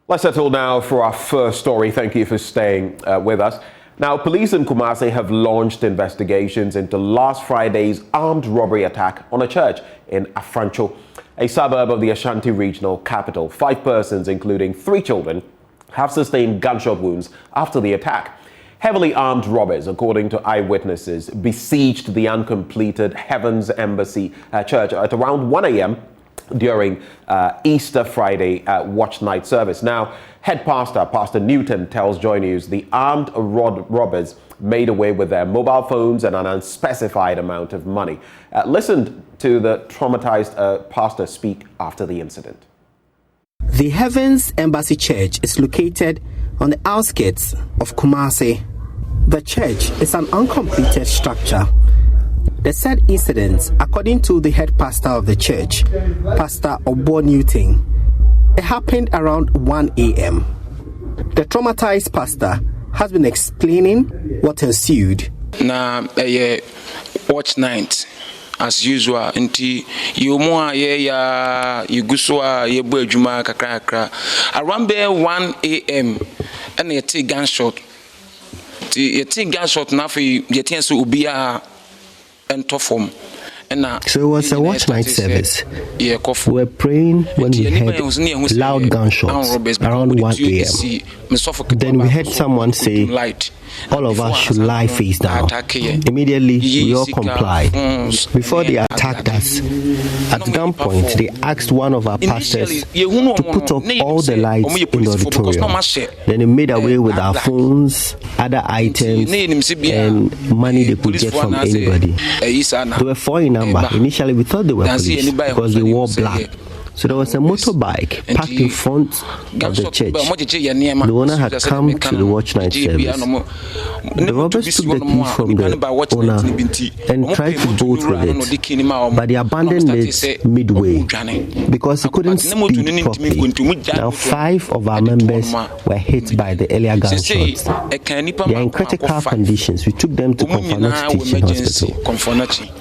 Let's settle now for our first story. Thank you for staying with us. Now, police in Kumasi have launched investigations into last Friday's armed robbery attack on a church in Afrancho, a suburb of the Ashanti regional capital. 5 persons, including 3 children, have sustained gunshot wounds after the attack. Heavily armed robbers, according to eyewitnesses, besieged the uncompleted Heaven's Embassy church at around 1 a.m. during Easter Friday watch night service. Now, head pastor, Pastor Newton, tells JoyNews the armed robbers made away with their mobile phones and an unspecified amount of money. Listen to the traumatized pastor speak after the incident. The Heaven's Embassy Church is located on the outskirts of Kumasi. The church is an uncompleted structure. The said incident, according to the head pastor of the church, Pastor Obo Newton, it happened around 1 a.m. The traumatized pastor has been explaining what ensued. Na watch night as usual. Nti yomo ya yuguswa yebo adwuma kakra around 1 a.m. and you take gunshot. You take gunshot na for you ten so ubia enter form. So it was a watch night service. We were praying when we heard loud gunshots around 1 a.m. Then we heard someone say, all of us should lie face down. Immediately, we all complied. Before they attacked us, at gunpoint, they asked one of our pastors to put off all the lights in the auditorium. Then they made away with our phones, other items, and money they could get from anybody. They were 4 in number. Initially, we thought they were police because they wore black. So there was a motorbike parked in front of the church. The owner had come to the watch night service. The robbers took the key from the owner and tried to bolt with it, but they abandoned it midway because he couldn't speed properly. Now 5 of our members were hit by the earlier gunshots. They are in critical conditions. We took them to Konfanochi Teaching Hospital.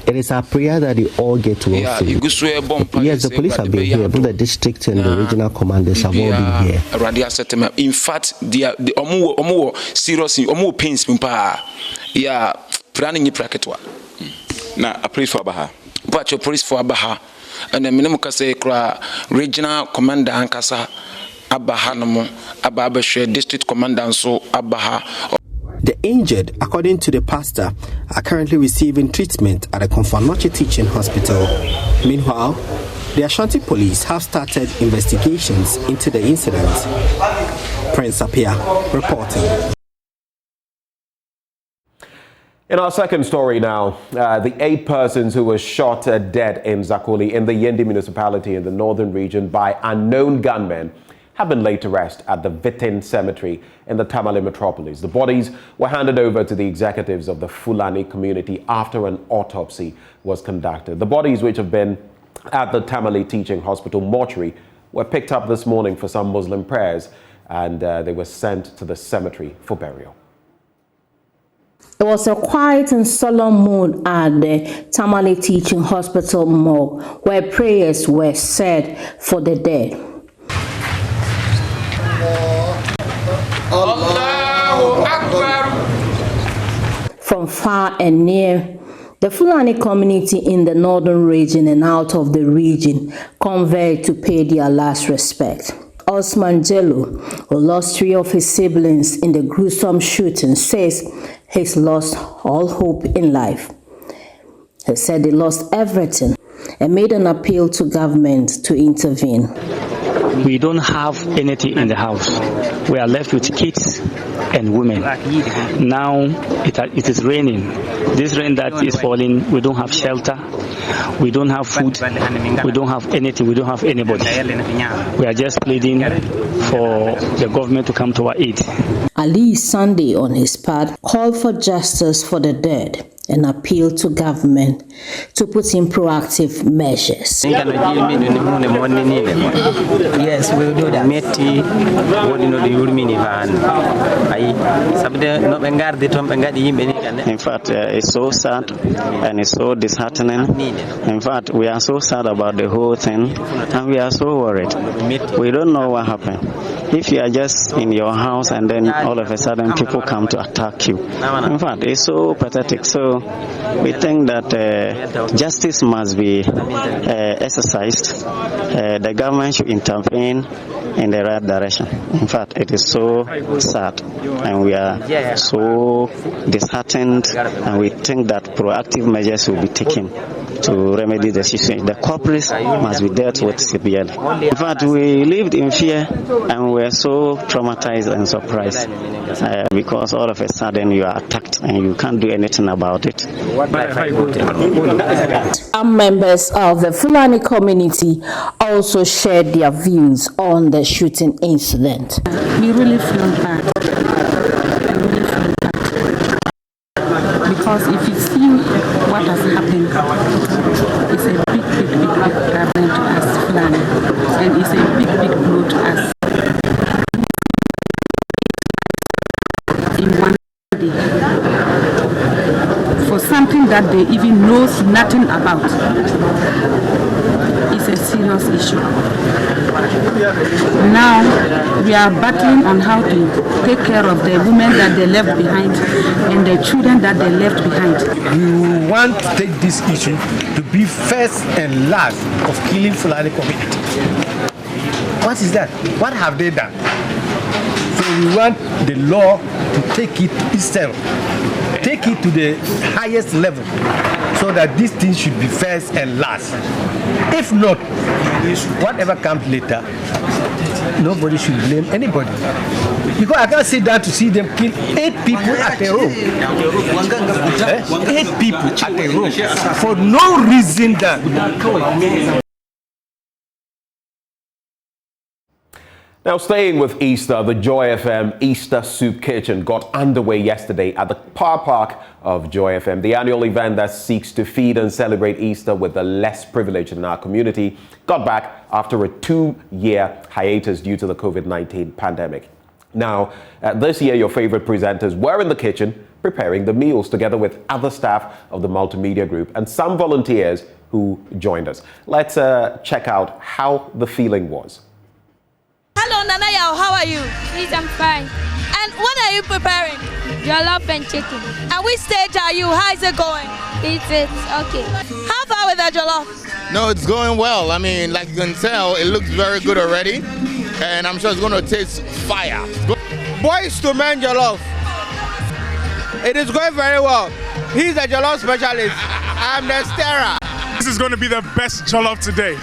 It is our prayer that they all get well soon. Yes, the police have been here. The district and the regional commanders have all been here. In fact, they are serious, pains. Yeah, planning bracket. Now, a police for Appiah. But your police for Appiah, and the minimum say regional commander Ankasa Appiah no Appiah district commander so Appiah. The injured, according to the pastor, are currently receiving treatment at the Konfanochi Teaching Hospital. Meanwhile, the Ashanti police have started investigations into the incident. Prince Appiah reporting. In our second story now, the 8 persons who were shot dead in Zakoli in the Yendi municipality in the northern region by unknown gunmen have been laid to rest at the Vitin cemetery in the Tamale metropolis. The bodies were handed over to the executives of the Fulani community after an autopsy was conducted. The bodies, which have been at the Tamale Teaching Hospital mortuary, were picked up this morning for some Muslim prayers, and they were sent to the cemetery for burial. It was a quiet and solemn mood at the Tamale Teaching Hospital morgue, where prayers were said for the dead. Allahu Akbar. From far and near, the Fulani community in the northern region and out of the region converged to pay their last respect. Osman Jello, who lost 3 of his siblings in the gruesome shooting, says he's lost all hope in life. He said he lost everything and made an appeal to government to intervene. We don't have anything in the house. We are left with kids and women. Now it is raining. This rain that is falling, we don't have shelter. We don't have food. We don't have anything. We don't have anybody. We are just pleading for the government to come to our aid. Ali Sunday, on his part, called for justice for the dead and appealed to government to put in proactive measures. Yes, we will do that. In fact, it's so sad and it's so disheartening. In fact, we are so sad about the whole thing and we are so worried. We don't know what happened. If you are just in your house and then all of a sudden people come to attack you. In fact, it's so pathetic. So we think that justice must be exercised. The government should intervene in the right direction. In fact, it is so sad and we are so disheartened and we think that proactive measures will be taken to remedy the situation. The culprits must be dealt with severely. In fact, we lived in fear and we were so traumatized and surprised because all of a sudden you are attacked and you can't do anything about it. Some members of the Fulani community also shared their views on the shooting incident. We really feel bad. Because if you see what has happened, it's a big problem to us Fulani, and it's a big blow to us. In one day, for something that they even knows nothing about, it's a serious issue. Now we are battling on how to take care of the women that they left behind and the children that they left behind. We want to take this issue to be first and last of killing Fulani community. What is that? What have they done? So we want the law to take it itself, take it to the highest level, so that this thing should be first and last. If not, whatever comes later, nobody should blame anybody. Because I can't sit down to see them kill 8 people at a row. 8 people at a row for no reason that. Now, staying with Easter, the Joy FM Easter Soup Kitchen got underway yesterday at the car park of Joy FM. The annual event that seeks to feed and celebrate Easter with the less privileged in our community got back after a 2-year hiatus due to the COVID-19 pandemic. Now, this year, your favorite presenters were in the kitchen preparing the meals together with other staff of the multimedia group and some volunteers who joined us. Let's check out how the feeling was. Hello, Nanaya, how are you? Please, I'm fine. And what are you preparing? Jollof and chicken. And which stage are you? How is it going? It's okay. How far with the jollof? No, it's going well. I mean, like you can tell, it looks very good already. And I'm sure it's going to taste fire. Boys to men jollof. It is going very well. He's the jollof specialist. I'm the stirrer. This is going to be the best jollof today.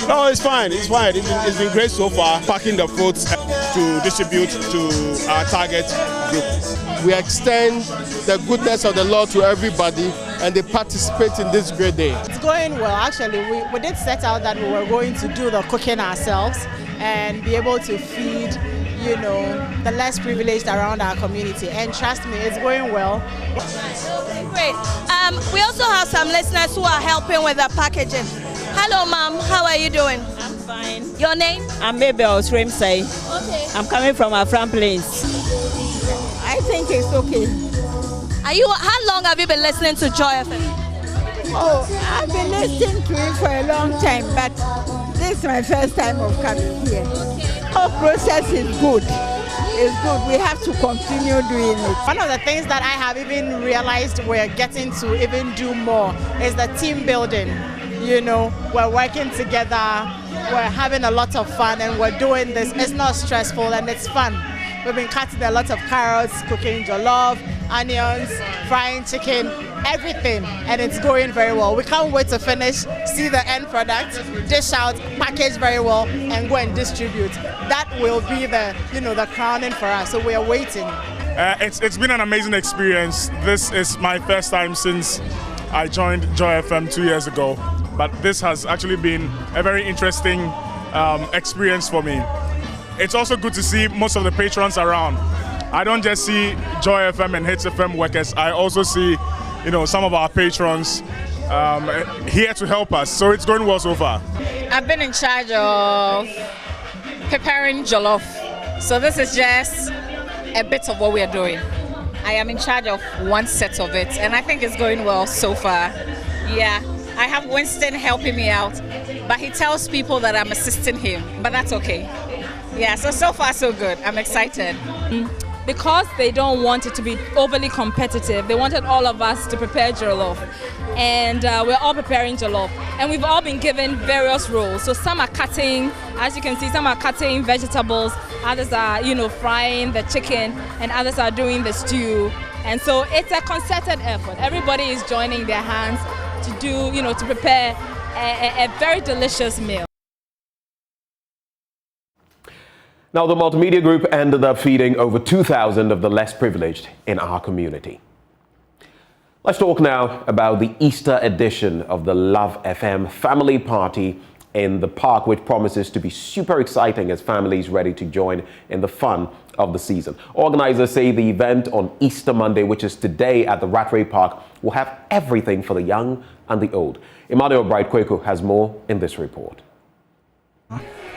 No, it's fine. It's fine. It's been great so far. Packing the food to distribute to our target group. We extend the goodness of the Lord to everybody, and they participate in this great day. It's going well. Actually, we did set out that we were going to do the cooking ourselves and be able to feed, you know, the less privileged around our community. And trust me, it's going well. Great. We also have some listeners who are helping with the packaging. Hello, ma'am. How are you doing? I'm fine. Your name? I'm Mabel Srimsai. Okay. I'm coming from Afram Plains. I think it's okay. How long have you been listening to Joy FM? Oh, I've been listening to it for a long time, but this is my first time of coming here. Okay. Our process is good. It's good. We have to continue doing it. One of the things that I have even realized we're getting to even do more is the team building. You know, we're working together, we're having a lot of fun, and we're doing this. It's not stressful and it's fun. We've been cutting a lot of carrots, cooking jollof, onions, frying chicken, everything, and it's going very well. We can't wait to finish, see the end product, dish out, package very well, and go and distribute. That will be the, you know, the crowning for us. So we are waiting. It's been an amazing experience. This is my first time since I joined Joy FM 2 years ago. But this has actually been a very interesting experience for me. It's also good to see most of the patrons around. I don't just see Joy FM and Hits FM workers. I also see some of our patrons here to help us. So it's going well so far. I've been in charge of preparing jollof. So this is just a bit of what we are doing. I am in charge of one set of it, and I think it's going well so far. Yeah, I have Winston helping me out, but he tells people that I'm assisting him, but that's okay. Yeah, so far so good. I'm excited. Because they don't want it to be overly competitive, they wanted all of us to prepare jollof. And we're all preparing jollof. And we've all been given various roles. So some are cutting, as you can see, some are cutting vegetables, others are, frying the chicken, and others are doing the stew. And so it's a concerted effort. Everybody is joining their hands to do, to prepare a very delicious meal. Now, the multimedia group ended up feeding over 2,000 of the less privileged in our community. Let's talk now about the Easter edition of the Love FM family party in the park, which promises to be super exciting as families ready to join in the fun of the season. Organizers say the event on Easter Monday, which is today at the Rattray Park, will have everything for the young and the old. Emmanuel Bright-Kweku has more in this report.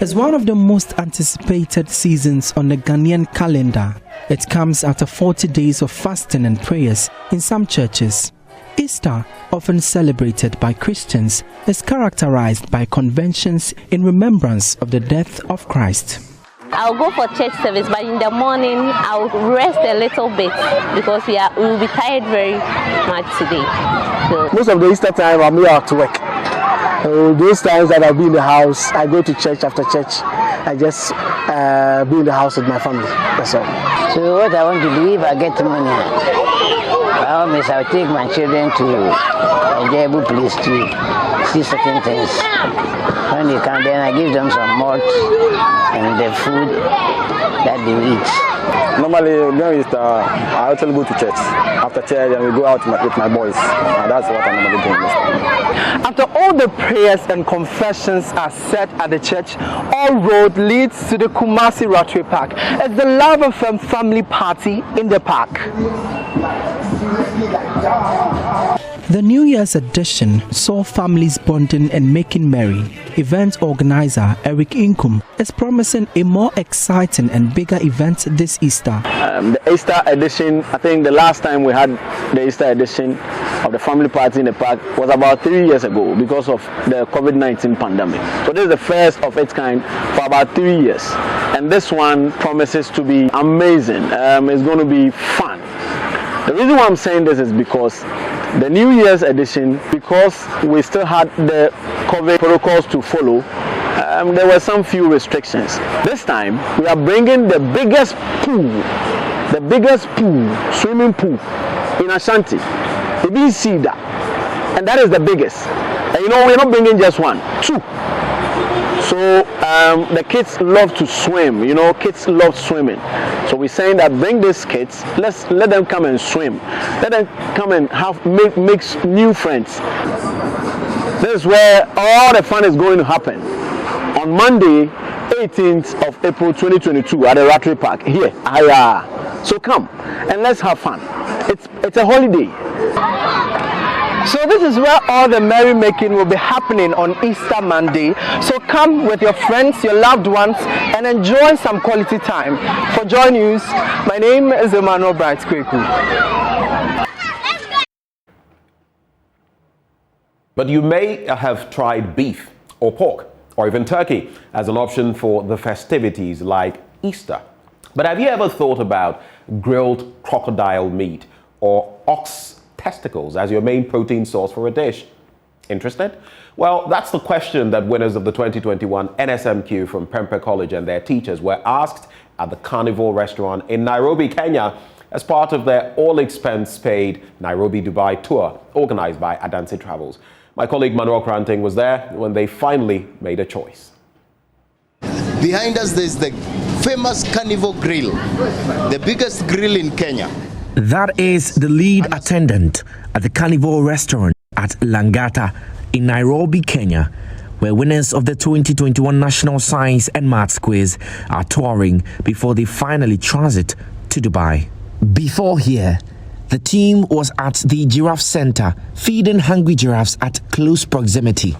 As one of the most anticipated seasons on the Ghanaian calendar, it comes after 40 days of fasting and prayers in some churches. Easter, often celebrated by Christians, is characterized by conventions in remembrance of the death of Christ. I'll go for church service, but in the morning I'll rest a little bit because we will be tired very much today. So most of the Easter time I'm here to work. Those times that I'll be in the house, I go to church after church. I just be in the house with my family. That's all. So what I want to do, if I get money, I'll take my children to a enjoyable place to see certain things. When they come, then I give them some malt and the food that they eat. Normally, during Easter, I also go to church. After church, and we go out with my boys. And that's what I normally do. After all the prayers and confessions are said at the church, all road leads to the Kumasi Rattray Park. It's the Love FM family party in the park. The New Year's edition saw families bonding and making merry. Event organizer Eric Inkum is promising a more exciting and bigger event this Easter. The Easter edition, I think the last time we had the Easter edition of the family party in the park was about 3 years ago because of the COVID-19 pandemic. So this is the first of its kind for about 3 years. And this one promises to be amazing. It's going to be fun. The reason why I'm saying this is because the New Year's edition, because we still had the COVID protocols to follow, there were some few restrictions. This time, we are bringing the biggest swimming pool in Ashanti. You didn't see that. And that is the biggest. And we're not bringing just one, two. So the kids love to swim, kids love swimming. So we're saying that bring these kids, let them come and swim. Let them come and make new friends. This is where all the fun is going to happen. On Monday, 18th of April 2022 at the Rattray Park here. So come and let's have fun. It's a holiday. So this is where all the merrymaking will be happening on Easter Monday. So come with your friends, your loved ones, and enjoy some quality time. For JoyNews, my name is Emmanuel Bright-Kweku. But you may have tried beef or pork or even turkey as an option for the festivities like Easter. But have you ever thought about grilled crocodile meat or ox testicles as your main protein source for a dish? Interested? Well, that's the question that winners of the 2021 NSMQ from Prempeh College and their teachers were asked at the Carnival restaurant in Nairobi, Kenya, as part of their all-expense-paid Nairobi-Dubai tour organized by Adansi Travels. My colleague Manuel Kranting was there when they finally made a choice. Behind us, there's the famous Carnival grill, the biggest grill in Kenya. That is the lead attendant at the Carnival restaurant at Langata in Nairobi, Kenya, where winners of the 2021 National Science and Maths Quiz are touring before they finally transit to Dubai. Before here, The team was at the giraffe center, feeding hungry giraffes at close proximity.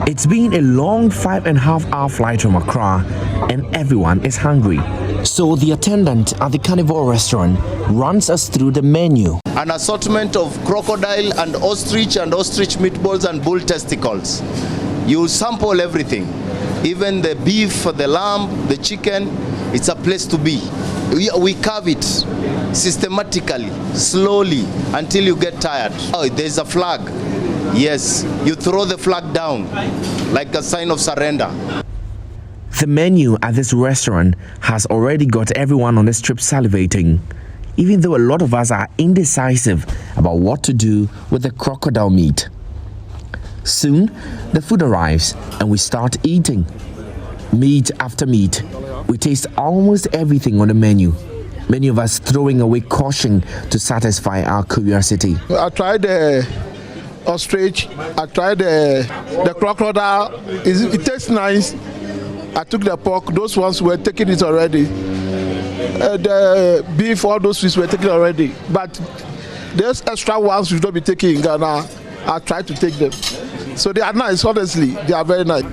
It's been a long 5.5-hour flight from Accra, and everyone is hungry. So the attendant at the Carnival restaurant runs us through the menu. An assortment of crocodile and ostrich meatballs and bull testicles. You sample everything, even the beef, the lamb, the chicken. It's a place to be. We carve it systematically, slowly, until you get tired. Oh, there's a flag. Yes, you throw the flag down like a sign of surrender. The menu at this restaurant has already got everyone on this trip salivating, even though a lot of us are indecisive about what to do with the crocodile meat. Soon, the food arrives and we start eating. Meat after meat, we taste almost everything on the menu. Many of us throwing away caution to satisfy our curiosity. I tried the ostrich, I tried the crocodile. It tastes nice. I took the pork, those ones were taking it already. The beef, all those fish were taken already. But there's extra ones we don't be taking in Ghana. I tried to take them. So they are nice, honestly, they are very nice.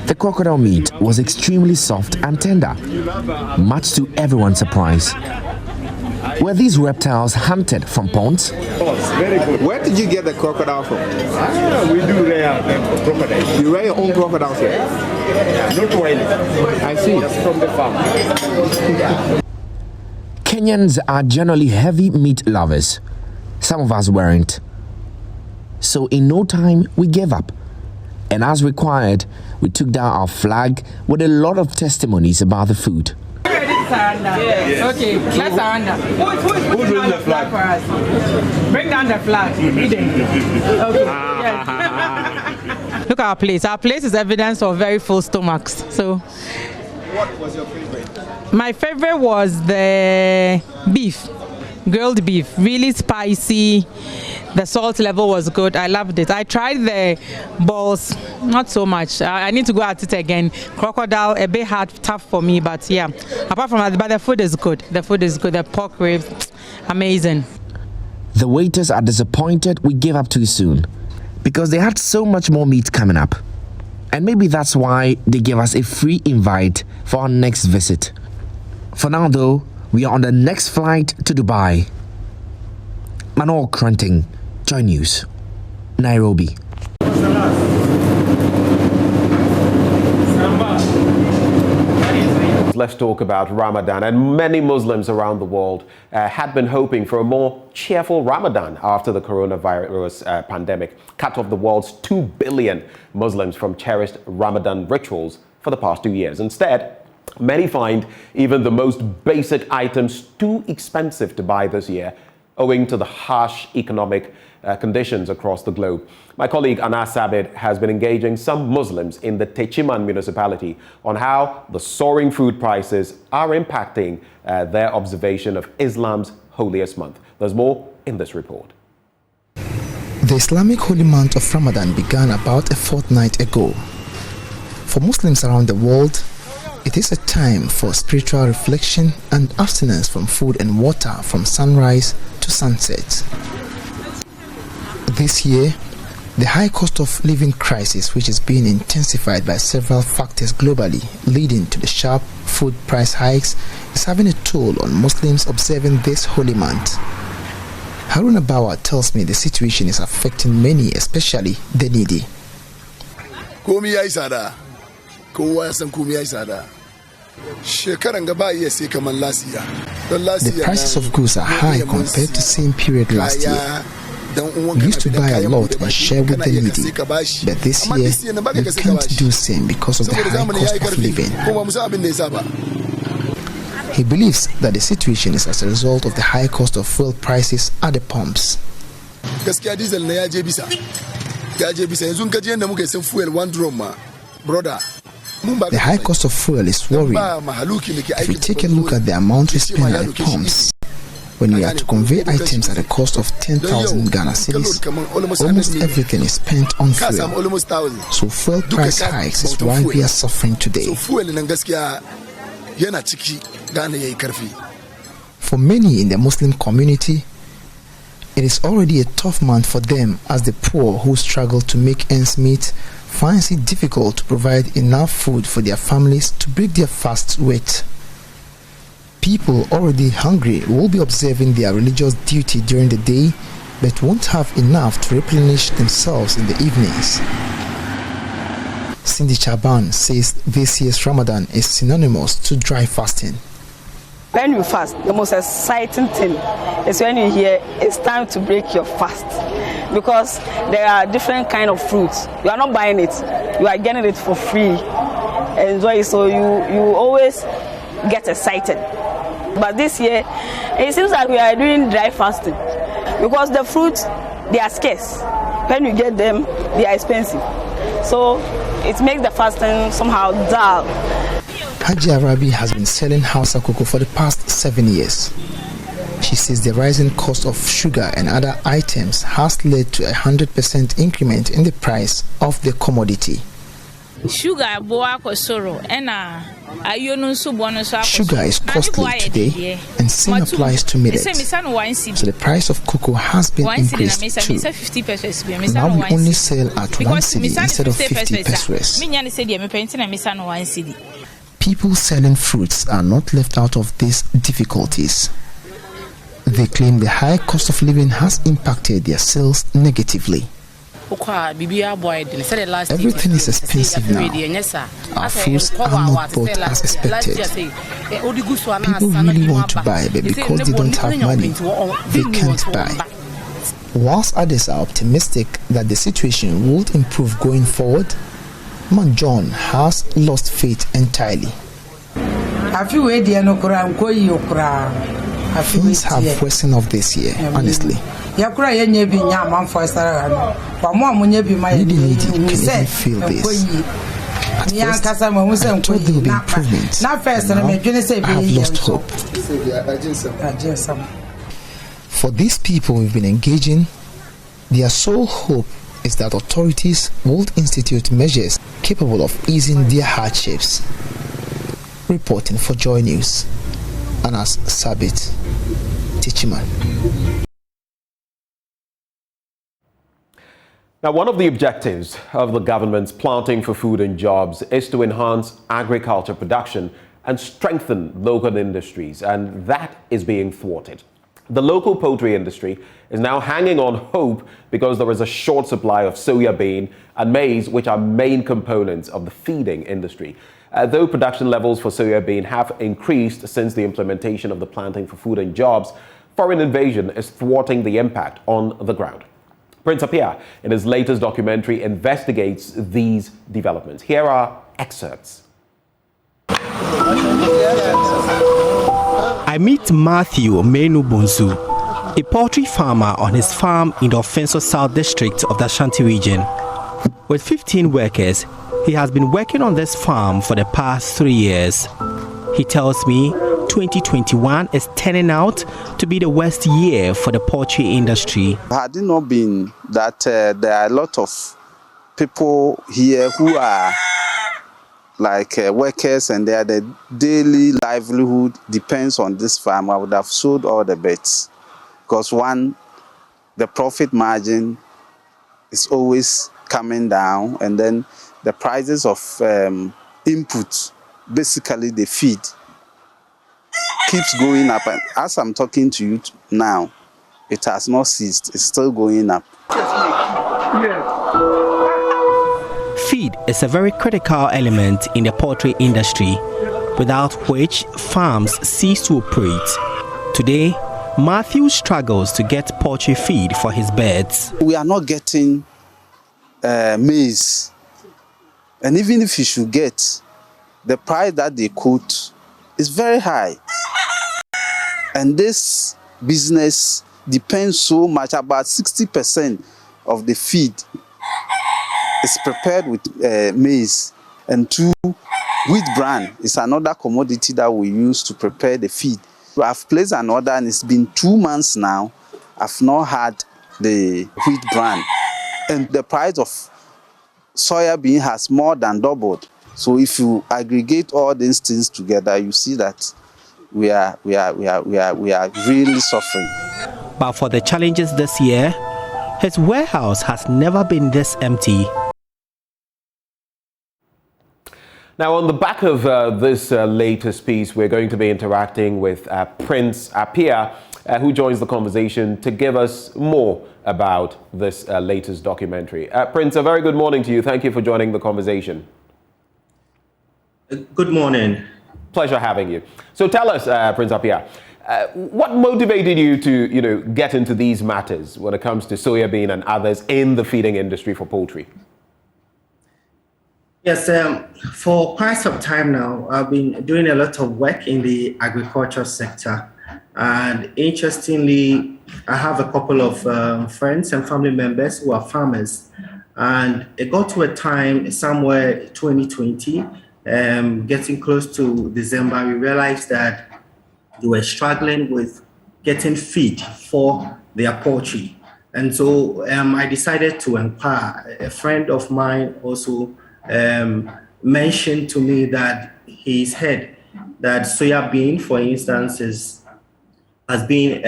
The crocodile meat was extremely soft and tender, much to everyone's surprise. Were these reptiles hunted from ponds? Very good. Where did you get the crocodile from? We do rear crocodiles. You rear your own crocodiles here? Not really. I see. Just from the farm. Kenyans are generally heavy meat lovers. Some of us weren't. So in no time, we gave up. And as required, we took down our flag with a lot of testimonies about the food. Yes. Okay, let's surrender. Who's doing the flag for us? Bring down the flag. Okay. Yes. Look at our place. Our place is evidence of very full stomachs. So, what was your favorite? My favorite was the beef, grilled beef, really spicy. The salt level was good. I loved it. I tried the balls, not so much. I need to go at it again. Crocodile, a bit hard, tough for me, but yeah. Apart from that, but the food is good. The food is good. The pork ribs, amazing. The waiters are disappointed we gave up too soon because they had so much more meat coming up. And maybe that's why they gave us a free invite for our next visit. For now, though, we are on the next flight to Dubai. Manuel Crunting, JoyNews, Nairobi. Let's talk about Ramadan. And many Muslims around the world had been hoping for a more cheerful Ramadan after the coronavirus pandemic cut off the world's 2 billion Muslims from cherished Ramadan rituals for the past 2 years. Instead, many find even the most basic items too expensive to buy this year, owing to the harsh economic conditions across the globe. My colleague Anas Sabit has been engaging some Muslims in the Techiman municipality on how the soaring food prices are impacting their observation of Islam's holiest month. There's more in this report. The Islamic holy month of Ramadan began about a fortnight ago. For Muslims around the world, it is a time for spiritual reflection and abstinence from food and water from sunrise to sunset. This year, the high cost of living crisis, which is being intensified by several factors globally, leading to the sharp food price hikes, is having a toll on Muslims observing this holy month. Haruna Bawa tells me the situation is affecting many, especially the needy. The prices of goods are high compared to same period last year. We used to buy a lot and share with the needy, but this year we can't do same because of the high cost of living. He believes that the situation is as a result of the high cost of fuel prices at the pumps. Brother, The high cost of fuel is worrying. If we take a look at the amount we spend at the pumps, when we are to convey items at a cost of 10,000 Ghana cedis, almost everything is spent on fuel. So fuel price hikes is why we are suffering today. For many in the Muslim community, it is already a tough month for them, as the poor who struggle to make ends meet finds it difficult to provide enough food for their families to break their fasts with. People already hungry will be observing their religious duty during the day, but won't have enough to replenish themselves in the evenings. Cindy Chaban says this year's Ramadan is synonymous to dry fasting. When you fast, the most exciting thing is when you hear it's time to break your fast, because there are different kind of fruits. You are not buying it, you are getting it for free. Enjoy it, so you always get excited. But this year, it seems like we are doing dry fasting because the fruits, they are scarce. When you get them, they are expensive. So it makes the fasting somehow dull. Haji Arabi has been selling Hausa cocoa for the past 7 years. She says the rising cost of sugar and other items has led to a 100% increment in the price of the commodity. Sugar is costly today, and same applies to millet. So the price of cocoa has been increased too. Now we only sell at 1 cedi instead of 50 pesos. People selling fruits are not left out of these difficulties. They claim the high cost of living has impacted their sales negatively. Everything is expensive now. Our fruits are not bought as expected. People really want to buy, but because they don't have money, they can't buy. Whilst others are optimistic that the situation will improve going forward, Man John has lost faith entirely. Things have worsened off this year, honestly. Lady Lady can even feel this. At first, I thought there would be improvements. Now, I have lost hope. For these people we've been engaging, their sole hope is that authorities will institute measures capable of easing their hardships. Reporting for Joy News, Anas Sabit, Tichiman. Now, one of the objectives of the government's Planting for Food and Jobs is to enhance agriculture production and strengthen local industries, and that is being thwarted. The local poultry industry is now hanging on hope because there is a short supply of soya bean and maize, which are main components of the feeding industry. Though production levels for soya bean have increased since the implementation of the Planting for Food and Jobs, foreign invasion is thwarting the impact on the ground. Prince Appiah, in his latest documentary, investigates these developments. Here are excerpts. I meet Matthew Menu Bonsu, a poultry farmer on his farm in the Offenso South District of the Ashanti region. With 15 workers, he has been working on this farm for the past 3 years. He tells me 2021 is turning out to be the worst year for the poultry industry. Had it not been that there are a lot of people here who are like workers and their daily livelihood depends on this farm, I would have sold all the bets. Because one, the profit margin is always coming down, and then the prices of input, basically the feed, keeps going up. And as I'm talking to you now, it has not ceased. It's still going up. Feed is a very critical element in the poultry industry, without which farms cease to operate. Today, Matthew struggles to get poultry feed for his birds. We are not getting maize. And even if you should get, the price that they quote is very high. And this business depends so much, about 60% of the feed is prepared with maize, and 2 Wheat bran is another commodity that we use to prepare the feed. I've placed an order and it's been 2 months now. I've not had the wheat bran. And the price of soya bean has more than doubled. So if you aggregate all these things together, you see that we are really suffering. But for the challenges this year, his warehouse has never been this empty. Now, on the back of this latest piece, we're going to be interacting with Prince Appiah, who joins the conversation to give us more about this latest documentary. Prince, a very good morning to you. Thank you for joining the conversation. Good morning. Pleasure having you. So tell us, Prince Appiah, what motivated you to, get into these matters when it comes to soya bean and others in the feeding industry for poultry? Yes, for quite some time now, I've been doing a lot of work in the agriculture sector. And interestingly, I have a couple of friends and family members who are farmers. And it got to a time somewhere 2020, getting close to December, we realized that they were struggling with getting feed for their poultry. And so I decided to inquire. A friend of mine also mentioned to me that he's heard that soya bean, for instance, has been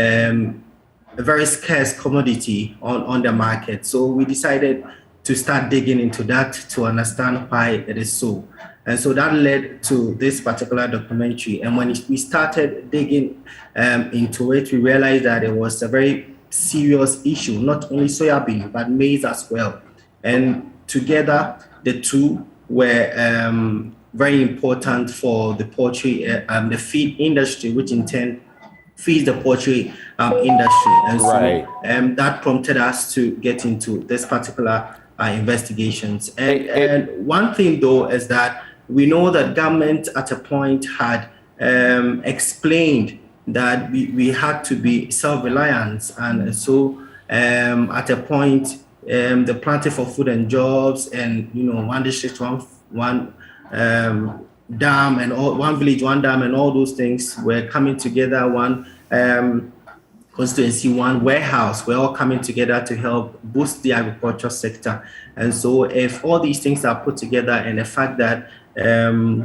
a very scarce commodity on the market. So we decided to start digging into that to understand why it is so. And so that led to this particular documentary. And when we started digging into it, we realized that it was a very serious issue, not only soya bean, but maize as well. And together, the two were very important for the poultry, the feed industry, which in turn feeds the poultry industry. And so that prompted us to get into this particular investigations. And one thing though is that we know that government at a point had explained that we had to be self-reliant. And so at a point, the Planting for Food and Jobs and, one district, one dam and all, one village, one dam and all those things were coming together, one constituency, one warehouse, we're all coming together to help boost the agriculture sector. And so if all these things are put together and the fact that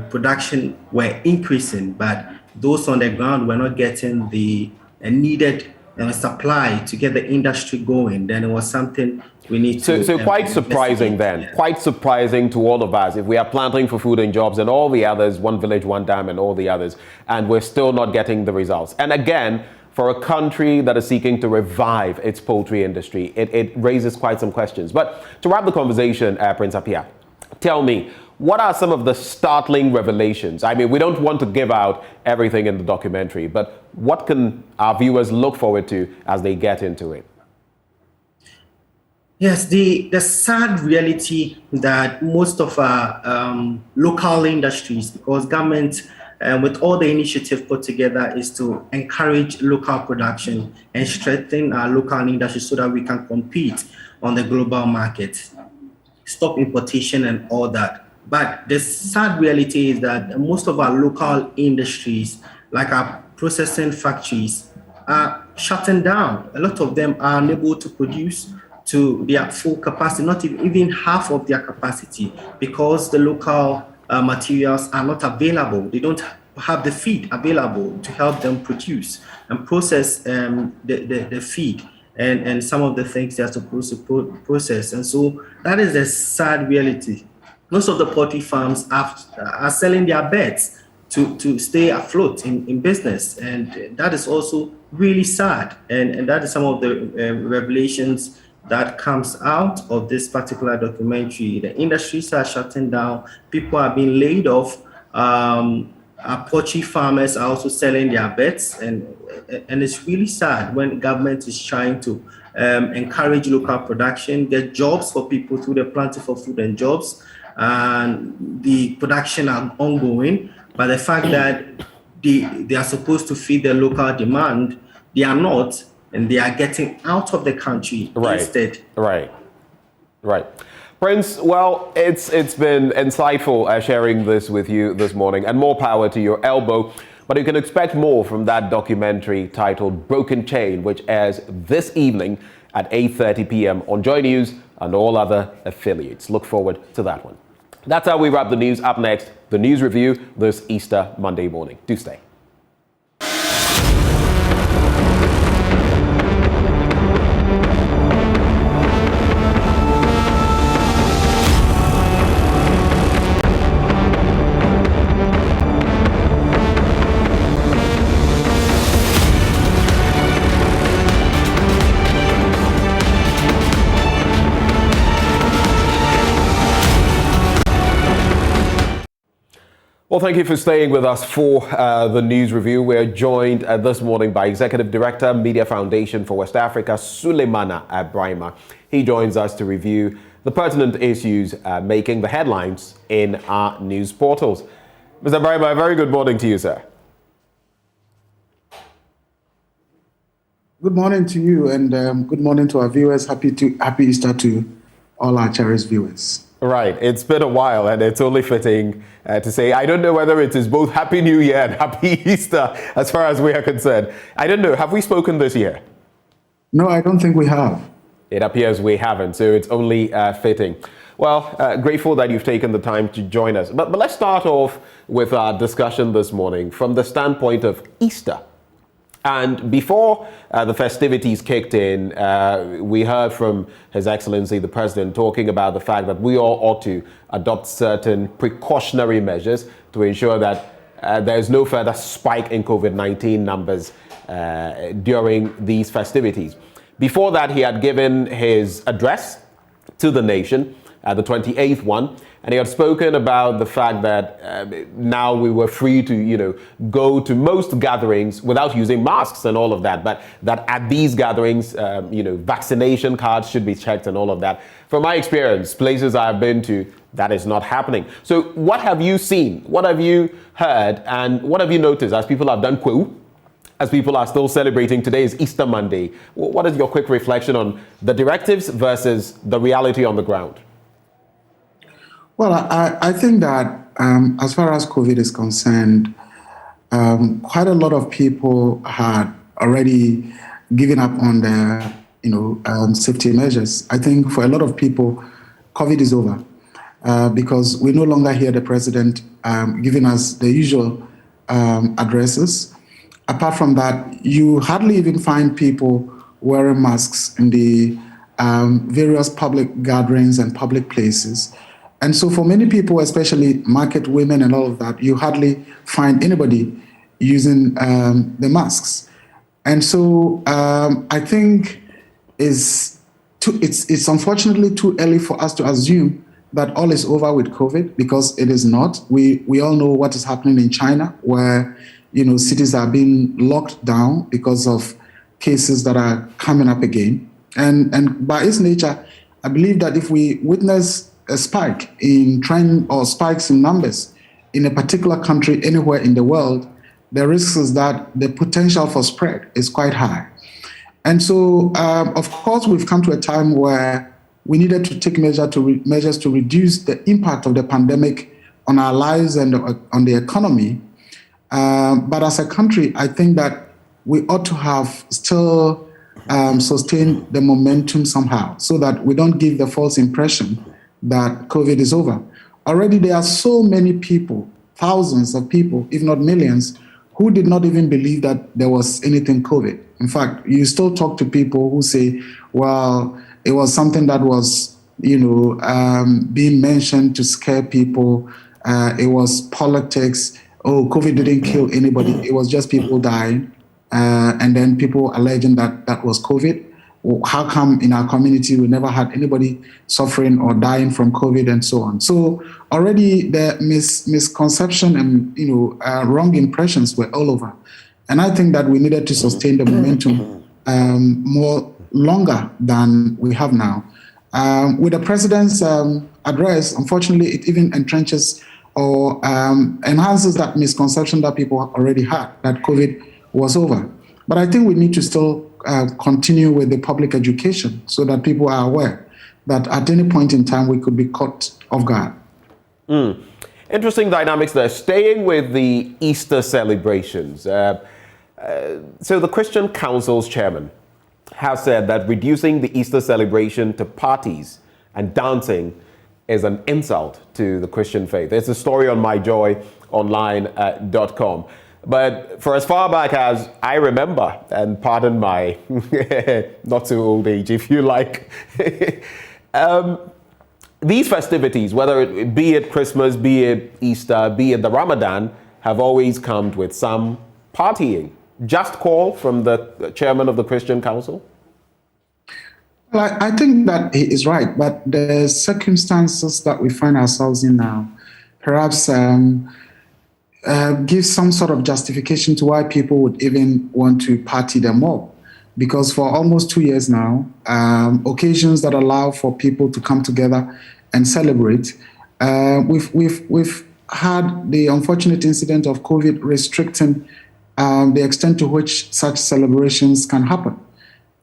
production were increasing, but those on the ground were not getting the needed supply to get the industry going, then it was something we need to... So quite surprising then, yeah. Quite surprising to all of us. If we are planting for food and jobs and all the others, one village, one dam and all the others, and we're still not getting the results. And again, for a country that is seeking to revive its poultry industry, it raises quite some questions. But to wrap the conversation, Prince Appiah, tell me, what are some of the startling revelations? I mean, we don't want to give out everything in the documentary, but what can our viewers look forward to as they get into it? Yes, the sad reality that most of our local industries, because government, with all the initiative put together, is to encourage local production and strengthen our local industry so that we can compete on the global market, stop importation and all that. But the sad reality is that most of our local industries, like our processing factories, are shutting down. A lot of them are unable to produce to their full capacity, not even half of their capacity, because the local materials are not available. They don't have the feed available to help them produce and process the feed and some of the things they are supposed to process. And so that is a sad reality. Most of the poultry farms are selling their birds to stay afloat in business. And that is also really sad. And that is some of the revelations that comes out of this particular documentary. The industries are shutting down. People are being laid off. Our poultry farmers are also selling their birds. And it's really sad when government is trying to encourage local production, get jobs for people through the Planting for Food and Jobs. And the production are ongoing, but the fact that they are supposed to feed the local demand, they are not, and they are getting out of the country instead. Right. Prince, well, it's been insightful sharing this with you this morning, and more power to your elbow. But you can expect more from that documentary titled Broken Chain, which airs this evening at 8:30 p.m. on JoyNews and all other affiliates. Look forward to that one. That's how we wrap the news. Up next, the news review this Easter Monday morning. Do stay. Well, thank you for staying with us for the news review. We're joined this morning by Executive Director, Media Foundation for West Africa, Suleimana Brahima. He joins us to review the pertinent issues making the headlines in our news portals. Mr. Brahima, a very good morning to you, sir. Good morning to you, and good morning to our viewers. Happy Easter to all our cherished viewers. Right. It's been a while, and it's only fitting to say, I don't know whether it is both Happy New Year and Happy Easter as far as we are concerned. I don't know. Have we spoken this year? No, I don't think we have. It appears we haven't, so it's only fitting. Well, grateful that you've taken the time to join us. But let's start off with our discussion this morning from the standpoint of Easter. And before the festivities kicked in, we heard from His Excellency the President talking about the fact that we all ought to adopt certain precautionary measures to ensure that there's no further spike in COVID-19 numbers during these festivities. Before that, he had given his address to the nation, the 28th one, and he had spoken about the fact that now we were free to, go to most gatherings without using masks and all of that. But that at these gatherings, vaccination cards should be checked and all of that. From my experience, places I've been to, that is not happening. So what have you seen? What have you heard? And what have you noticed as people have done kwewu? As people are still celebrating today is Easter Monday. What is your quick reflection on the directives versus the reality on the ground? Well, I think that as far as COVID is concerned, quite a lot of people had already given up on the safety measures. I think for a lot of people, COVID is over because we no longer hear the president giving us the usual addresses. Apart from that, you hardly even find people wearing masks in the various public gatherings and public places. And so for many people, especially market women and all of that, you hardly find anybody using the masks. And so I think it's unfortunately too early for us to assume that all is over with COVID, because it is not. We all know what is happening in China, where cities are being locked down because of cases that are coming up again. And by its nature, I believe that if we witness a spike in trend or spikes in numbers in a particular country anywhere in the world, the risk is that the potential for spread is quite high. And so, of course, we've come to a time where we needed to take measures to reduce the impact of the pandemic on our lives and on the economy. But as a country, I think that we ought to have still sustained the momentum somehow, so that we don't give the false impression that COVID is over. Already there are so many people, thousands of people, if not millions, who did not even believe that there was anything COVID. In fact, you still talk to people who say, well, it was something that was, being mentioned to scare people. It was politics. Oh, COVID didn't kill anybody. It was just people dying. And then people alleging that was COVID. How come in our community we never had anybody suffering or dying from COVID and so on? So already the misconception and wrong impressions were all over. And I think that we needed to sustain the momentum more longer than we have now. With the president's address, unfortunately, it even entrenches or enhances that misconception that people already had, that COVID was over. But I think we need to still continue with the public education so that people are aware. that at any point in time we could be caught off guard. Interesting dynamics there. Staying with the Easter celebrations. So the Christian Council's chairman has said that reducing the Easter celebration to parties and dancing is an insult to the Christian faith. It's a story on myjoyonline.com. But for as far back as I remember, and pardon my not so old age, if you like, these festivities, whether it be it Christmas, be it Easter, be it the Ramadan, have always come with some partying. Just call from the chairman of the Christian Council? Well, I think that he is right, but the circumstances that we find ourselves in now perhaps give some sort of justification to why people would even want to party them more. Because for almost 2 years now, occasions that allow for people to come together and celebrate, we've had the unfortunate incident of COVID restricting the extent to which such celebrations can happen.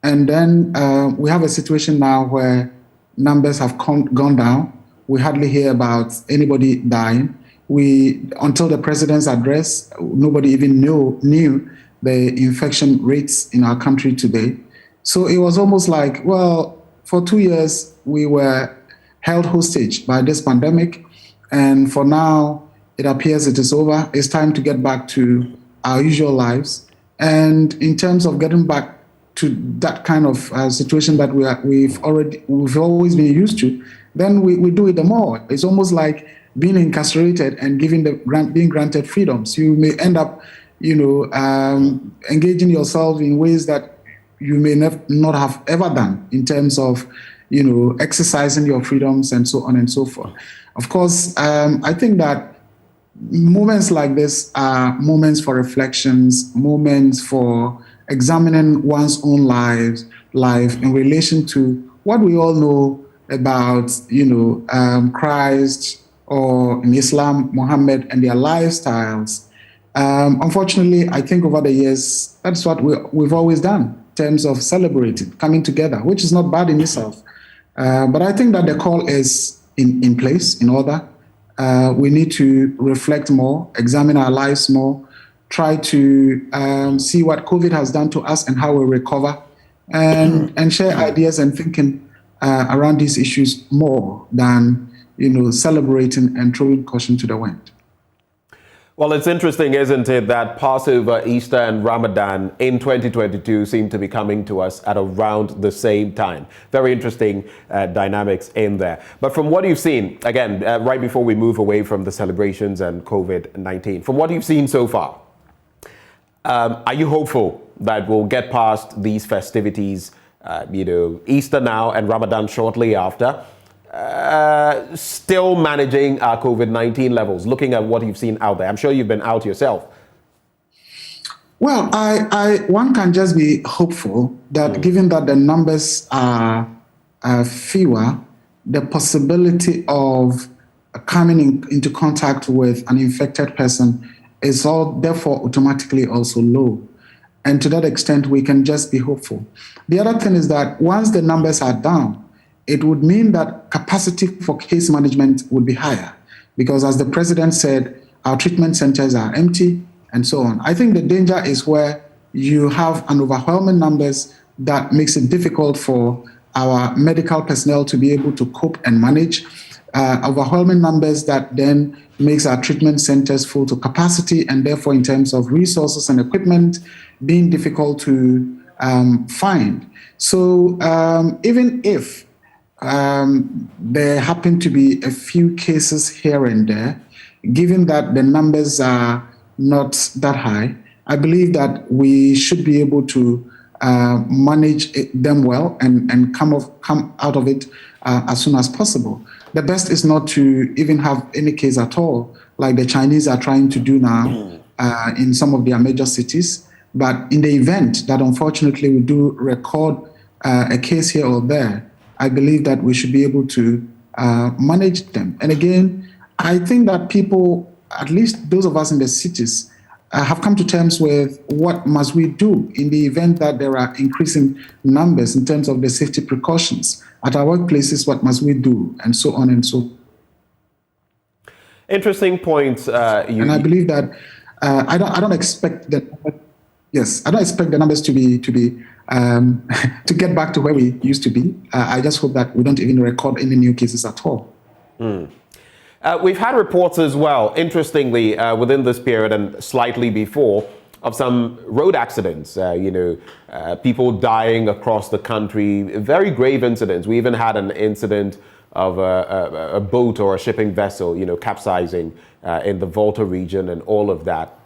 And then we have a situation now where numbers have gone down. We hardly hear about anybody dying. Until the president's address, nobody even knew the infection rates in our country today. So it was almost like, well, for 2 years, we were held hostage by this pandemic. And for now, it appears it is over. It's time to get back to our usual lives. And in terms of getting back to that kind of situation that we've always been used to, then we do it the more. It's almost like being incarcerated and being granted freedoms. You may end up, engaging yourself in ways that you may not have ever done in terms of, exercising your freedoms and so on and so forth. Of course, I think that moments like this are moments for reflections, moments for examining one's own life in relation to what we all know about, Christ, or in Islam, Muhammad, and their lifestyles. Unfortunately, I think over the years, that's what we've always done in terms of celebrating, coming together, which is not bad in itself. But I think that the call is in place, in order. We need to reflect more, examine our lives more, try to see what COVID has done to us and how we recover, and share ideas and thinking around these issues more than celebrating and throwing caution to the wind. Well, it's interesting, isn't it, that Passover, Easter, and Ramadan in 2022 seem to be coming to us at around the same time. Very interesting dynamics in there. But from what you've seen, again, right before we move away from the celebrations and COVID-19, from what you've seen so far, are you hopeful that we'll get past these festivities, Easter now and Ramadan shortly after, still managing our COVID-19 levels, looking at what you've seen out there? I'm sure you've been out yourself. Well, one can just be hopeful that given that the numbers are fewer, the possibility of coming into contact with an infected person is therefore automatically also low. And to that extent, we can just be hopeful. The other thing is that once the numbers are down, it would mean that capacity for case management would be higher, because as the president said, our treatment centers are empty and so on. I think the danger is where you have an overwhelming numbers that makes it difficult for our medical personnel to be able to cope and manage. Overwhelming numbers that then makes our treatment centers full to capacity, and therefore in terms of resources and equipment being difficult to find. So even if there happen to be a few cases here and there, given that the numbers are not that high, I believe that we should be able to manage them well and come out of it as soon as possible. The best is not to even have any case at all, like the Chinese are trying to do now in some of their major cities. But in the event that unfortunately we do record a case here or there, I believe that we should be able to manage them. And again, I think that people, at least those of us in the cities, have come to terms with what must we do in the event that there are increasing numbers in terms of the safety precautions at our workplaces. What must we do, and so on and so forth. Interesting points. And I believe that I don't expect that. Yes, I don't expect the numbers to get back to where we used to be. I just hope that we don't even record any new cases at all. We've had reports as well, interestingly, within this period and slightly before, of some road accidents. People dying across the country, very grave incidents. We even had an incident of a boat or a shipping vessel, capsizing in the Volta region and all of that.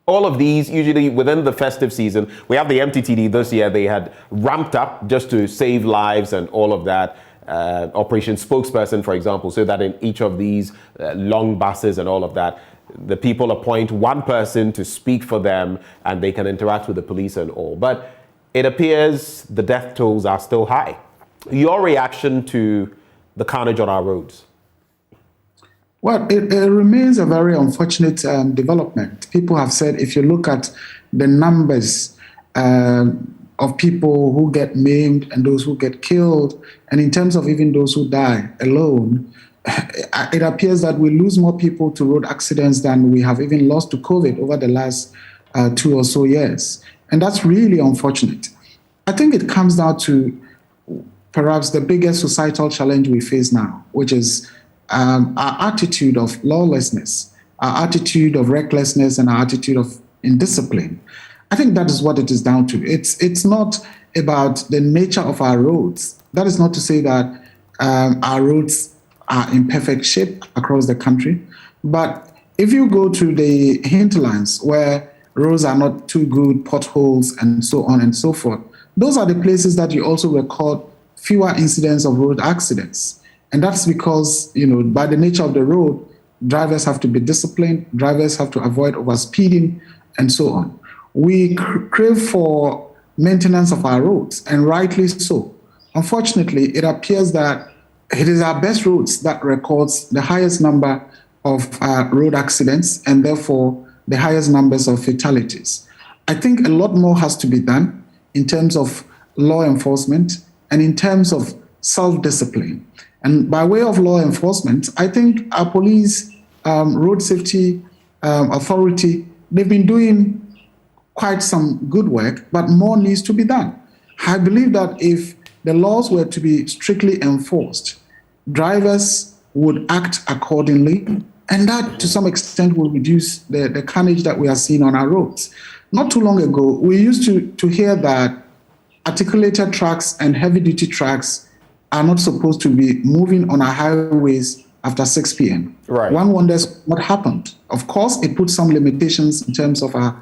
All of these, usually within the festive season, we have the MTTD this year. They had ramped up just to save lives and all of that. Operation Spokesperson, for example, so that in each of these long buses and all of that, the people appoint one person to speak for them and they can interact with the police and all. But it appears the death tolls are still high. Your reaction to the carnage on our roads? Well, it remains a very unfortunate development. People have said, if you look at the numbers of people who get maimed and those who get killed, and in terms of even those who die alone, it appears that we lose more people to road accidents than we have even lost to COVID over the last 2 or so years. And that's really unfortunate. I think it comes down to perhaps the biggest societal challenge we face now, which is our attitude of lawlessness, our attitude of recklessness, and our attitude of indiscipline. I think that is what it is down to. It's not about the nature of our roads. That is not to say that our roads are in perfect shape across the country. But if you go to the hinterlands where roads are not too good, potholes, and so on and so forth, those are the places that you also record fewer incidents of road accidents. And that's because, by the nature of the road, drivers have to be disciplined, drivers have to avoid overspeeding, and so on. We crave for maintenance of our roads, and rightly so. Unfortunately, it appears that it is our best roads that records the highest number of road accidents and therefore the highest numbers of fatalities. I think a lot more has to be done in terms of law enforcement and in terms of self-discipline. And by way of law enforcement, I think our police, road safety authority, they've been doing quite some good work, but more needs to be done. I believe that if the laws were to be strictly enforced, drivers would act accordingly, and that to some extent will reduce the carnage that we are seeing on our roads. Not too long ago, we used to hear that articulated trucks and heavy-duty trucks are not supposed to be moving on our highways after 6 p.m. Right. One wonders what happened. Of course, it puts some limitations in terms of our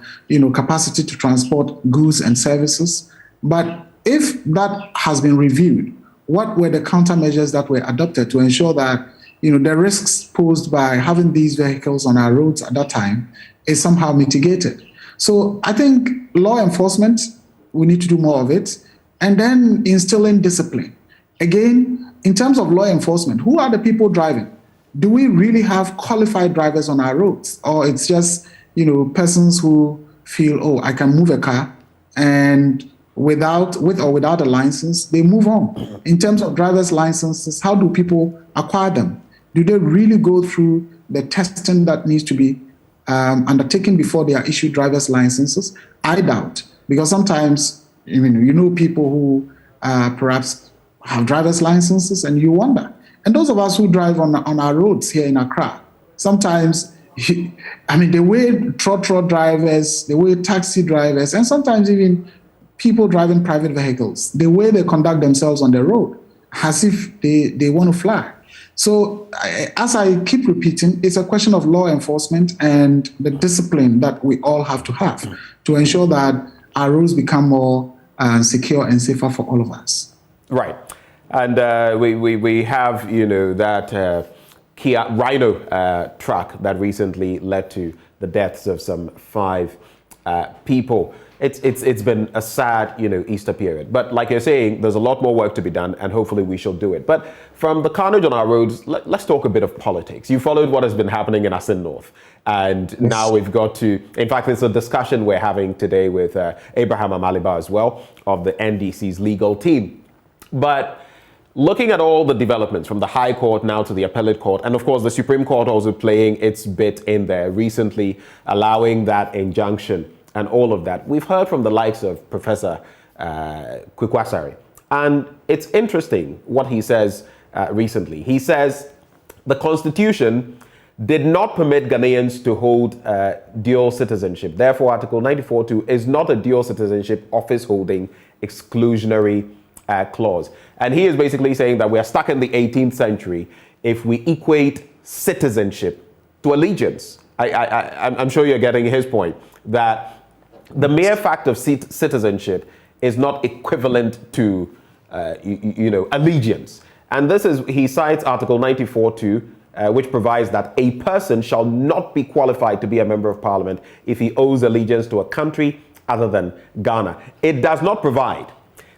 capacity to transport goods and services. But if that has been reviewed, what were the countermeasures that were adopted to ensure that the risks posed by having these vehicles on our roads at that time is somehow mitigated? So I think law enforcement, we need to do more of it, and then instilling discipline. Again, in terms of law enforcement, who are the people driving? Do we really have qualified drivers on our roads? Or it's just, persons who feel, I can move a car, and with or without a license, they move on. In terms of driver's licenses, how do people acquire them? Do they really go through the testing that needs to be undertaken before they are issued driver's licenses? I doubt, because sometimes, people who perhaps have driver's licenses, and you wonder. And those of us who drive on our roads here in Accra, sometimes, the way trot drivers, the way taxi drivers, and sometimes even people driving private vehicles, the way they conduct themselves on the road, as if they want to fly. So as I keep repeating, it's a question of law enforcement and the discipline that we all have to ensure that our roads become more secure and safer for all of us. Right. And we have, that Kia Rhino truck that recently led to the deaths of some 5 people. it's been a sad, Easter period. But like you're saying, there's a lot more work to be done, and hopefully we shall do it. But from the carnage on our roads, let's talk a bit of politics. You followed what has been happening in Asin North, and now we've got to, in fact, it's a discussion we're having today with Abraham Amaliba as well, of the NDC's legal team. But looking at all the developments from the High Court now to the Appellate Court, and of course the Supreme Court also playing its bit in there recently, allowing that injunction and all of that, we've heard from the likes of Professor Kwekwasari. And it's interesting what he says recently. He says the Constitution did not permit Ghanaians to hold dual citizenship. Therefore, Article 94.2 is not a dual citizenship office holding exclusionary clause. And he is basically saying that we are stuck in the 18th century if we equate citizenship to allegiance. I'm sure you're getting his point, that the mere fact of citizenship is not equivalent to allegiance. And this is, he cites Article 94.2, which provides that a person shall not be qualified to be a member of parliament if he owes allegiance to a country other than Ghana. It does not provide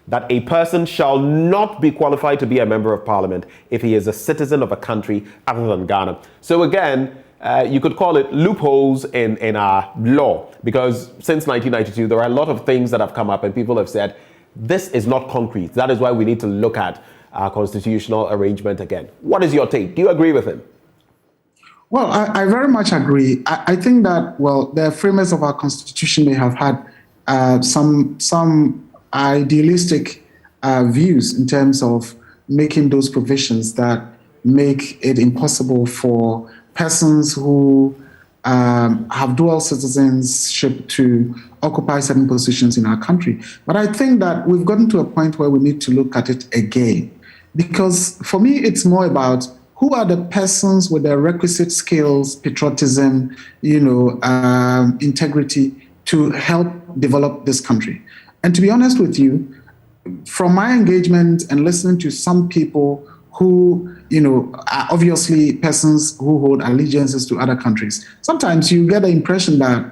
that a person shall not be qualified to be a member of parliament if he is a citizen of a country other than Ghana. So again, you could call it loopholes in our law, because since 1992, there are a lot of things that have come up and people have said, this is not concrete. That is why we need to look at our constitutional arrangement again. What is your take? Do you agree with him? Well, I very much agree. I think that, well, the framers of our constitution may have had some idealistic views in terms of making those provisions that make it impossible for persons who have dual citizenship to occupy certain positions in our country. But I think that we've gotten to a point where we need to look at it again. Because for me, it's more about who are the persons with the requisite skills, patriotism, integrity to help develop this country. And to be honest with you, from my engagement and listening to some people who, are obviously persons who hold allegiances to other countries, sometimes you get the impression that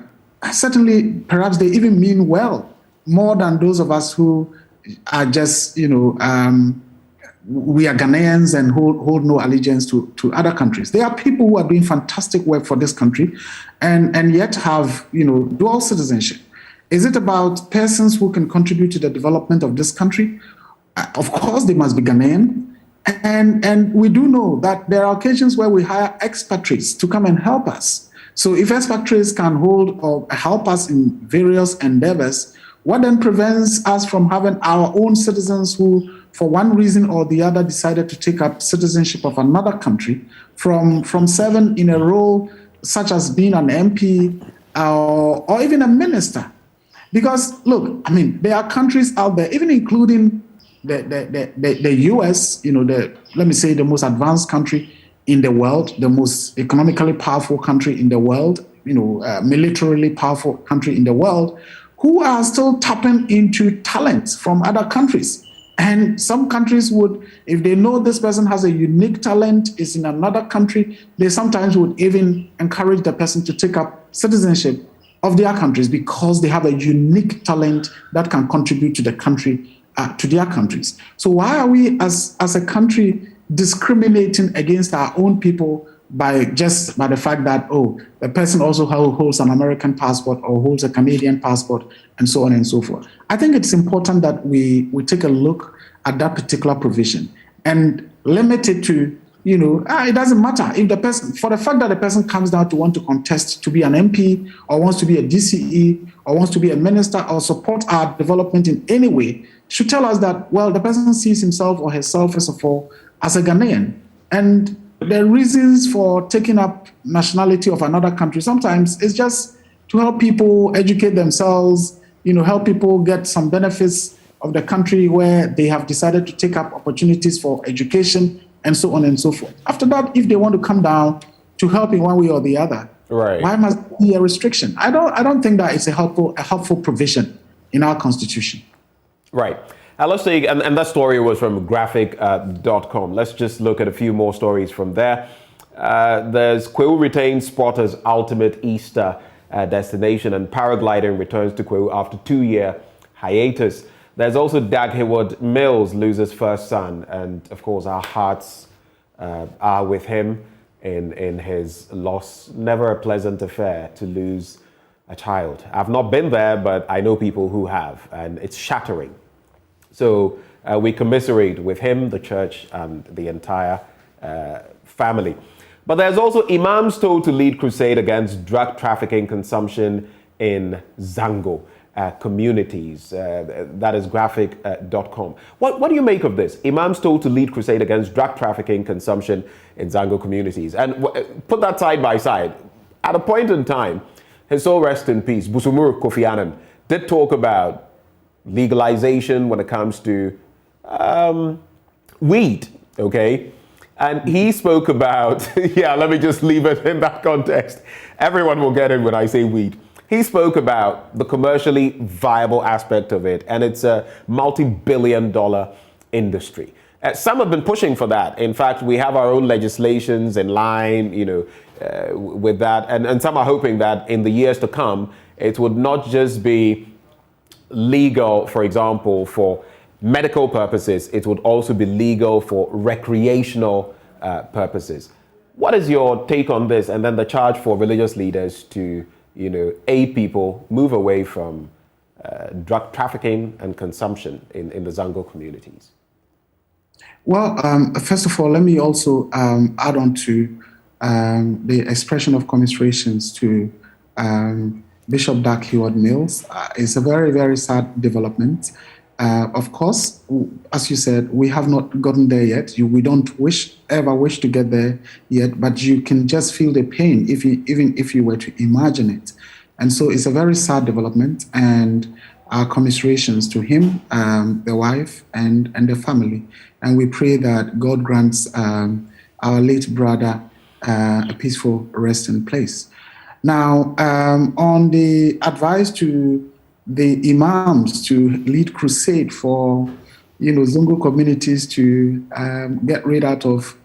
certainly perhaps they even mean well, more than those of us who are just, we are Ghanaians and hold no allegiance to other countries. There are people who are doing fantastic work for this country and yet have, dual citizenship. Is it about persons who can contribute to the development of this country? Of course, they must be Ghanaian. And we do know that there are occasions where we hire expatriates to come and help us. So if expatriates can hold or help us in various endeavors, what then prevents us from having our own citizens who, for one reason or the other, decided to take up citizenship of another country from serving in a role such as being an MP or even a minister? Because look, there are countries out there, even including the US, let me say the most advanced country in the world, the most economically powerful country in the world, militarily powerful country in the world, who are still tapping into talents from other countries. And some countries would, if they know this person has a unique talent, is in another country, they sometimes would even encourage the person to take up citizenship of their countries because they have a unique talent that can contribute to the country, to their countries. So why are we as a country discriminating against our own people by the fact that, the person also holds an American passport or holds a Canadian passport and so on and so forth? I think it's important that we take a look at that particular provision and limit it to, it doesn't matter if the person, for the fact that the person comes down to want to contest to be an MP or wants to be a DCE or wants to be a minister or support our development in any way, should tell us that, well, the person sees himself or herself, first of all, as a Ghanaian. And the reasons for taking up nationality of another country sometimes is just to help people educate themselves, help people get some benefits of the country where they have decided to take up opportunities for education and so on and so forth. After that, if they want to come down to help in one way or the other, right, why must there be a restriction? I don't think that it's a helpful provision in our constitution. Right. Let's take, and that story was from graphic.com. Let's just look at a few more stories from there. There's Kwewu retains spotters' ultimate Easter destination, and paragliding returns to Kwewu after 2-year hiatus. There's also Dag Heward Mills loses first son, and of course our hearts are with him in his loss. Never a pleasant affair to lose a child. I've not been there, but I know people who have, and it's shattering. So we commiserate with him, the church, and the entire family. But there's also imams told to lead crusade against drug trafficking consumption in Zango communities. That is graphic.com. What do you make of this? Imams told to lead crusade against drug trafficking consumption in Zango communities. And put that side by side. At a point in time, his soul rest in peace, Busumur Kofi Annan did talk about legalization when it comes to weed, okay? And he spoke about, yeah, let me just leave it in that context. Everyone will get it when I say weed. He spoke about the commercially viable aspect of it, and it's a multi-billion-dollar industry. Some have been pushing for that. In fact, we have our own legislations in line, with that, and some are hoping that in the years to come, it would not just be legal, for example, for medical purposes, it would also be legal for recreational purposes. What is your take on this? And then the charge for religious leaders to, aid people move away from drug trafficking and consumption in the Zango communities. Well, first of all, let me also add on to the expression of commiserations to Bishop Dag Heward Mills. It's a very, very sad development. Of course, as you said, we have not gotten there yet. We don't ever wish to get there yet, but you can just feel the pain even if you were to imagine it. And so it's a very sad development, and our commiserations to him, the wife, and the family. And we pray that God grants our late brother a peaceful resting place. Now, on the advice to the imams to lead crusade for, Zongo communities to get rid out of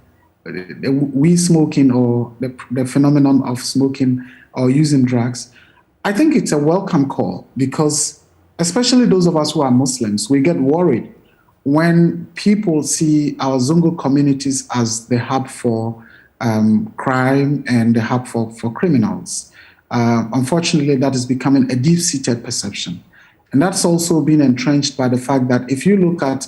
the weed smoking or the phenomenon of smoking or using drugs, I think it's a welcome call, because especially those of us who are Muslims, we get worried when people see our Zongo communities as the hub for crime and the hub for criminals. Unfortunately, that is becoming a deep-seated perception. And that's also been entrenched by the fact that if you look at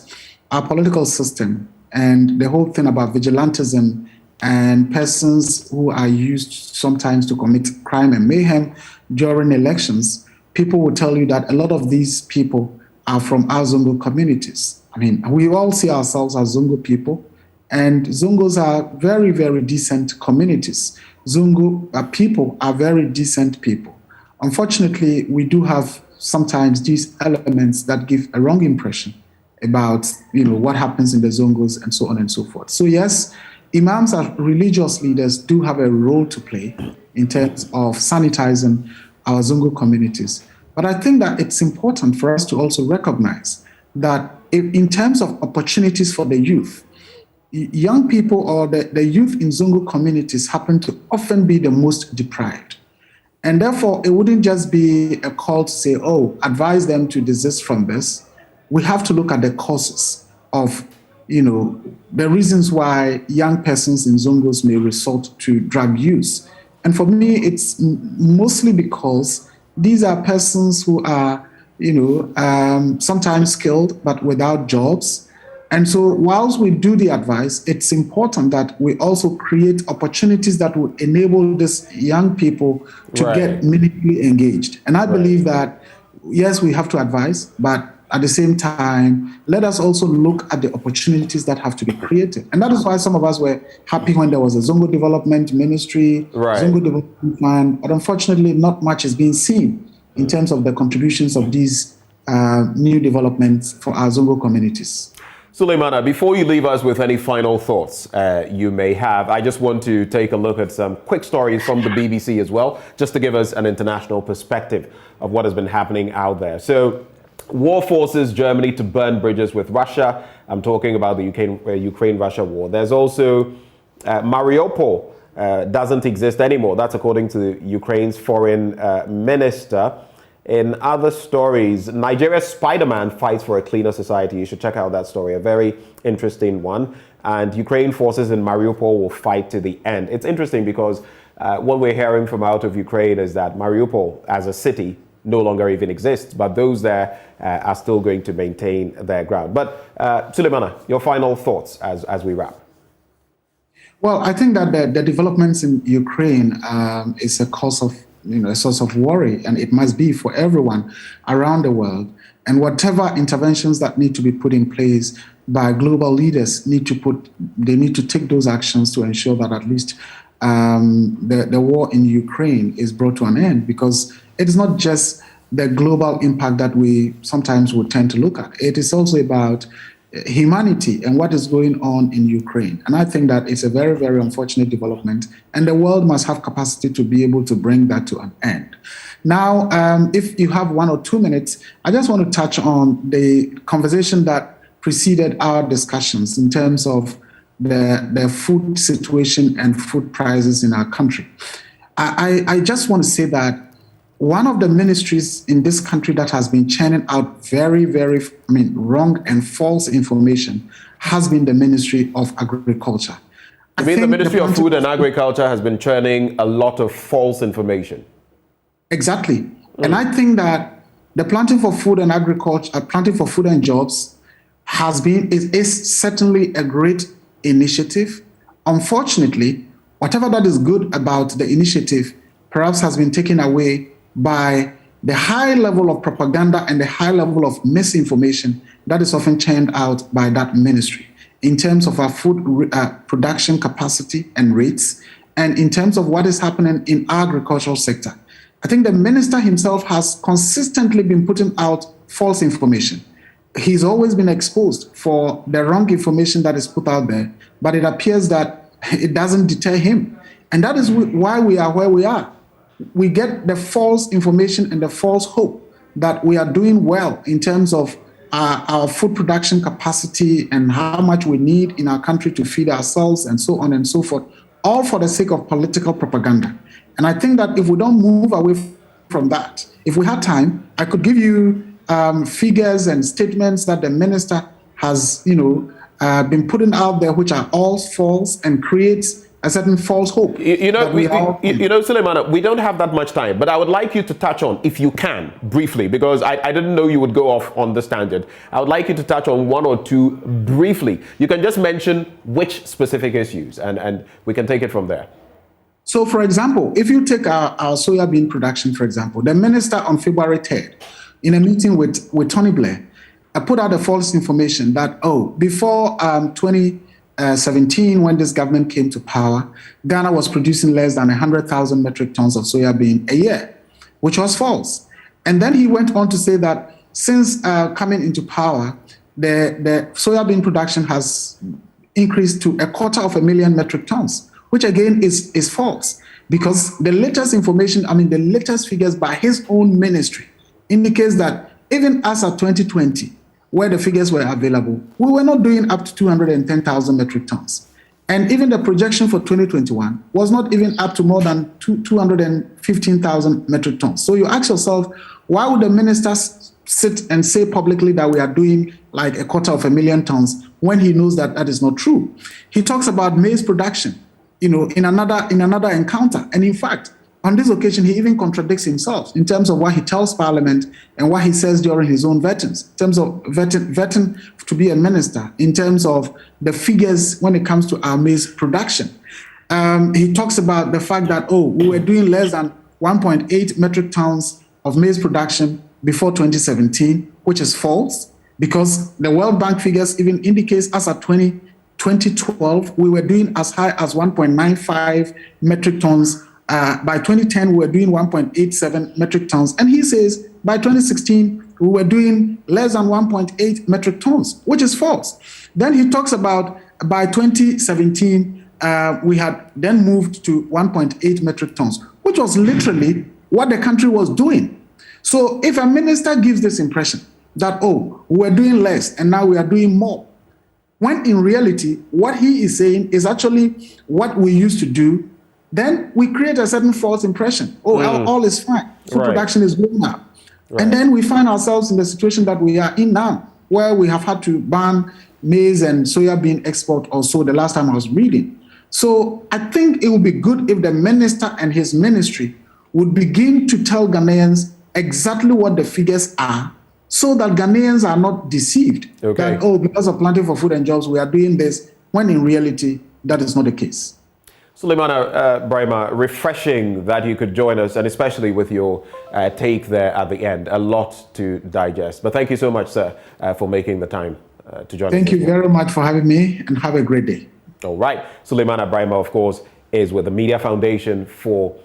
our political system and the whole thing about vigilantism and persons who are used sometimes to commit crime and mayhem during elections, people will tell you that a lot of these people are from our Zongo communities. I mean, we all see ourselves as Zongo people, and Zongos are very, very decent communities. Zongo people are very decent people. Unfortunately, we do have sometimes these elements that give a wrong impression about what happens in the Zongos and so on and so forth. So yes, imams as religious leaders do have a role to play in terms of sanitizing our Zongo communities. But I think that it's important for us to also recognize that in terms of opportunities for the youth, young people or the youth in Zongo communities happen to often be the most deprived. And therefore, it wouldn't just be a call to say, advise them to desist from this. We have to look at the causes of, the reasons why young persons in Zongos may resort to drug use. And for me, it's mostly because these are persons who are, sometimes skilled, but without jobs. And so whilst we do the advice, it's important that we also create opportunities that will enable these young people to get meaningfully engaged. And I believe that, yes, we have to advise, but at the same time, let us also look at the opportunities that have to be created. And that is why some of us were happy when there was a Zongo Development Ministry, Zongo Development Fund, but unfortunately not much is being seen in terms of the contributions of these new developments for our Zongo communities. Suleimana, before you leave us with any final thoughts you may have, I just want to take a look at some quick stories from the BBC as well, just to give us an international perspective of what has been happening out there. So, war forces Germany to burn bridges with Russia. I'm talking about the Ukraine-Russia war. There's also Mariupol doesn't exist anymore. That's according to Ukraine's foreign minister. In other stories, Nigeria's Spider-Man fights for a cleaner society. You should check out that story, a very interesting one. And Ukraine forces in Mariupol will fight to the end. It's interesting because what we're hearing from out of Ukraine is that Mariupol as a city no longer even exists, but those there are still going to maintain their ground. But Suleimana, your final thoughts as we wrap. Well, I think that the developments in Ukraine is a cause of, a source of worry, and it must be for everyone around the world. And whatever interventions that need to be put in place by global leaders need to take those actions to ensure that at least the war in Ukraine is brought to an end, because it is not just the global impact that we sometimes would tend to look at. It is also about humanity and what is going on in Ukraine. And I think that it's a very, very unfortunate development, and the world must have capacity to be able to bring that to an end. Now, if you have 1 or 2 minutes, I just want to touch on the conversation that preceded our discussions in terms of the food situation and food prices in our country. I just want to say that one of the ministries in this country that has been churning out very, very, wrong and false information has been the Ministry of Agriculture. I mean, the Ministry of Food and Agriculture has been churning a lot of false information. Exactly. And I think that the Planting for Food and Agriculture, Planting for Food and Jobs is certainly a great initiative. Unfortunately, whatever that is good about the initiative perhaps has been taken away by the high level of propaganda and the high level of misinformation that is often churned out by that ministry in terms of our food production capacity and rates, and in terms of what is happening in our agricultural sector. I think the minister himself has consistently been putting out false information. He's always been exposed for the wrong information that is put out there, but it appears that it doesn't deter him. And that is why we are where we are. We get the false information and the false hope that we are doing well in terms of our food production capacity and how much we need in our country to feed ourselves and so on and so forth, all for the sake of political propaganda. And I think that if we don't move away from that, if we had time, I could give you figures and statements that the minister has, been putting out there, which are all false and creates a certain false hope. Suleimana, we don't have that much time, but I would like you to touch on, if you can, briefly, because I didn't know you would go off on this tangent. I would like you to touch on 1 or 2 briefly. You can just mention which specific issues, and we can take it from there. So, for example, if you take our soybean production, for example, the minister on February 3rd, in a meeting with Tony Blair, put out a false information that, before 2017, when this government came to power, Ghana was producing less than 100,000 metric tons of soybean a year, which was false. And then he went on to say that since coming into power, the soybean production has increased to 250,000 metric tons, which again is false, because the latest information, the latest figures by his own ministry indicates that even as of 2020, where the figures were available, we were not doing up to 210,000 metric tons. And even the projection for 2021 was not even up to more than 215,000 metric tons. So you ask yourself, why would the ministers sit and say publicly that we are doing like 250,000 tons when he knows that that is not true? He talks about maize production, in another encounter. And in fact, on this occasion, he even contradicts himself in terms of what he tells Parliament and what he says during his own vettings, in terms of vetting to be a minister, in terms of the figures when it comes to our maize production. He talks about the fact that, we were doing less than 1.8 metric tons of maize production before 2017, which is false, because the World Bank figures even indicates as at 2012, we were doing as high as 1.95 metric tons. By 2010, we were doing 1.87 metric tons. And he says by 2016, we were doing less than 1.8 metric tons, which is false. Then he talks about by 2017, we had then moved to 1.8 metric tons, which was literally what the country was doing. So if a minister gives this impression that, we're doing less and now we are doing more, when in reality, what he is saying is actually what we used to do then we create a certain false impression. All is fine. Food production is going up. And then we find ourselves in the situation that we are in now, where we have had to ban maize and soya bean export also the last time I was reading. So I think it would be good if the minister and his ministry would begin to tell Ghanaians exactly what the figures are, so that Ghanaians are not deceived that, because of planting for food and jobs, we are doing this, when in reality, that is not the case. Suleimana Brahima, refreshing that you could join us, and especially with your take there at the end. A lot to digest. But thank you so much, sir, for making the time to join us. Thank you very much for having me, and have a great day. All right. Suleimana Brahima, of course, is with the Media Foundation for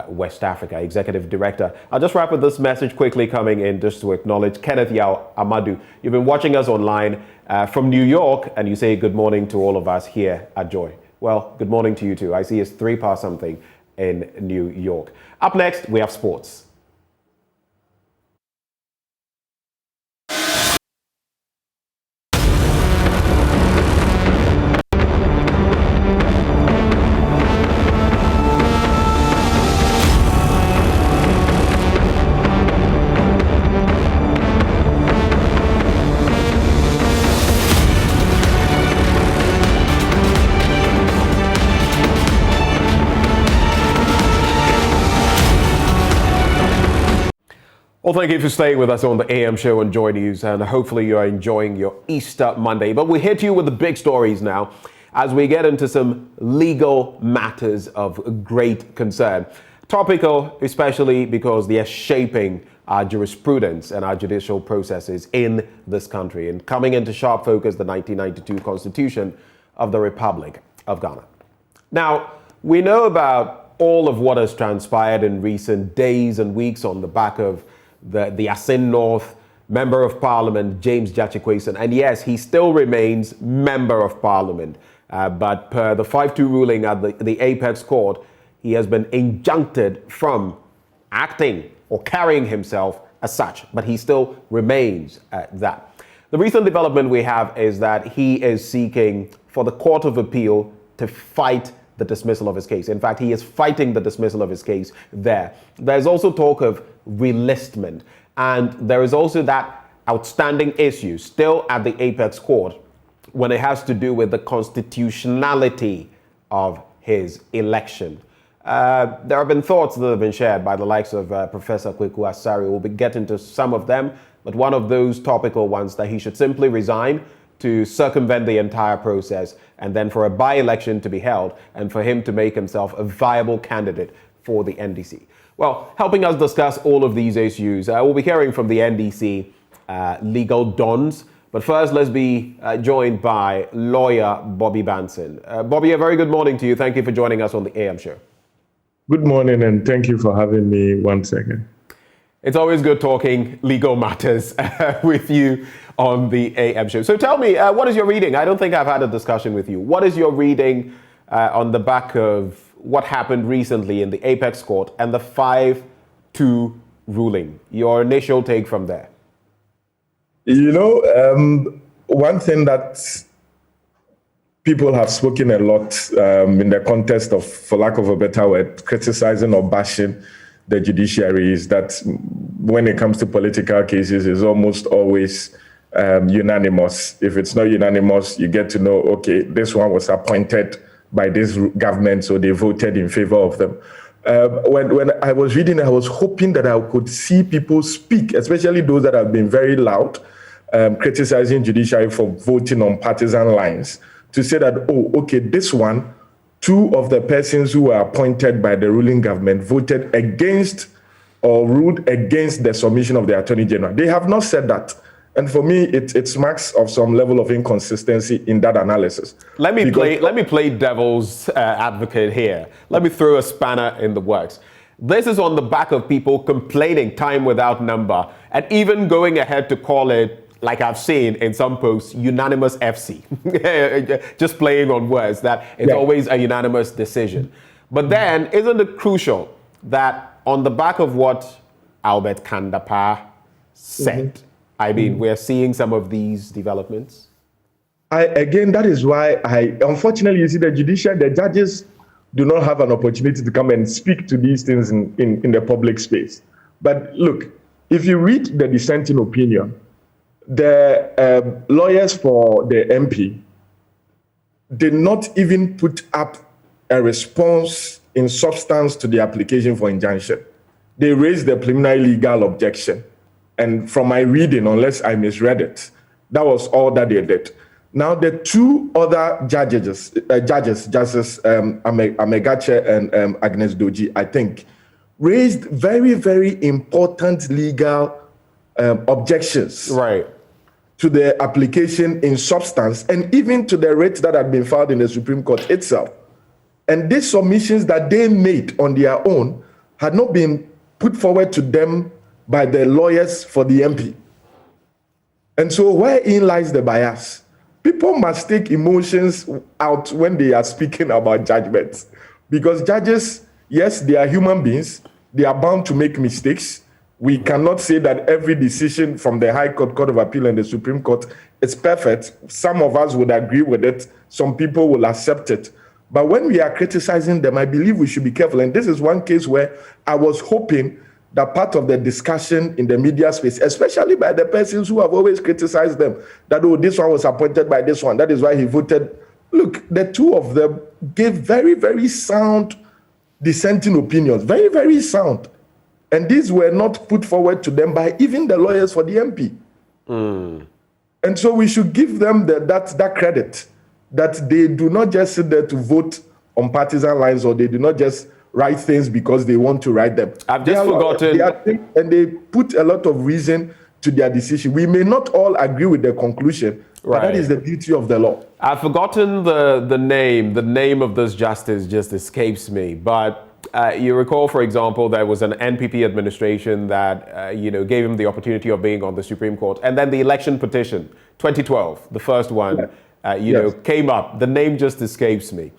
West Africa, Executive Director. I'll just wrap with this message quickly coming in just to acknowledge Kenneth Yao Amadou. You've been watching us online from New York, and you say good morning to all of us here at Joy. Well, good morning to you too. I see it's 3 past something in New York. Up next, we have sports. Well, thank you for staying with us on the AM show on Joy News, and hopefully you're enjoying your Easter Monday. But we hit you with the big stories now as we get into some legal matters of great concern. Topical, especially because they are shaping our jurisprudence and our judicial processes in this country. And coming into sharp focus, the 1992 Constitution of the Republic of Ghana. Now, we know about all of what has transpired in recent days and weeks on the back of the Asin North Member of Parliament, James Jachikwason. And yes, he still remains Member of Parliament. But per the 5-2 ruling at the Apex Court, he has been injuncted from acting or carrying himself as such. But he still remains that. The recent development we have is that he is seeking for the Court of Appeal to fight the dismissal of his case. In fact, he is fighting the dismissal of his case there. There's also talk of relistment. And there is also that outstanding issue still at the Apex Court when it has to do with the constitutionality of his election. There have been thoughts that have been shared by the likes of Professor Kweku Asari. We'll be getting to some of them, but one of those topical ones that he should simply resign to circumvent the entire process, and then for a by-election to be held, and for him to make himself a viable candidate for the NDC. Well, helping us discuss all of these issues, we'll be hearing from the NDC legal dons. But first, let's be joined by lawyer Bobby Banson. Bobby, a very good morning to you. Thank you for joining us on the AM show. Good morning, and thank you for having me once again. It's always good talking legal matters with you on the AM show. So tell me, what is your reading? I don't think I've had a discussion with you. What is your reading on the back of what happened recently in the Apex Court and the 5-2 ruling? Your initial take from there. You know, one thing that people have spoken a lot in the context of, for lack of a better word, criticizing or bashing the judiciary is that when it comes to political cases, it's almost always unanimous. If it's not unanimous, you get to know, okay, this one was appointed by this government, so they voted in favor of them. When I was reading, I was hoping that I could see people speak, especially those that have been very loud, criticizing judiciary for voting on partisan lines, to say that, oh, okay, this one, 2 of the persons who were appointed by the ruling government voted against or ruled against the submission of the Attorney General. They have not said that. And for me, it marks of some level of inconsistency in that analysis. Let me play devil's advocate here. Let me throw a spanner in the works. This is on the back of people complaining time without number, and even going ahead to call it, like I've seen in some posts, unanimous FC. Just playing on words, that it's always a unanimous decision. But then, isn't it crucial that on the back of what Albert Kandapa said, I mean, we're seeing some of these developments? Again, that is why unfortunately, you see the judiciary, the judges do not have an opportunity to come and speak to these things in the public space. But look, if you read the dissenting opinion, the lawyers for the MP did not even put up a response in substance to the application for injunction. They raised the preliminary legal objection. And from my reading, unless I misread it, that was all that they did. Now, the two other Justice Amegache and Agnes Doji, I think, raised very, very important legal objections to the application in substance and even to the writ that had been filed in the Supreme Court itself. And these submissions that they made on their own had not been put forward to them by the lawyers for the MP. And so wherein lies the bias? People must take emotions out when they are speaking about judgments. Because judges, yes, they are human beings. They are bound to make mistakes. We cannot say that every decision from the High Court, Court of Appeal, and the Supreme Court is perfect. Some of us would agree with it. Some people will accept it. But when we are criticizing them, I believe we should be careful. And this is one case where I was hoping that part of the discussion in the media space, especially by the persons who have always criticized them, that, oh, this one was appointed by this one, that is why he voted. Look, the two of them gave very, very sound dissenting opinions, very, very sound. And these were not put forward to them by even the lawyers for the MP. And so we should give them that credit, that they do not just sit there to vote on partisan lines, or they do not just write things because they want to write them. I've just forgotten. And they put a lot of reason to their decision. We may not all agree with the conclusion, but that is the beauty of the law. I've forgotten the name. The name of this justice just escapes me. But you recall, for example, there was an NPP administration that gave him the opportunity of being on the Supreme Court, and then the election petition, 2012, the first one, came up. The name just escapes me,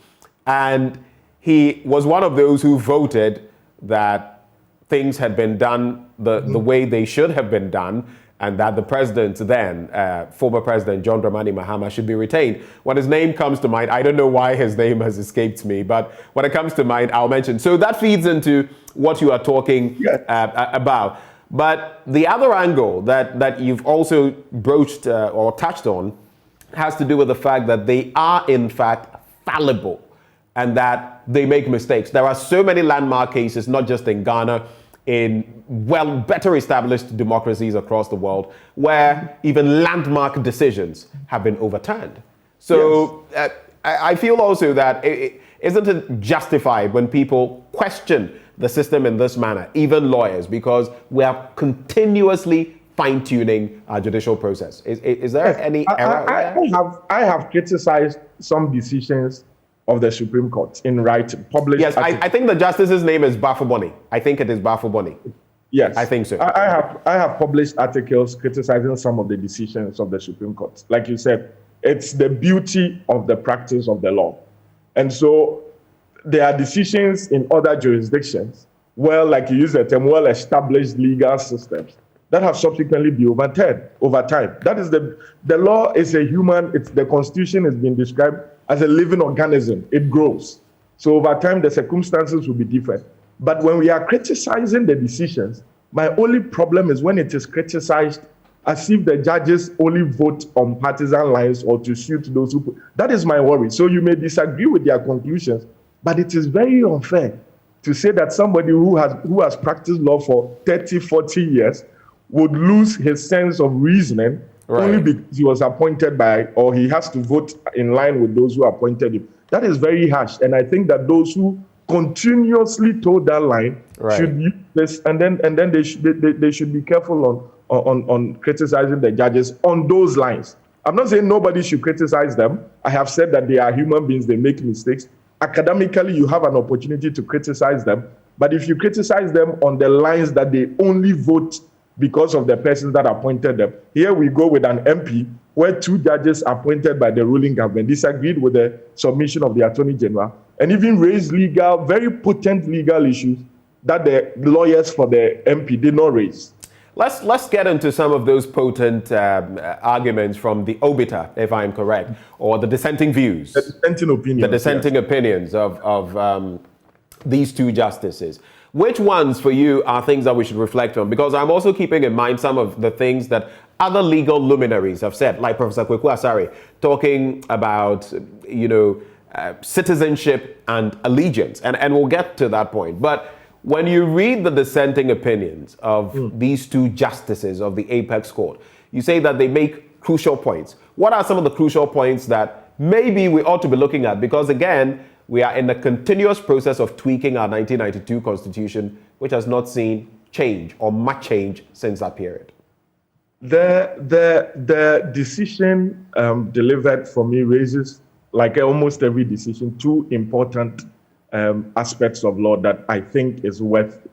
and he was one of those who voted that things had been done the way they should have been done, and that the president then, former President John Dramani Mahama, should be retained. When his name comes to mind, I don't know why his name has escaped me, but when it comes to mind, I'll mention. So that feeds into what you are talking about. But the other angle that you've also broached or touched on has to do with the fact that they are, in fact, fallible, and that they make mistakes. There are so many landmark cases, not just in Ghana, in better established democracies across the world, where even landmark decisions have been overturned. So I feel also that isn't it justified when people question the system in this manner, even lawyers, because we are continuously fine-tuning our judicial process. Is there any error? I have criticized some decisions of the Supreme Court in writing, published. Yes, I think the justice's name is Bafuboni. I think it is Bafuboni. Yes, I think so. I have published articles criticizing some of the decisions of the Supreme Court. Like you said, it's the beauty of the practice of the law. And so there are decisions in other jurisdictions, like you use the term, well-established legal systems that have subsequently been overturned over time. That is the law is a human, the Constitution has been described as a living organism. It grows. So over time, the circumstances will be different. But when we are criticizing the decisions, my only problem is when it is criticized as if the judges only vote on partisan lines or to suit those who... That is my worry. So you may disagree with their conclusions, but it is very unfair to say that somebody who has practiced law for 30, 40 years would lose his sense of reasoning only because he was appointed by, or he has to vote in line with those who appointed him. That is very harsh. And I think that those who continuously toe that line should use this, and then they should be careful on criticizing the judges on those lines. I'm not saying nobody should criticize them. I have said that they are human beings, they make mistakes. Academically, you have an opportunity to criticize them. But if you criticize them on the lines that they only vote because of the persons that appointed them. Here we go with an MP where two judges appointed by the ruling government disagreed with the submission of the Attorney General and even raised very potent legal issues that the lawyers for the MP did not raise. Let's get into some of those potent arguments from the obiter, if I'm correct, or the dissenting views. The dissenting opinions. The dissenting opinions of these two justices. Which ones for you are things that we should reflect on? Because I'm also keeping in mind some of the things that other legal luminaries have said, like Professor Kweku Asare, talking about, citizenship and allegiance. And we'll get to that point. But when you read the dissenting opinions of these two justices of the Apex Court, you say that they make crucial points. What are some of the crucial points that maybe we ought to be looking at? Because again, we are in a continuous process of tweaking our 1992 Constitution, which has not seen change or much change since that period. The decision delivered for me raises, like almost every decision, two important aspects of law that I think is worth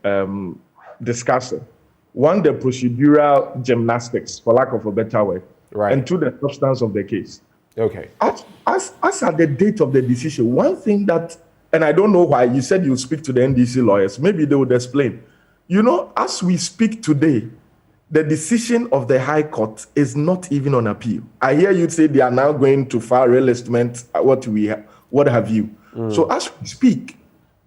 discussing. One, the procedural gymnastics, for lack of a better word, right. And two, the substance of the case. Okay. As at the date of the decision, one thing that, and I don't know why, you said you speak to the NDC lawyers, maybe they would explain. As we speak today, the decision of the High Court is not even on appeal. I hear you say they are now going to file realignment, what have you. So as we speak,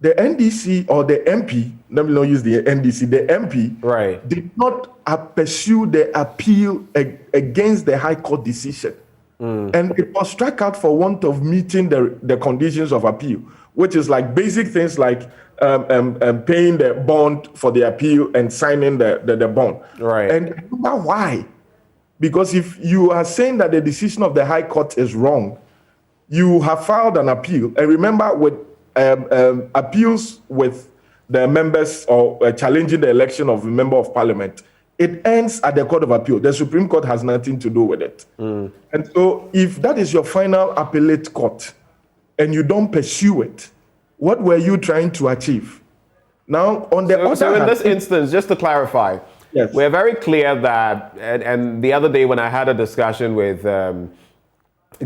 the NDC or the MP, let me not use the NDC, the MP did not pursue the appeal against the High Court decision. And it was struck out for want of meeting the conditions of appeal, which is like basic things like paying the bond for the appeal and signing the bond. Right. And I wonder why. Because if you are saying that the decision of the High Court is wrong, you have filed an appeal. And remember, with appeals with the members or challenging the election of a member of parliament, it ends at the Court of Appeal. The Supreme Court has nothing to do with it. And so if that is your final appellate court and you don't pursue it, what were you trying to achieve? Now, on the other so in hand, this instance, just to clarify, yes, we're very clear that, and the other day when I had a discussion with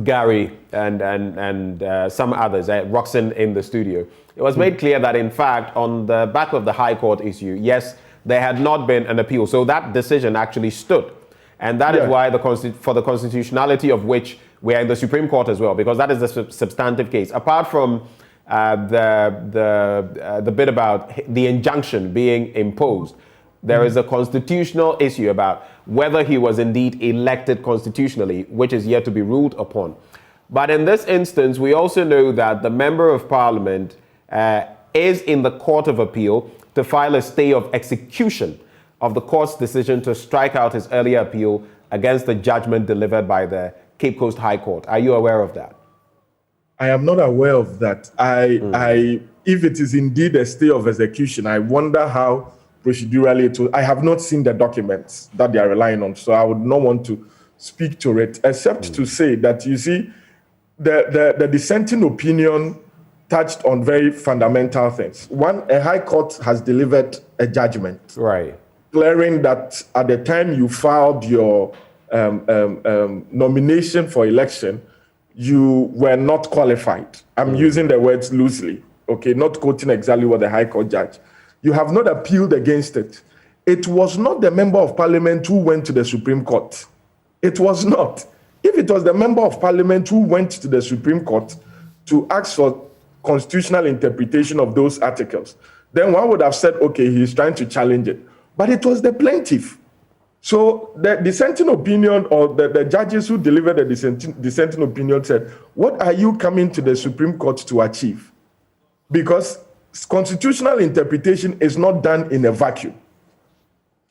Gary and some others, Roxanne in the studio, it was made clear that in fact, on the back of the High Court issue, yes, there had not been an appeal. So that decision actually stood. And that is why for the constitutionality of which we are in the Supreme Court as well, because that is the substantive case. Apart from the bit about the injunction being imposed, there is a constitutional issue about whether he was indeed elected constitutionally, which is yet to be ruled upon. But in this instance, we also know that the Member of Parliament is in the Court of Appeal to file a stay of execution of the court's decision to strike out his earlier appeal against the judgment delivered by the Cape Coast High Court. Are you aware of that? I am not aware of that. If it is indeed a stay of execution, I wonder how procedurally it will. I have not seen the documents that they are relying on, so I would not want to speak to it, except to say that, you see, the dissenting opinion touched on very fundamental things. One, a High Court has delivered a judgment, right, declaring that at the time you filed your nomination for election, you were not qualified. I'm using the words loosely, okay, not quoting exactly what the High Court judge. You have not appealed against it. It was not the Member of Parliament who went to the Supreme Court. It was not. If it was the Member of Parliament who went to the Supreme Court to ask for constitutional interpretation of those articles, then one would have said, okay, he's trying to challenge it. But it was the plaintiff. So the dissenting opinion, or the judges who delivered the dissenting opinion, said, what are you coming to the Supreme Court to achieve? Because constitutional interpretation is not done in a vacuum.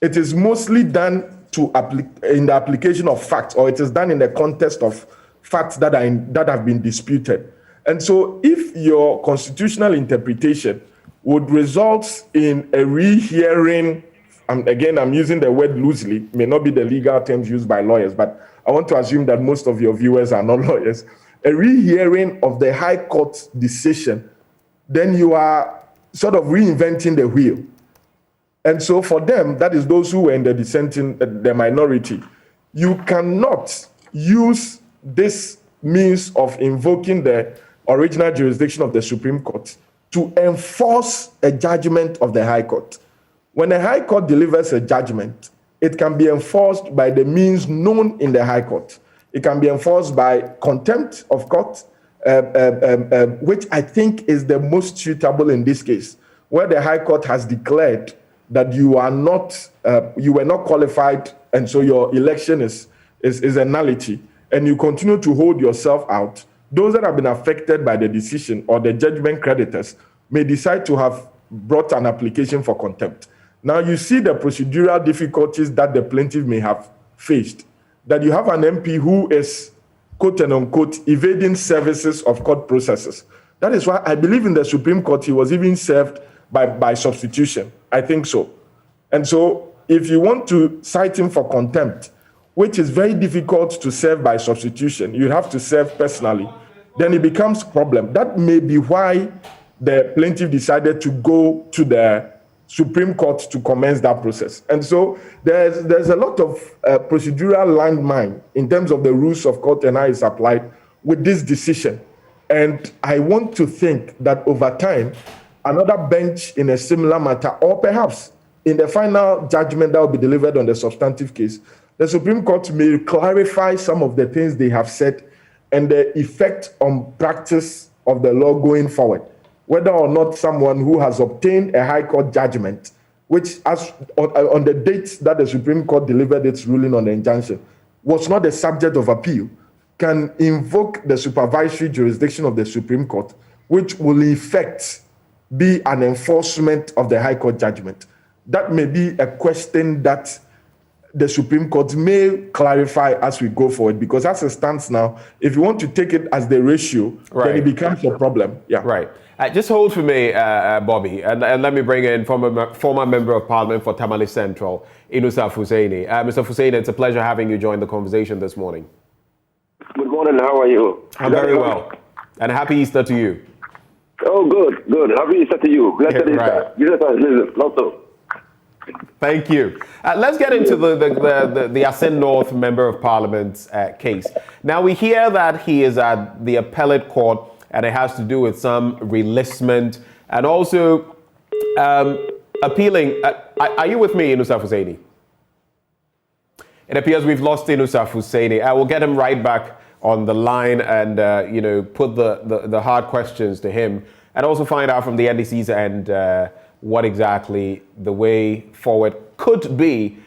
It is mostly done in the application of facts, or it is done in the context of facts that have been disputed. And so if your constitutional interpretation would result in a rehearing, again, I'm using the word loosely, may not be the legal terms used by lawyers, but I want to assume that most of your viewers are not lawyers, a rehearing of the High Court's decision, then you are sort of reinventing the wheel. And so for them, that is those who were in the dissenting, the minority, you cannot use this means of invoking the original jurisdiction of the Supreme Court to enforce a judgment of the High Court. When a High Court delivers a judgment, it can be enforced by the means known in the High Court. It can be enforced by contempt of court, which I think is the most suitable in this case, where the High Court has declared that you were not qualified, and so your election is a nullity, and you continue to hold yourself out. Those that have been affected by the decision or the judgment creditors may decide to have brought an application for contempt. Now you see the procedural difficulties that the plaintiff may have faced, that you have an MP who is, quote and unquote, evading services of court processes. That is why I believe in the Supreme Court he was even served by substitution. I think so. And so if you want to cite him for contempt, which is very difficult to serve by substitution, you have to serve personally, then it becomes a problem. That may be why the plaintiff decided to go to the Supreme Court to commence that process. And so there's a lot of procedural landmine in terms of the rules of court and how it's applied with this decision. And I want to think that over time, another bench in a similar matter, or perhaps in the final judgment that will be delivered on the substantive case, the Supreme Court may clarify some of the things they have said and the effect on practice of the law going forward. Whether or not someone who has obtained a High Court judgment, which as on the date that the Supreme Court delivered its ruling on the injunction, was not the subject of appeal, can invoke the supervisory jurisdiction of the Supreme Court, which will in effect be an enforcement of the High Court judgment. That may be a question that the Supreme Court may clarify as we go forward, because as it stands now, if you want to take it as the ratio, then it becomes a problem. Yeah. Right. Just hold for me, Bobby, and let me bring in former Member of Parliament for Tamale Central, Inusaf Hussaini. Mr. Hussaini, it's a pleasure having you join the conversation this morning. Good morning. How are you? I'm very well. And happy Easter to you. Oh, good, good. Happy Easter to you. Blessed Easter. Listen, lots of. Thank you. Let's get into the Asin North Member of Parliament's case. Now, we hear that he is at the appellate court, and it has to do with some releasement and also appealing. Are you with me, Inusaf Hussaini? It appears we've lost Inusaf Hussaini. I will get him right back on the line and put the hard questions to him, and also find out from the NDC's end what exactly the way forward could be,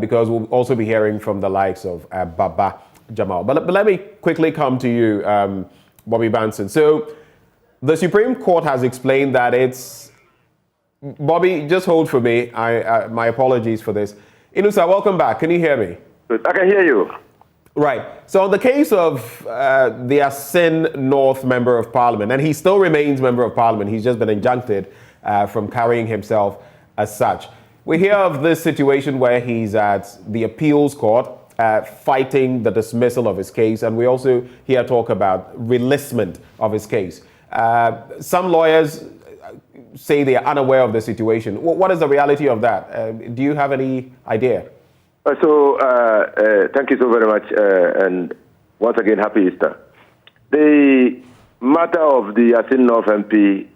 because we'll also be hearing from the likes of Baba Jamal. But let me quickly come to you, Bobby Banson. So the Supreme Court has explained that it's... Bobby, just hold for me. My apologies for this. Inusa, welcome back. Can you hear me? I can hear you. Right. So on the case of the Asin North Member of Parliament, and he still remains Member of Parliament, he's just been injuncted from carrying himself as such. We hear of this situation where he's at the appeals court fighting the dismissal of his case, and we also hear talk about releasement of his case. Some lawyers say they are unaware of the situation. What is the reality of that? Do you have any idea? Thank you so very much, and once again, happy Easter. The matter of the Asin North MP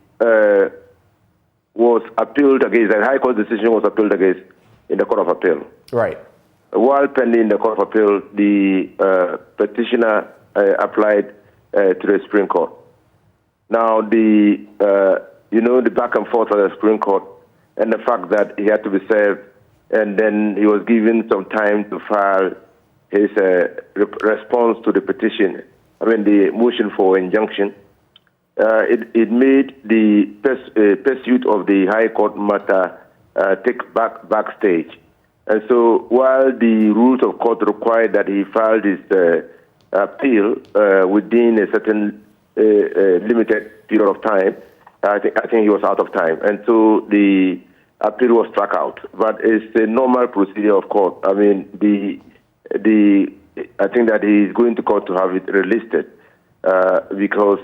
was appealed against, the High Court decision was appealed against in the Court of Appeal. Right. While pending the Court of Appeal, the petitioner applied to the Supreme Court. Now, the back and forth of the Supreme Court and the fact that he had to be served, and then he was given some time to file his response to the petition, the motion for injunction. It made the pursuit of the High Court matter take backstage. And so while the rules of court require that he filed his appeal within a certain limited period of time, I think he was out of time. And so the appeal was struck out. But it's a normal procedure of court. I think that he is going to court to have it relisted. Because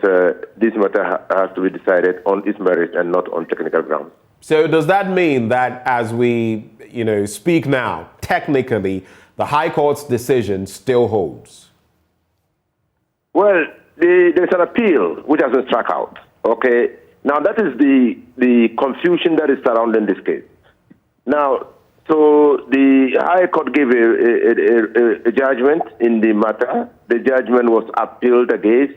this matter has to be decided on its merit and not on technical grounds. So does that mean that as we, speak now, technically, the High Court's decision still holds? Well, there's an appeal which has been struck out. Okay. Now that is the confusion that is surrounding this case. Now, So the High Court gave a judgment in the matter. The judgment was appealed against.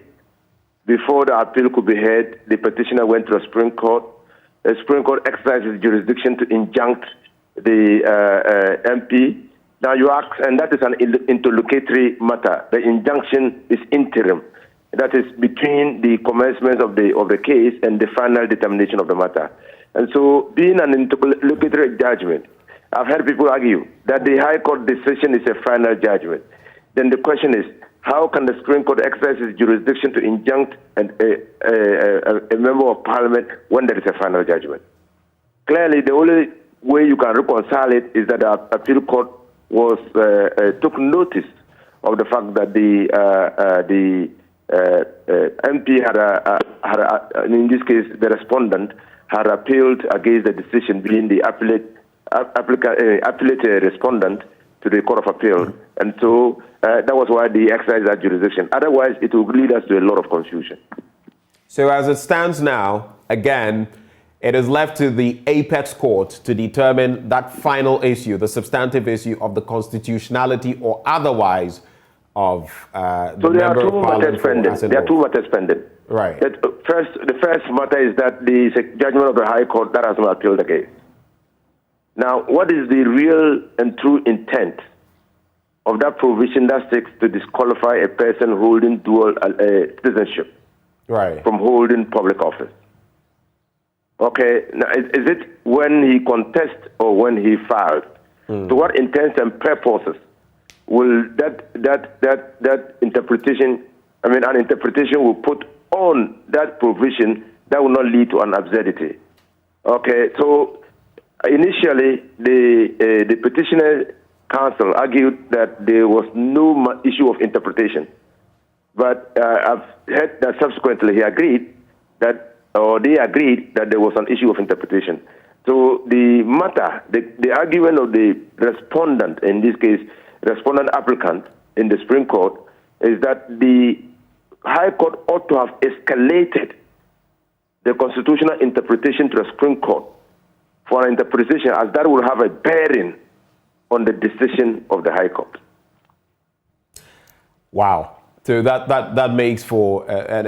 Before the appeal could be heard, the petitioner went to the Supreme Court. The Supreme Court exercised its jurisdiction to injunct the MP. Now you ask, and that is an interlocutory matter. The injunction is interim. That is between the commencement of the case and the final determination of the matter. And so, being an interlocutory judgment, I've heard people argue that the High Court decision is a final judgment. Then the question is, how can the Supreme Court exercise its jurisdiction to injunct a member of Parliament when there is a final judgment? Clearly, the only way you can reconcile it is that the appeal court took notice of the fact that the MP had in this case, the respondent had appealed against the decision, being the appellate respondent to the Court of Appeal. And so that was why they exercised that jurisdiction. Otherwise, it would lead us to a lot of confusion. So as it stands now, again, it is left to the apex court to determine that final issue, the substantive issue of the constitutionality or otherwise of the member of Parliament. There are two matters pending. Right. The first matter is that the judgment of the High Court that has not appealed against. Now, what is the real and true intent of that provision that seeks to disqualify a person holding dual citizenship from holding public office? Okay, now is it when he contests or when he filed? To what intents and purposes will that interpretation? I mean, an interpretation will put on that provision that will not lead to an absurdity. Okay, so initially the petitioner counsel argued that there was no issue of interpretation, but I've heard that subsequently he agreed that, or they agreed that there was an issue of interpretation. So the matter, the argument of the respondent, in this case, respondent applicant in the Supreme Court, is that the High Court ought to have escalated the constitutional interpretation to the Supreme Court for an interpretation, as that will have a bearing on the decision of the High Court. Wow. So that makes for a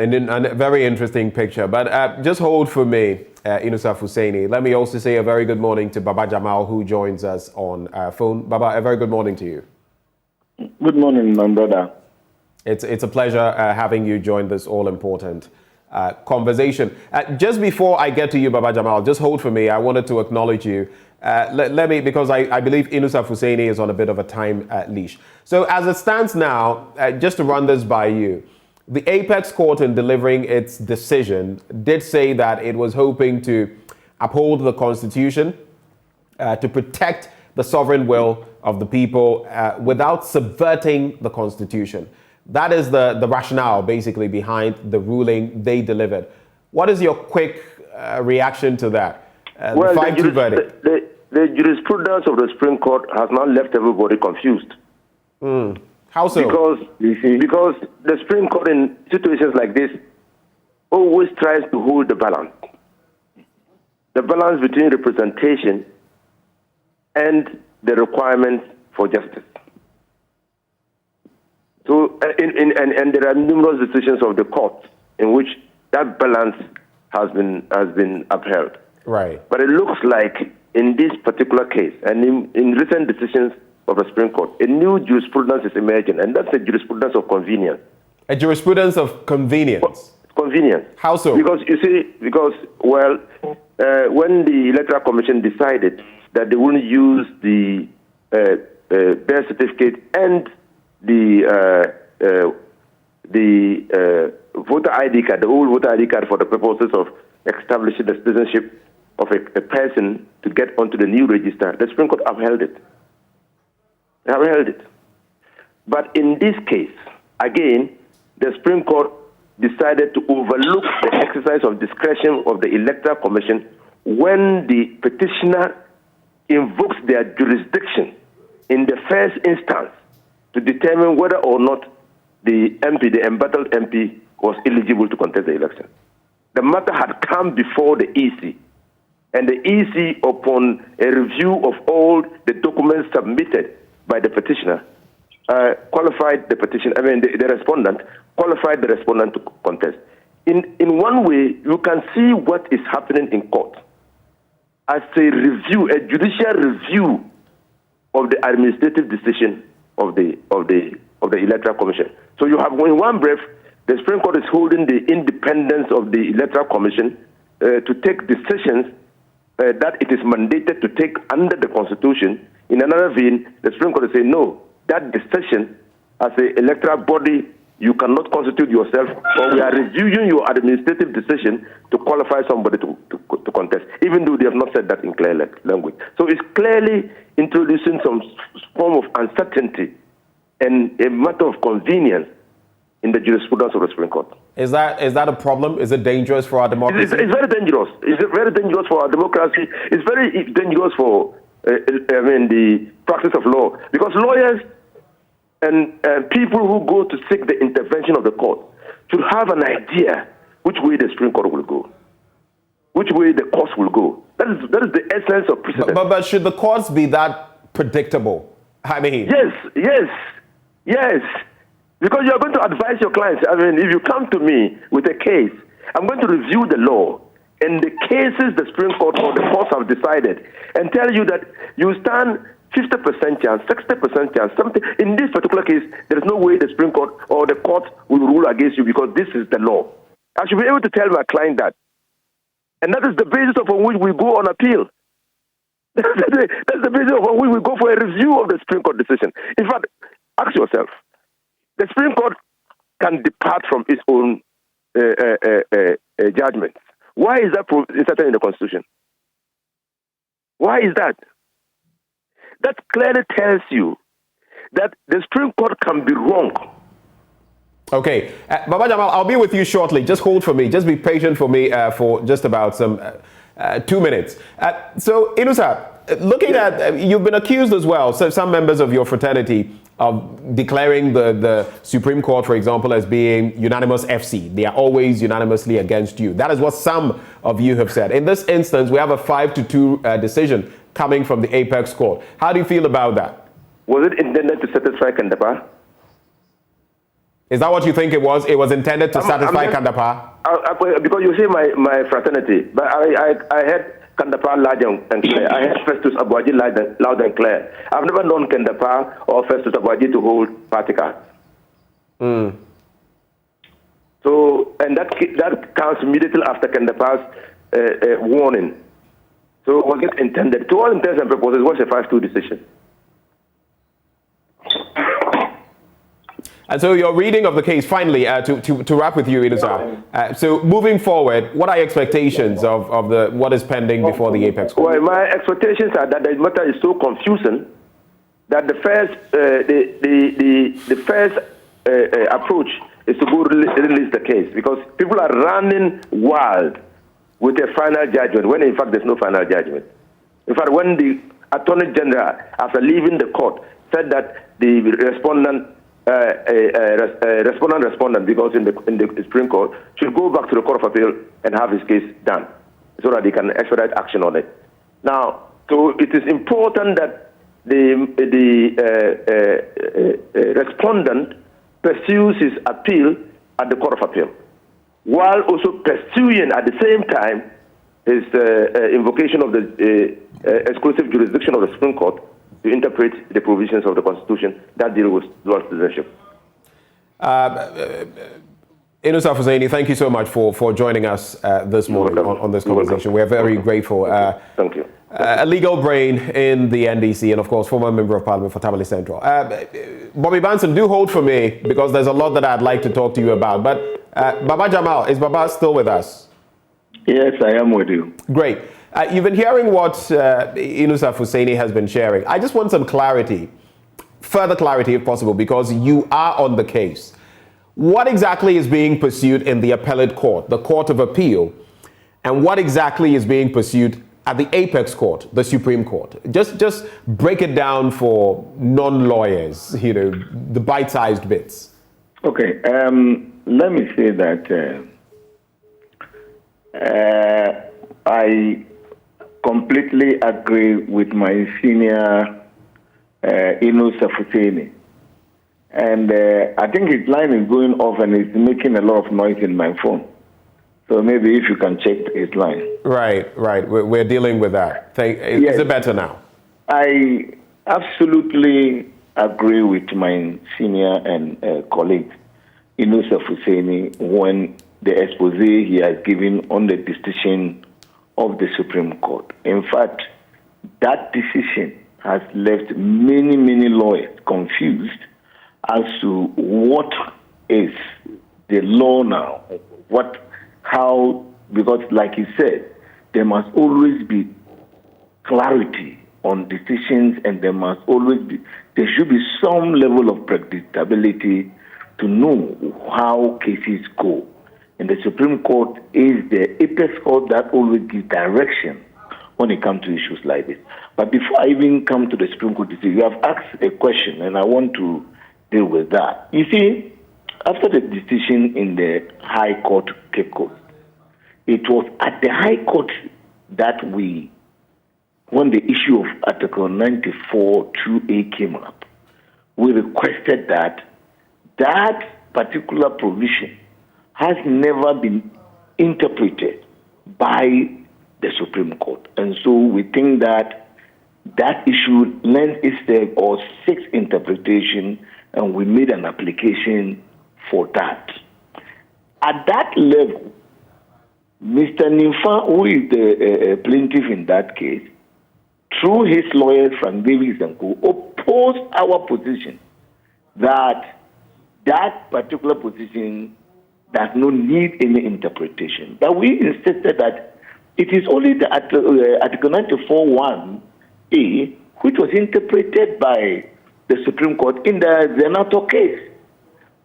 very interesting picture. But just hold for me, Inusaf Hussaini. Let me also say a very good morning to Baba Jamal, who joins us on phone. Baba, a very good morning to you. Good morning, my brother. It's a pleasure having you join this all-important conversation. Just before I get to you, Baba Jamal, just hold for me. I wanted to acknowledge you. Let me, because I believe Inusaf Hussaini is on a bit of a time leash. So as it stands now, just to run this by you, the Apex Court, in delivering its decision, did say that it was hoping to uphold the Constitution, to protect the sovereign will of the people without subverting the Constitution. That is the rationale, basically, behind the ruling they delivered. What is your quick reaction to that? Well, the jurisprudence of the Supreme Court has not left everybody confused. How so? Because the Supreme Court, in situations like this, always tries to hold the balance between representation and the requirements for justice. So, and there are numerous decisions of the court in which that balance has been upheld. Right. But it looks like in this particular case, and in recent decisions of the Supreme Court, a new jurisprudence is emerging, and that's a jurisprudence of convenience. A jurisprudence of convenience? Convenience. How so? Because, you see, when the Electoral Commission decided that they wouldn't use the birth certificate and the voter ID card, the old voter ID card, for the purposes of establishing the citizenship of a person to get onto the new register, the Supreme Court upheld it. They upheld it. But in this case, again, the Supreme Court decided to overlook the exercise of discretion of the Electoral Commission when the petitioner invokes their jurisdiction in the first instance to determine whether or not the MP, the embattled MP, was eligible to contest the election. The matter had come before the EC, and the EC, upon a review of all the documents submitted by the petitioner, qualified the the respondent, qualified the respondent to contest. In one way, you can see what is happening in court as a review, a judicial review of the administrative decision of the Electoral Commission. So you have, in one breath, the Supreme Court is holding the independence of the Electoral Commission to take decisions that it is mandated to take under the Constitution. In another vein, the Supreme Court is saying, no, that decision as an electoral body, you cannot constitute yourself, or we are reviewing your administrative decision to qualify somebody to contest, even though they have not said that in clear language. So it's clearly introducing some form of uncertainty and a matter of convenience in the jurisprudence of the Supreme Court. Is that a problem? Is it dangerous for our democracy? It's very dangerous. It's very dangerous for our democracy. It's very dangerous for the practice of law, because lawyers and people who go to seek the intervention of the court should have an idea which way the Supreme Court will go, which way the courts will go. That is the essence of precedent. But should the courts be that predictable? I mean, yes. Because you are going to advise your clients. If you come to me with a case, I'm going to review the law and the cases the Supreme Court or the courts have decided, and tell you that you stand 50% chance, 60% chance, something. In this particular case, there is no way the Supreme Court or the court will rule against you because this is the law. I should be able to tell my client that. And that is the basis upon which we go on appeal. That's the basis upon which we go for a review of the Supreme Court decision. In fact, ask yourself, the Supreme Court can depart from its own judgment. Why is that inserted in the Constitution? Why is that? That clearly tells you that the Supreme Court can be wrong. Okay. Baba Jamal, I'll be with you shortly. Just hold for me. Just be patient for me for just about some 2 minutes. So, Inusa, looking at, you've been accused as well, so some members of your fraternity, of declaring the Supreme Court, for example, as being unanimous FC. They are always unanimously against you. That is what some of you have said. In this instance, we have a 5-2 decision coming from the Apex Court. How do you feel about that? Was it intended to satisfy Kandapar? Is that what you think it was? It was intended to satisfy Kandapar? Because you say my fraternity, but I had Kandapar loud and clear. I had Festus Abuaji loud and clear. I've never known Kandapar or Festus Abuaji to hold party cards. So, and that comes immediately after Kandapar's warning. So was it intended? To all intents and purposes, it was a 5-2 decision. And so your reading of the case, finally, to wrap with you, Inusa. So moving forward, what are your expectations of what is pending before the Apex Court? Well, my expectations are that the matter is so confusing that the first approach is to go release the case, because people are running wild with a final judgment when in fact there's no final judgment. In fact, when the Attorney General, after leaving the court, said that the respondent, because in the Supreme Court, should go back to the Court of Appeal and have his case done so that they can expedite action on it. Now, so it is important that the respondent pursues his appeal at the Court of Appeal, while also pursuing at the same time his invocation of the exclusive jurisdiction of the Supreme Court to interpret the provisions of the Constitution that deal with dual citizenship. Inusa Fusaini, thank you so much for joining us this morning on this conversation. We are very grateful. Thank you. A legal brain in the NDC and, of course, former Member of Parliament for Tamale Central. Bobby Banson, do hold for me, because there's a lot that I'd like to talk to you about. But Baba Jamal, is Baba still with us? Yes, I am with you. Great. You've been hearing what Inusa Fusaini has been sharing. I just want some clarity, further clarity if possible, because you are on the case. What exactly is being pursued in the appellate court, the Court of Appeal, and what exactly is being pursued at the Apex Court, the Supreme Court? Just break it down for non-lawyers, the bite-sized bits. Okay, let me say that completely agree with my senior, Inu Safuseni. And I think his line is going off and it's making a lot of noise in my phone. So maybe if you can check his line. Right. We're dealing with that. Is it better now? I absolutely agree with my senior and colleague, Inu Safuseni, when the expose he has given on the decision of the Supreme Court. In fact, that decision has left many, many lawyers confused as to what is the law now, because like he said, there must always be clarity on decisions and there should be some level of predictability to know how cases go. And the Supreme Court is the apex court that always gives direction when it comes to issues like this. But before I even come to the Supreme Court decision, you have asked a question and I want to deal with that. You see, after the decision in the High Court, Cape Coast, it was at the High Court that when the issue of Article 94 2A came up, we requested that particular provision has never been interpreted by the Supreme Court. And so we think that issue lends itself or seeks interpretation, and we made an application for that. At that level, Mr. Nimfa, who is the plaintiff in that case, through his lawyers, Frank Davis and co, opposed our position that particular position does not need any interpretation. But we insisted that it is only the Article 94(1)(a) which was interpreted by the Supreme Court in the Zenato case.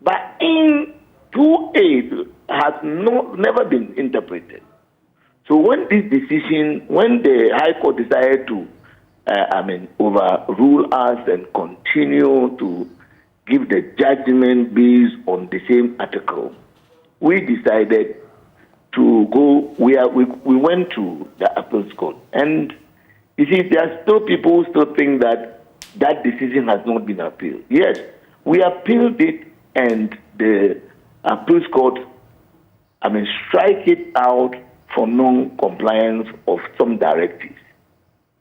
But in 2A has never been interpreted. So when the High Court decided to overrule us and continue to give the judgment based on the same article, we decided to go we went to the Appeals Court. And you see, there are still people who still think that decision has not been appealed. Yes, we appealed it and the Appeals Court, strike it out for non-compliance of some directives.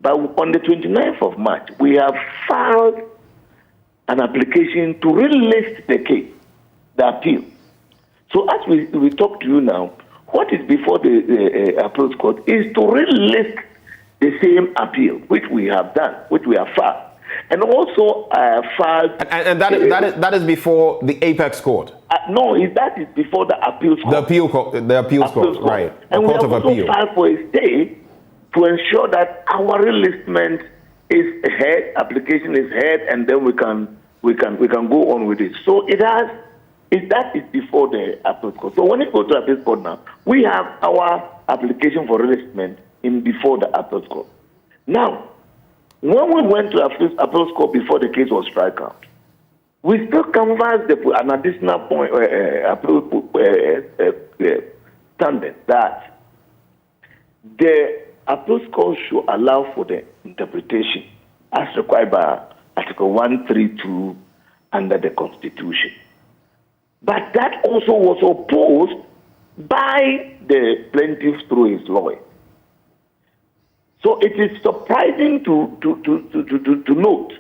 But on the 29th of March, we have filed an application to relist the case, the appeal. So as we talk to you now, what is before the Appeals Court is to relist the same appeal, which we have done, which we have filed. And also filed... And that is before the Apex Court? No, that is before the Appeals Court. The Appeals Court, right. And we Court have of also Appeal. filed for a stay to ensure that our relistment is heard, application is heard, and then we can go on with it. So that is before the Appeals Court. So when you go to the Appeals Court now, we have our application for relistment before the Appeals Court. Now, when we went to the Appeals Court before the case was struck out, we still canvassed an additional point, standard that the Appeals Court should allow for the interpretation as required by Article 132 under the Constitution. But that also was opposed by the plaintiff through his lawyer. So it is surprising to note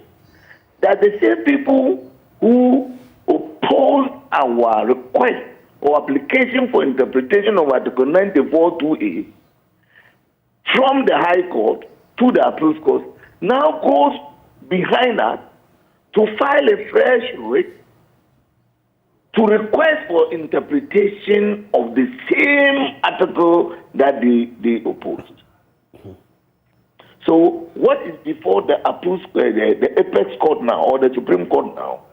that the same people who opposed our request or application for interpretation of Article 94 2A from the High Court to the Appeals Court now goes behind us to file a fresh writ to request for interpretation of the same article that they opposed. So what is before the Appeals, the Apex Court now, or the Supreme Court now,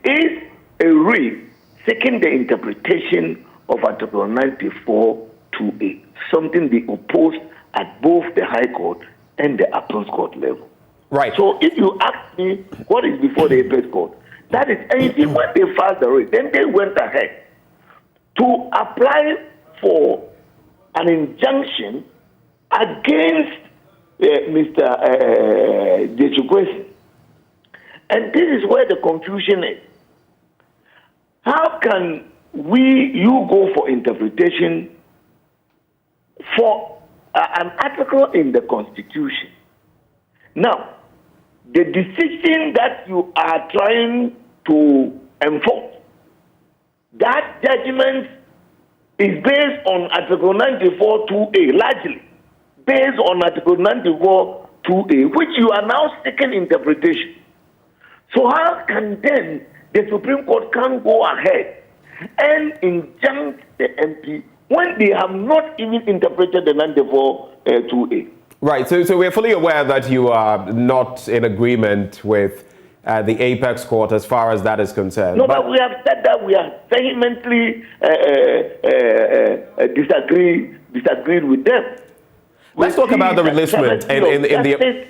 is a writ seeking the interpretation of Article 94 2A, something they opposed at both the High Court and the Appeals Court level. Right. So if you ask me what is before the Apex Court, that is, and you see, when they filed the writ, then they went ahead to apply for an injunction against Mr. Jechukwesi. And this is where the confusion is. How can you go for interpretation for an article in the Constitution? Now, the decision that you are trying to enforce, that judgment is based on Article 94 2A, largely based on Article 94 2A, which you are now seeking interpretation. So how can then the Supreme Court can go ahead and injunct the MP when they have not even interpreted the 94 2A? Right, so we're fully aware that you are not in agreement with the Apex Court as far as that is concerned. No, but we have said that we are vehemently disagreed with them. Let's talk about the releasement in the...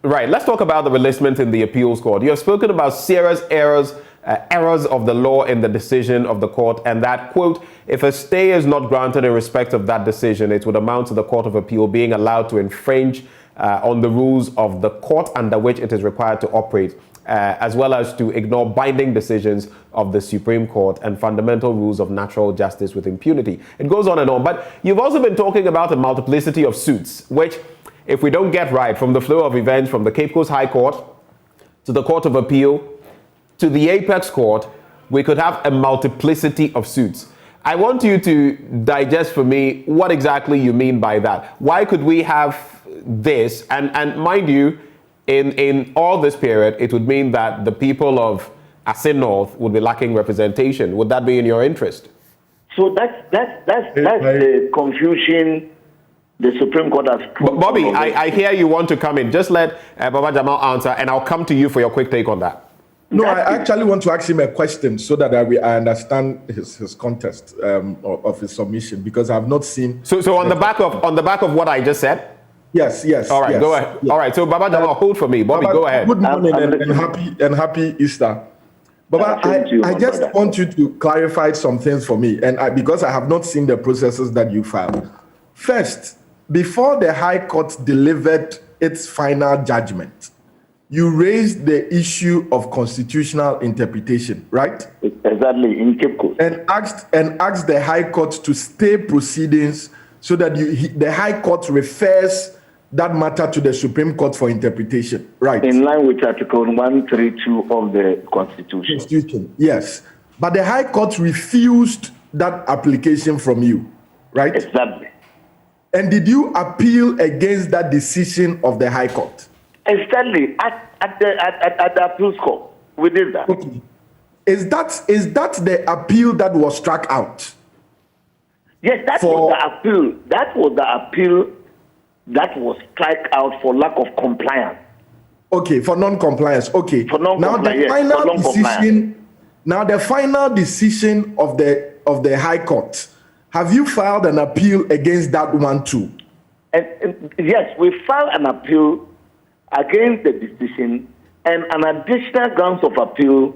Right, let's talk about the releasement in the appeals court. You have spoken about serious errors of the law in the decision of the court, and that, quote, if a stay is not granted in respect of that decision, it would amount to the Court of Appeal being allowed to infringe on the rules of the court under which it is required to operate, as well as to ignore binding decisions of the Supreme Court and fundamental rules of natural justice with impunity. It goes on and on. But you've also been talking about a multiplicity of suits, which, if we don't get right, from the flow of events from the Cape Coast High Court to the Court of Appeal to the Apex Court, we could have a multiplicity of suits. I want you to digest for me what exactly you mean by that. Why could we have this? And mind you, in all this period, it would mean that the people of Asin North would be lacking representation. Would that be in your interest? So that's the confusion the Supreme Court has put. Bobby, I hear you want to come in. Just let Baba Jamal answer, and I'll come to you for your quick take on that. No, I actually want to ask him a question so that I understand his context of his submission, because I have not seen. So on the back of what I just said. Yes. All right, yes, go ahead. yes. All right, so Baba Jamal, hold for me. Bobby, Baba, go ahead. Good morning and happy Easter. Baba, I just want you to clarify some things for me, and because I have not seen the processes that you filed. First, before the High Court delivered its final judgment, you raised the issue of constitutional interpretation, right? Exactly, in Cape Coast. And asked the High Court to stay proceedings so that the High Court refers that matter to the Supreme Court for interpretation, right? In line with Article 132 of the Constitution. Yes. But the High Court refused that application from you, right? Exactly. And did you appeal against that decision of the High Court? Exactly. At the appeals court, we did that. Okay. Is that the appeal that was struck out? Yes, that was the appeal. That was the appeal that was struck out for lack of compliance. Okay, for non-compliance. Okay. For non-compliance. Now the final decision of the High Court. Have you filed an appeal against that one too? And yes, we filed an appeal against the decision and an additional grounds of appeal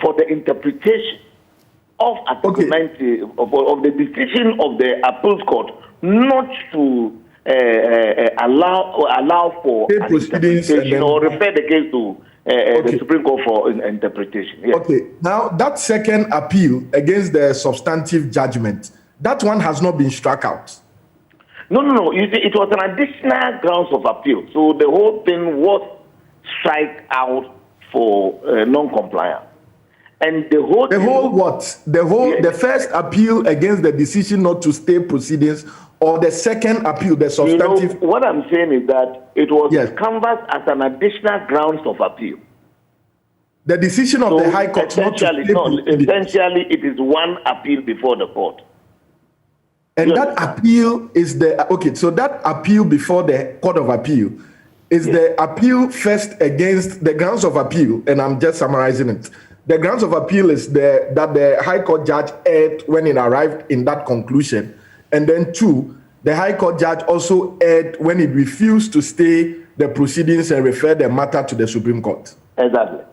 for the interpretation of Article 90 of the decision of the appeals court not to allow for an interpretation or refer the case to the Supreme Court for interpretation. Yes. Okay. Now that second appeal against the substantive judgment, that one has not been struck out. No. You see, it was an additional grounds of appeal. So the whole thing was struck out for non-compliance. And the first appeal against the decision not to stay proceedings, or the second appeal, the substantive. What I'm saying is that it was canvassed as an additional grounds of appeal. The decision of the High Court not to stay proceedings. Essentially, it is one appeal before the court. And that appeal is so that appeal before the Court of Appeal is the appeal first against the grounds of appeal, and I'm just summarizing it. The grounds of appeal is that the High Court judge erred when it arrived in that conclusion. And then two, the High Court judge also erred when it refused to stay the proceedings and refer the matter to the Supreme Court. Exactly.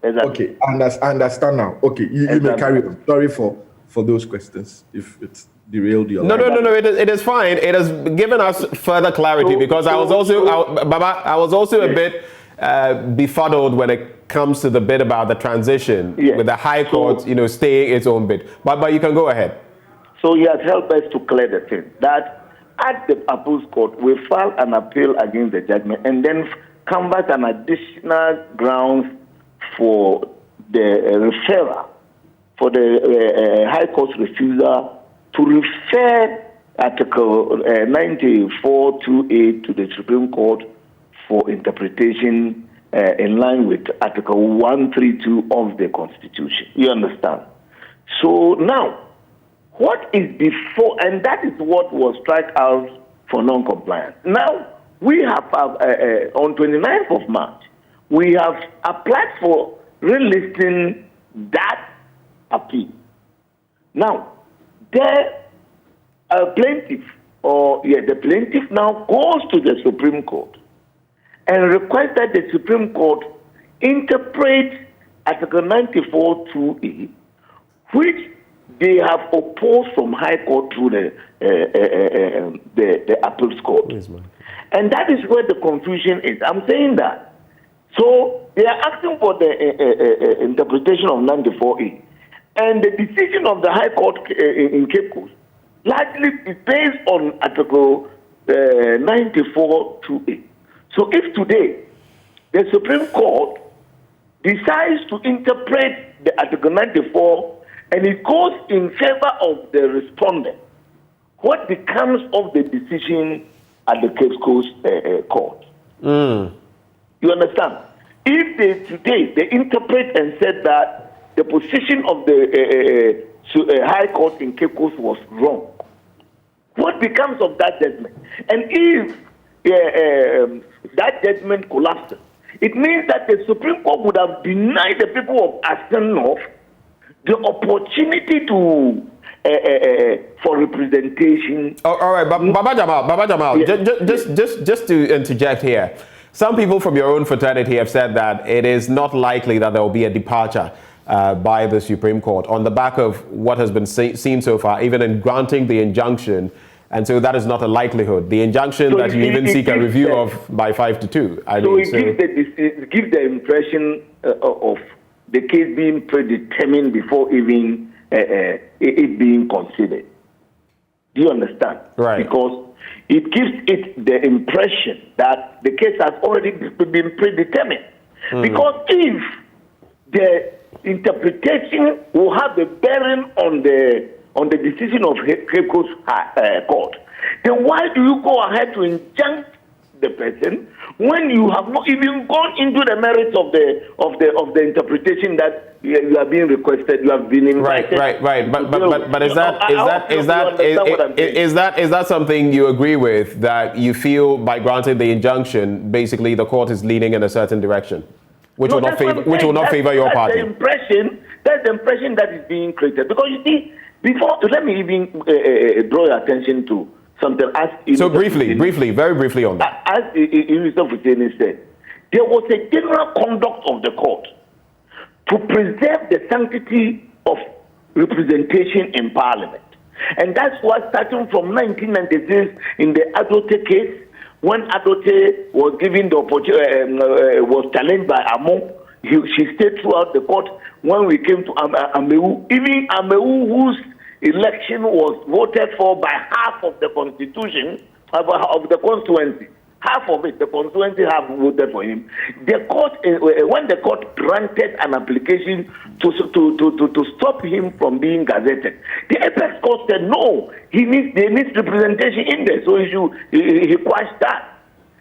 Okay, I understand now. Okay, you may carry on. Sorry for those questions. If it's derailed your No. It is fine. It has given us further clarity because I was also a bit befuddled when it comes to the bit about the transition with the High Court, staying its own bit. But you can go ahead. So he has helped us to clear the thing that at the appeals court we file an appeal against the judgment and then come back an additional grounds for the referral for the High Court's refusal to refer Article 9428 to the Supreme Court for interpretation in line with Article 132 of the Constitution. You understand? So now, what is before, and that is what was struck out for non-compliance. Now, we have, on 29th of March, we have applied for relisting that appeal. Now, the plaintiff now goes to the Supreme Court and requests that the Supreme Court interpret Article 94(2)(e), which they have opposed from High Court through the appeals court. And that is where the confusion is. I'm saying that. So they are asking for the interpretation of 94(e). And the decision of the High Court in Cape Coast largely is based on Article 94(2)(a). So if today the Supreme Court decides to interpret the Article 94 and it goes in favor of the respondent, what becomes of the decision at the Cape Coast Court? You understand? If today they interpret and said that the position of the High Court in Cape Coast was wrong, what becomes of that judgment? And if that judgment collapses, it means that the Supreme Court would have denied the people of Aston North the opportunity to for representation. All right, Baba Jamal, just to interject here. Some people from your own fraternity have said that it is not likely that there will be a departure by the Supreme Court on the back of what has been seen so far, even in granting the injunction. And so that is not a likelihood. The injunction that you even seek a review of by 5-2. It gives the impression of the case being predetermined before even it being considered. Do you understand? Right. Because it gives it the impression that the case has already been predetermined. Because if the interpretation will have a bearing on the decision of Cape Coast Court, then why do you go ahead to injunct the person when you have not even gone into the merits of the interpretation that you are being requested, you have been invited? Right. But is that something you agree with, that you feel by granting the injunction, basically the court is leaning in a certain direction, which will not favor your party? That's the impression that is being created. Because you see, let me even draw your attention to something. So very briefly on that. As Mr. Hussein said, there was a general conduct of the court to preserve the sanctity of representation in Parliament. And that's why, starting from 1996 in the Adote case, when Adote was given the opportunity, was challenged by Amon, she stayed throughout the court. When we came to Ameu, even Ameu, whose election was voted for by half of the constitution of the constituency, half of it, the constituency have voted for him. The court, when the court granted an application to stop him from being gazetted, the apex court said no, they need representation in there, so he quashed that.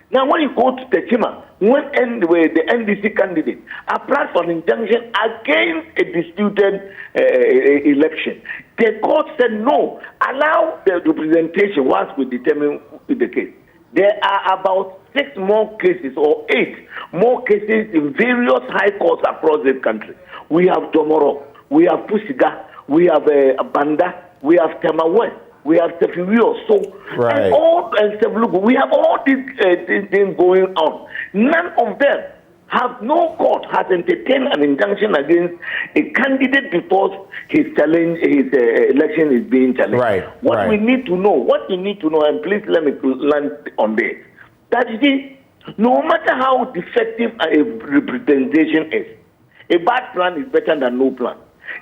Now, when you go to Techima, when the NDC candidate applied for an injunction against a disputed election, the court said no, allow the representation once we determine the case. There are about 6 more cases or 8 more cases in various high courts across the country. We have Domoro, we have Pusiga, we have Banda, we have Temawe, we have Tefiwio, and we have all these things going on. None of them no court has entertained an injunction against a candidate because his election is being challenged. Right. What you need to know, and please let me land on this, that you see, no matter how defective a representation is, a bad plan is better than no plan.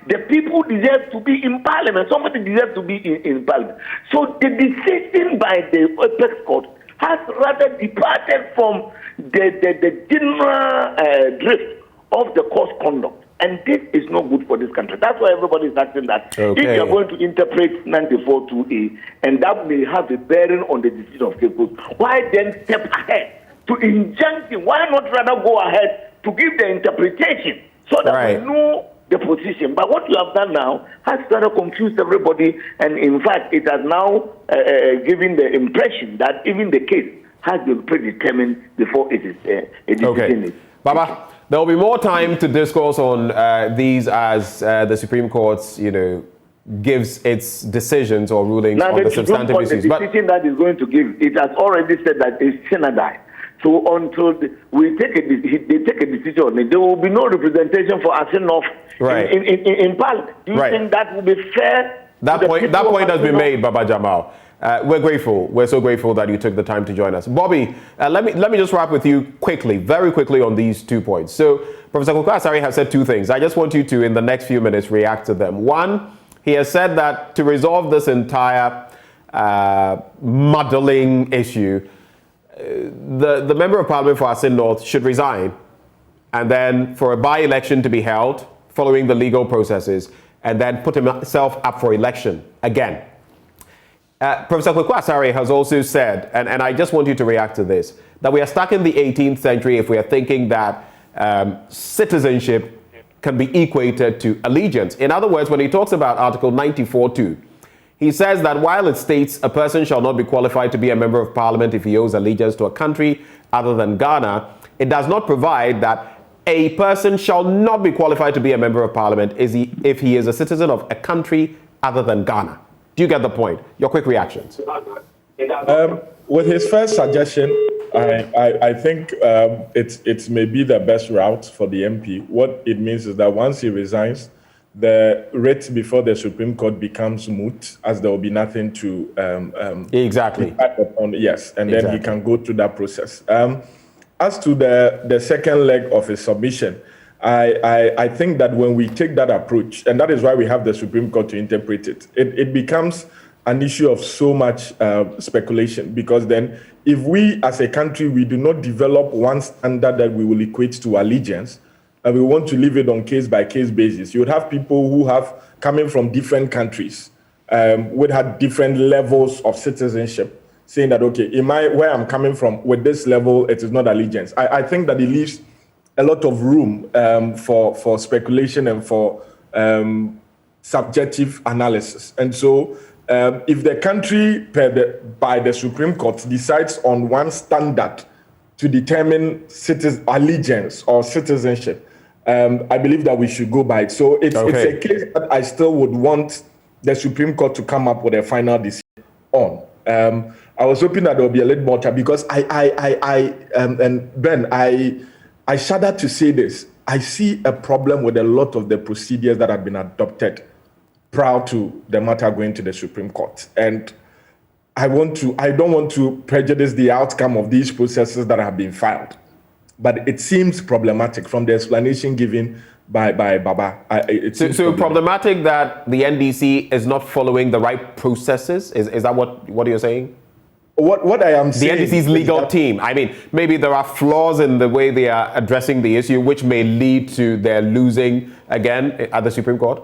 The people deserve to be in parliament. Somebody deserves to be in parliament. So the decision by the Apex Court has rather departed from the general drift of the course conduct. And this is not good for this country. That's why everybody is asking that. If you are going to interpret 94.2a, and that may have a bearing on the decision of people, why then step ahead to injunction? Why not rather go ahead to give the interpretation so that we know the position? But what you have done now has rather confused everybody, and in fact, it has now given the impression that even the case has been predetermined before it is a decision. Okay. Baba, there will be more time to discourse on these as the Supreme Court, gives its decisions or rulings on the substantive issues. The decision that is going to give, it has already said that it's Senadai. So until they take a decision on it, there will be no representation for Asinoff in Parliament. Do you think that will be fair? That point has been made, Baba Jamal. We're grateful. We're so grateful that you took the time to join us. Bobby, let me just wrap with you very quickly on these 2 points. So Professor Kwaku Asare has said 2 things. I just want you to, in the next few minutes, react to them. One, he has said that to resolve this entire muddling issue, the Member of Parliament for Asin North should resign, and then for a by-election to be held following the legal processes, and then put himself up for election again. Professor Kwaku Asare has also said, and I just want you to react to this, that we are stuck in the 18th century if we are thinking that citizenship can be equated to allegiance. In other words, when he talks about Article 94.2, he says that while it states a person shall not be qualified to be a member of parliament if he owes allegiance to a country other than Ghana, it does not provide that a person shall not be qualified to be a member of parliament if he is a citizen of a country other than Ghana. Do you get the point? Your quick reactions. With his first suggestion, I think it's maybe the best route for the MP. What it means is that once he resigns, the writ before the Supreme Court becomes moot, as there will be nothing to exactly upon. Yes, and then he can go through that process. As to the second leg of his submission, I think that when we take that approach, and that is why we have the Supreme Court to interpret it, it becomes an issue of so much speculation, because then if we as a country, we do not develop one standard that we will equate to allegiance, and we want to leave it on case-by-case basis, you would have people who have coming from different countries, would have different levels of citizenship, saying that, okay, where I'm coming from, with this level, it is not allegiance. I think that it leaves a lot of room for speculation and for subjective analysis. And so if the country, by the Supreme Court, decides on one standard to determine allegiance or citizenship, I believe that we should go by it. So it's a case that I still would want the Supreme Court to come up with a final decision on. I was hoping that there will be a little more time, because and Ben, I shudder to say this. I see a problem with a lot of the procedures that have been adopted prior to the matter going to the Supreme Court. And I don't want to prejudice the outcome of these processes that have been filed. But it seems problematic from the explanation given by Baba. So problematic that the NDC is not following the right processes? Is that what you're saying? What I am saying, the NDC's legal team. I mean, maybe there are flaws in the way they are addressing the issue, which may lead to their losing again at the Supreme Court.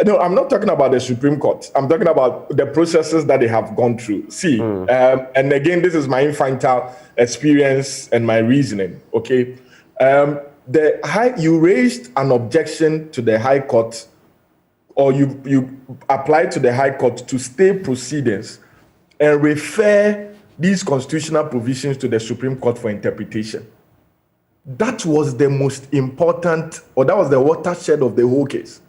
No, I'm not talking about the Supreme Court. I'm talking about the processes that they have gone through. See, and again, this is my infantile experience and my reasoning. Okay, you raised an objection to the High Court, or you applied to the High Court to stay proceedings and refer these constitutional provisions to the Supreme Court for interpretation. That was the most important, or that was the watershed of the whole case.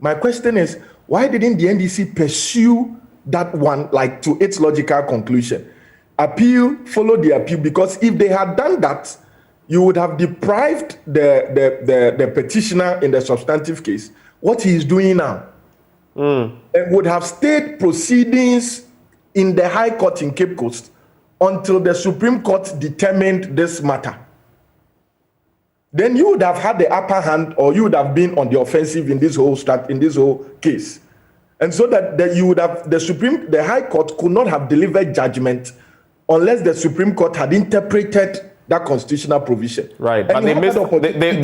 My question is, why didn't the NDC pursue that one to its logical conclusion? Appeal, follow the appeal, because if they had done that, you would have deprived the petitioner in the substantive case what he is doing now, and would have stayed proceedings in the High Court in Cape Coast until the Supreme Court determined this matter. Then you would have had the upper hand, or you would have been on the offensive in this whole case. And so that you would have the High Court could not have delivered judgment unless the Supreme Court had interpreted that constitutional provision. Right, but they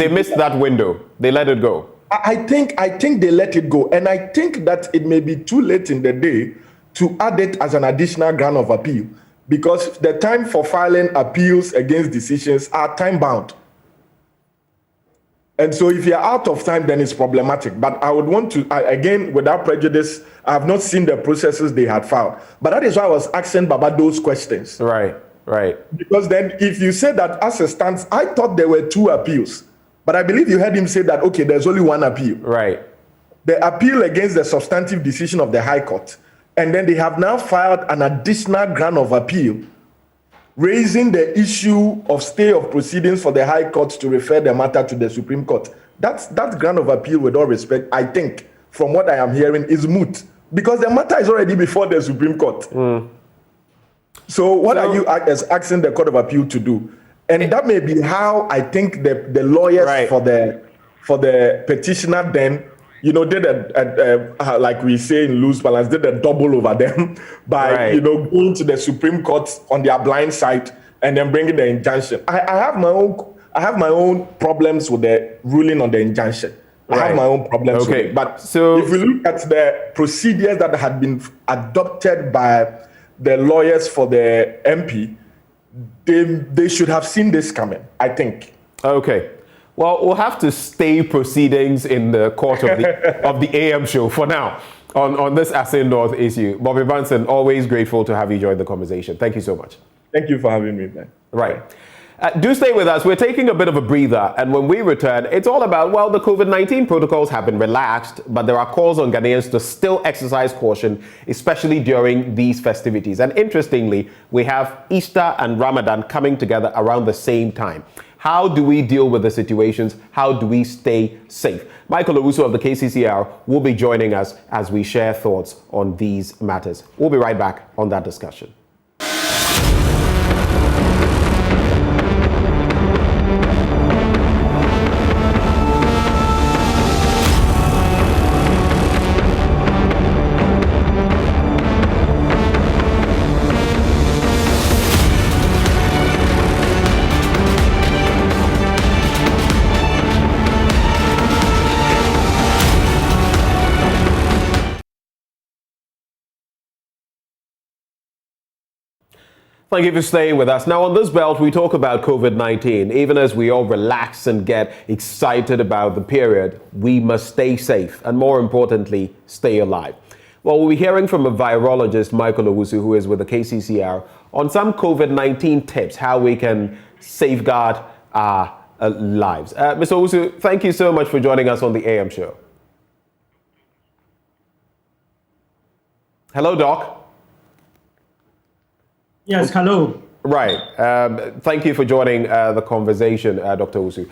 missed that window. They let it go. I think they let it go, and I think that it may be too late in the day to add it as an additional ground of appeal, because the time for filing appeals against decisions are time bound. And so if you're out of time, then it's problematic. But I would want to, again, without prejudice, I have not seen the processes they had filed. But that is why I was asking Baba those questions. Right. Because then if you say that as a stance, I thought there were 2 appeals. But I believe you heard him say that, okay, there's only 1 appeal. Right. The appeal against the substantive decision of the High Court. And then they have now filed an additional ground of appeal, raising the issue of stay of proceedings for the High Court to refer the matter to the Supreme Court. That ground of appeal, with all respect, I think, from what I am hearing, is moot, because the matter is already before the Supreme Court. So what are you asking the Court of Appeal to do? And that may be how I think the lawyers for the petitioner then, did like we say in loose balance, did a double over them by, going to the Supreme Court on their blind side and then bringing the injunction. I have my own problems with the ruling on the injunction. I have my own problems with it. But so if we look at the procedures that had been adopted by the lawyers for the MP, they should have seen this coming, I think. Okay. Well, we'll have to stay proceedings in the court of the AM show for now on this Assin North issue. Bobby Bunsen, always grateful to have you join the conversation. Thank you so much. Thank you for having me, man. Right. Do stay with us. We're taking a bit of a breather, and when we return, it's all about, well, the COVID-19 protocols have been relaxed, but there are calls on Ghanaians to still exercise caution, especially during these festivities. And interestingly, we have Easter and Ramadan coming together around the same time. How do we deal with the situations? How do we stay safe? Michael Owusu of the KCCR will be joining us as we share thoughts on these matters. We'll be right back on that discussion. Thank you for staying with us. Now, on this belt, we talk about COVID-19. Even as we all relax and get excited about the period, we must stay safe and, more importantly, stay alive. Well, we'll be hearing from a virologist, Michael Owusu, who is with the KCCR, on some COVID-19 tips, how we can safeguard our lives. Mr. Owusu, thank you so much for joining us on the AM show. Hello, Doc. Yes, hello. Right. Thank you for joining the conversation, Dr. Owusu.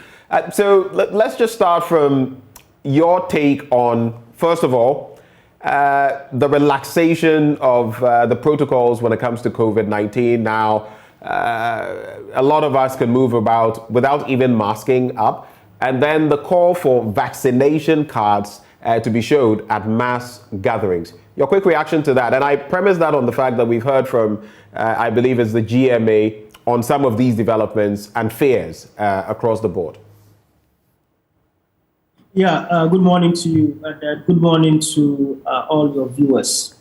So let's just start from your take on, first of all, the relaxation of the protocols when it comes to COVID-19. Now, a lot of us can move about without even masking up. And then the call for vaccination cards to be showed at mass gatherings. Your quick reaction to that? And I premise that on the fact that we've heard from, I believe it's the GMA, on some of these developments and fears across the board. Yeah, good morning to you, and good morning to all your viewers.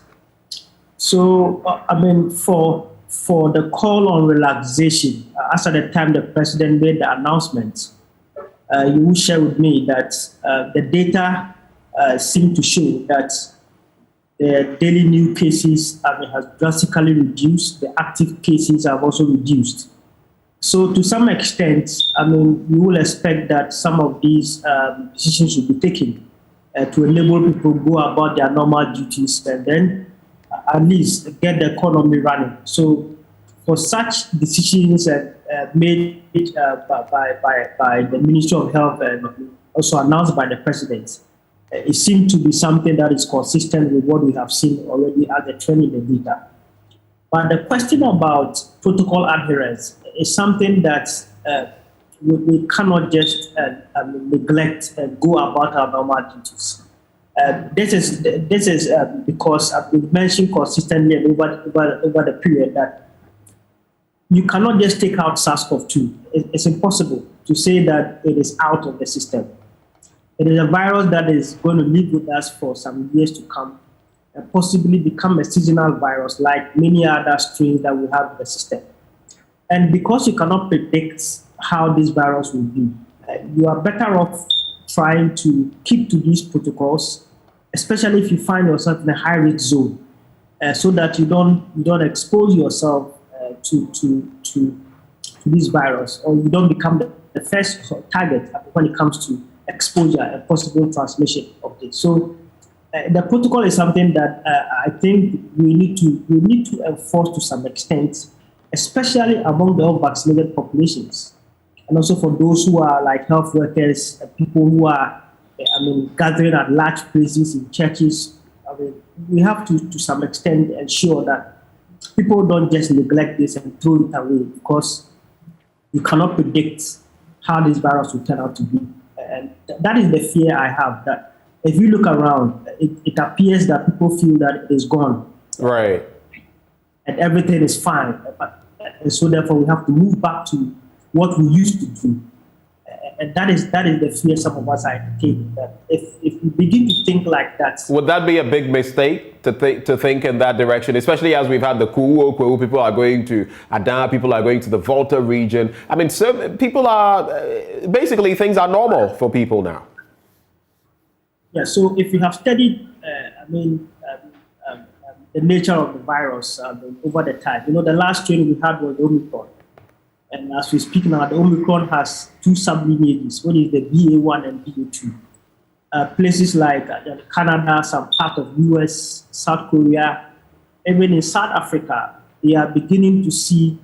So, I mean, for the call on relaxation, as at the time the president made the announcement, you will share with me that the data seem to show that the daily new cases has drastically reduced. The active cases have also reduced. So to some extent, I mean, we will expect that some of these decisions should be taken to enable people to go about their normal duties and then at least get the economy running. So for such decisions made by the Ministry of Health and also announced by the President, it seemed to be something that is consistent with what we have seen already as a trend in the data. But the question about protocol adherence is something that we cannot just neglect and go about our normal duties. This is because I've been mentioned consistently and over the period that you cannot just take out SARS-CoV-2. It's impossible to say that it is out of the system. It is a virus that is going to live with us for some years to come and possibly become a seasonal virus like many other strains that we have in the system. And because you cannot predict how this virus will be, you are better off trying to keep to these protocols, especially if you find yourself in a high-risk zone, so that you don't expose yourself to this virus, or you don't become the first target when it comes to exposure and possible transmission of this. So the protocol is something that I think we need to enforce to some extent, especially among the unvaccinated populations, and also for those who are like health workers, people who are gathering at large places in churches. We have to some extent ensure that people don't just neglect this and throw it away, because you cannot predict how this virus will turn out to be. And that is the fear I have, that if you look around, it appears that people feel that it is gone. Right. And everything is fine. And so therefore we have to move back to what we used to do. And that is the fear some of us are entertaining, that if we begin to think like that. Would that be a big mistake to think in that direction, especially as we've had the Kuwo, people are going to Ada, people are going to the Volta region. I mean, so people are, basically things are normal for people now. Yeah, so if you have studied, the nature of the virus over the time, the last strain we had was Omicron. And as we speak now, the Omicron has two sublineages, one is the BA1 and BA2. Places like Canada, some part of US, South Korea, even in South Africa, they are beginning to see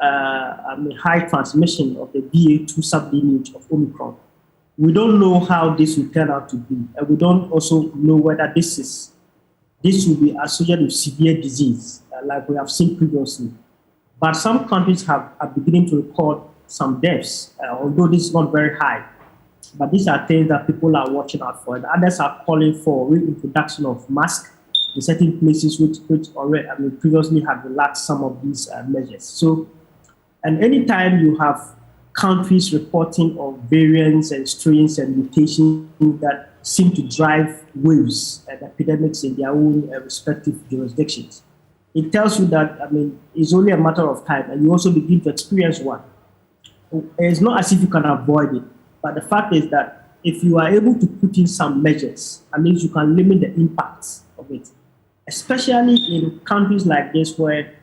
high transmission of the BA2 sublineage of Omicron. We don't know how this will turn out to be, and we don't also know whether this will be associated with severe disease, like we have seen previously. But some countries are beginning to record some deaths, although this is not very high. But these are things that people are watching out for. And others are calling for reintroduction of masks in certain places which already previously had relaxed some of these measures. So, and anytime you have countries reporting of variants and strains and mutations that seem to drive waves and epidemics in their own respective jurisdictions, it tells you that, it's only a matter of time, and you also begin to experience one. It's not as if you can avoid it, but the fact is that if you are able to put in some measures, at least you can limit the impacts of it, especially in countries like this where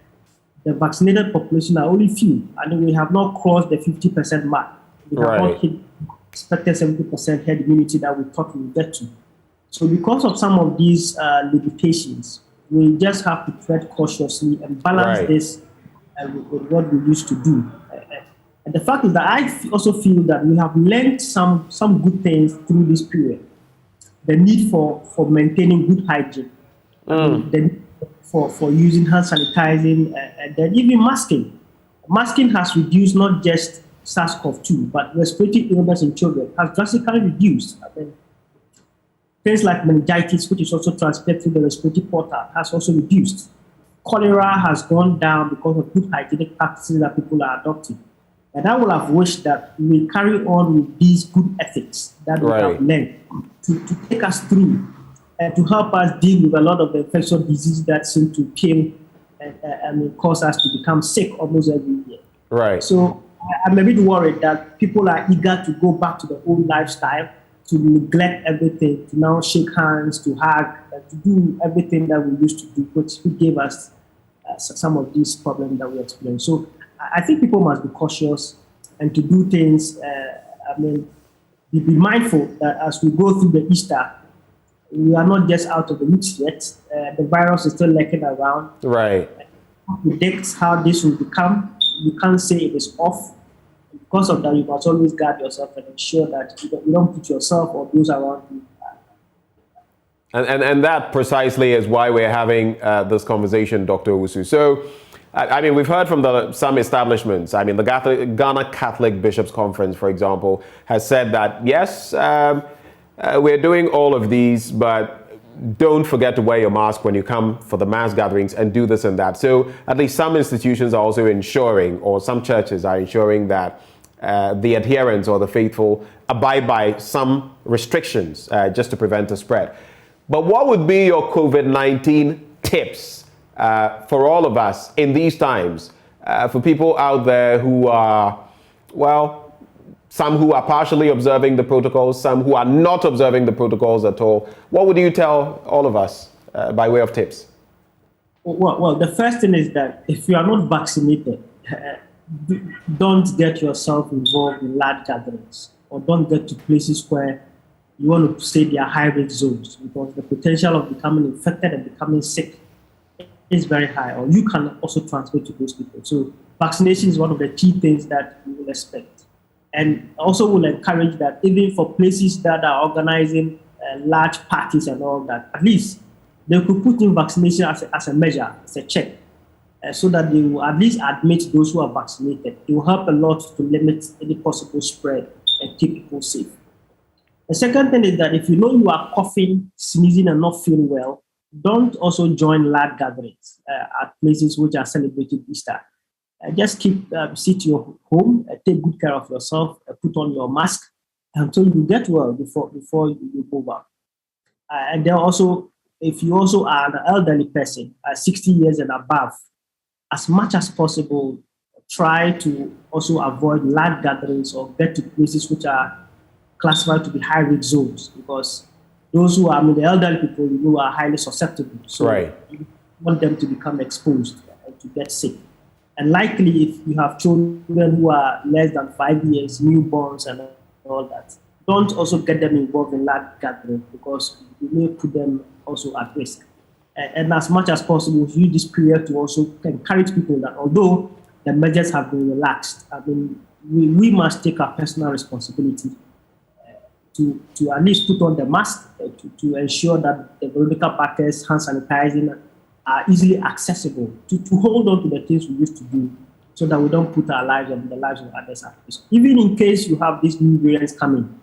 the vaccinated population are only few, and we have not crossed the 50% mark. We have not hit expected 70% herd immunity that we thought we would get to. So because of some of these limitations, we just have to tread cautiously and balance this with what we used to do. And the fact is that I also feel that we have learned some good things through this period. The need for maintaining good hygiene, the need for using hand sanitizing, and then even masking. Masking has reduced not just SARS-CoV-2, but respiratory illness in children has drastically reduced. Things like meningitis, which is also transmitted through the respiratory portal, has also reduced. Cholera has gone down because of good hygienic practices that people are adopting. And I would have wished that we carry on with these good ethics that we have learned to take us through and to help us deal with a lot of the infectious diseases that seem to kill and cause us to become sick almost every year. Right. So I'm a bit worried that people are eager to go back to their old lifestyle, to neglect everything, to now shake hands, to hug, to do everything that we used to do, which gave us some of these problems that we experience. So I think people must be cautious and to do things, be mindful that as we go through the Easter, we are not just out of the woods yet. The virus is still lurking around. Right. predict how this will become. You can't say it is off. Because of that, you must always guard yourself and ensure that you don't put yourself or those around you. And that precisely is why we're having this conversation, Dr. Owusu. So, I mean, we've heard from some establishments. I mean, the Ghana Catholic Bishops' Conference, for example, has said that, yes, we're doing all of these, but don't forget to wear your mask when you come for the mass gatherings and do this and that. So at least some institutions are also ensuring, or some churches are ensuring that the adherents or the faithful abide by some restrictions just to prevent the spread. But what would be your COVID-19 tips for all of us in these times, for people out there who are, well, some who are partially observing the protocols, some who are not observing the protocols at all? What would you tell all of us by way of tips? Well, the first thing is that if you are not vaccinated, don't get yourself involved in large gatherings, or don't get to places where you want to say they are high-risk zones, because the potential of becoming infected and becoming sick is very high, or you can also transmit to those people. So vaccination is one of the key things that we will expect. And also will encourage that even for places that are organizing large parties and all that, at least they could put in vaccination as a measure, as a check, so that they will at least admit those who are vaccinated. It will help a lot to limit any possible spread and keep people safe. The second thing is that if you know you are coughing, sneezing, and not feeling well, don't also join large gatherings at places which are celebrating Easter. Just sit your home, take good care of yourself, put on your mask until you get well before you move out. And then also, if you also are an elderly person, 60 years and above, as much as possible, try to also avoid large gatherings or get to places which are classified to be high-risk zones, because those who are, the elderly people, are highly susceptible. So you want them to become exposed and to get sick. And likely, if you have children who are less than 5 years, newborns and all that, don't also get them involved in large gatherings, because you may put them also at risk. And as much as possible, use this period to also encourage people that although the measures have been relaxed, we must take our personal responsibility to at least put on the mask, to ensure that the Veronica packets, hand sanitizing, are easily accessible, to hold on to the things we used to do, so that we don't put our lives and the lives of others at risk. Even in case you have these new variants coming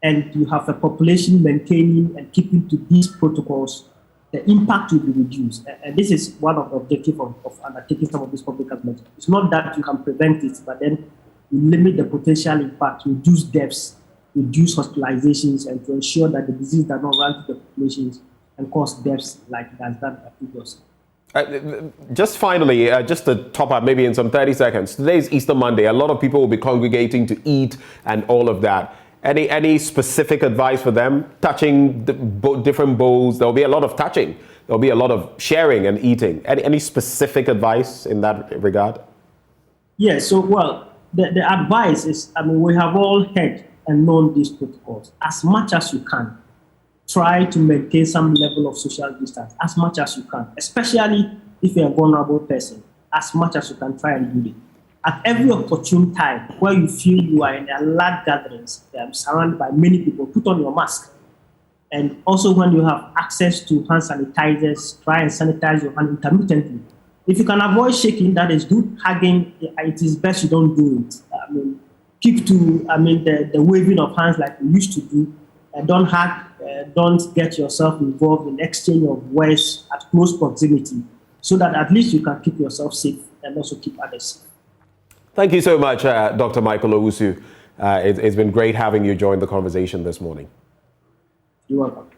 and you have a population maintaining and keeping to these protocols, the impact will be reduced. And this is one of the objectives of undertaking some of these public health measures. It's not that you can prevent it, but then you limit the potential impact, reduce deaths, reduce hospitalizations, and to ensure that the disease does not run to the populations and cause deaths like it has done previously. Just finally, just to top up maybe in some 30 seconds, today is Easter Monday. A lot of people will be congregating to eat and all of that. Any specific advice for them? Touching different bowls, there'll be a lot of touching. There'll be a lot of sharing and eating. Any specific advice in that regard? Yeah, so the advice is, we have all heard and known these protocols. As much as you can, try to maintain some level of social distance as much as you can, especially if you're a vulnerable person. As much as you can, try and do it. At every opportune time where you feel you are in a large gatherings, surrounded by many people, put on your mask. And also when you have access to hand sanitizers, try and sanitize your hand intermittently. If you can avoid shaking, that is good. Hugging, it is best you don't do it. Keep to, the waving of hands like we used to do. Don't hug, don't get yourself involved in exchange of words at close proximity, so that at least you can keep yourself safe and also keep others safe. Thank you so much, Dr. Michael Owusu. It's been great having you join the conversation this morning. You're welcome.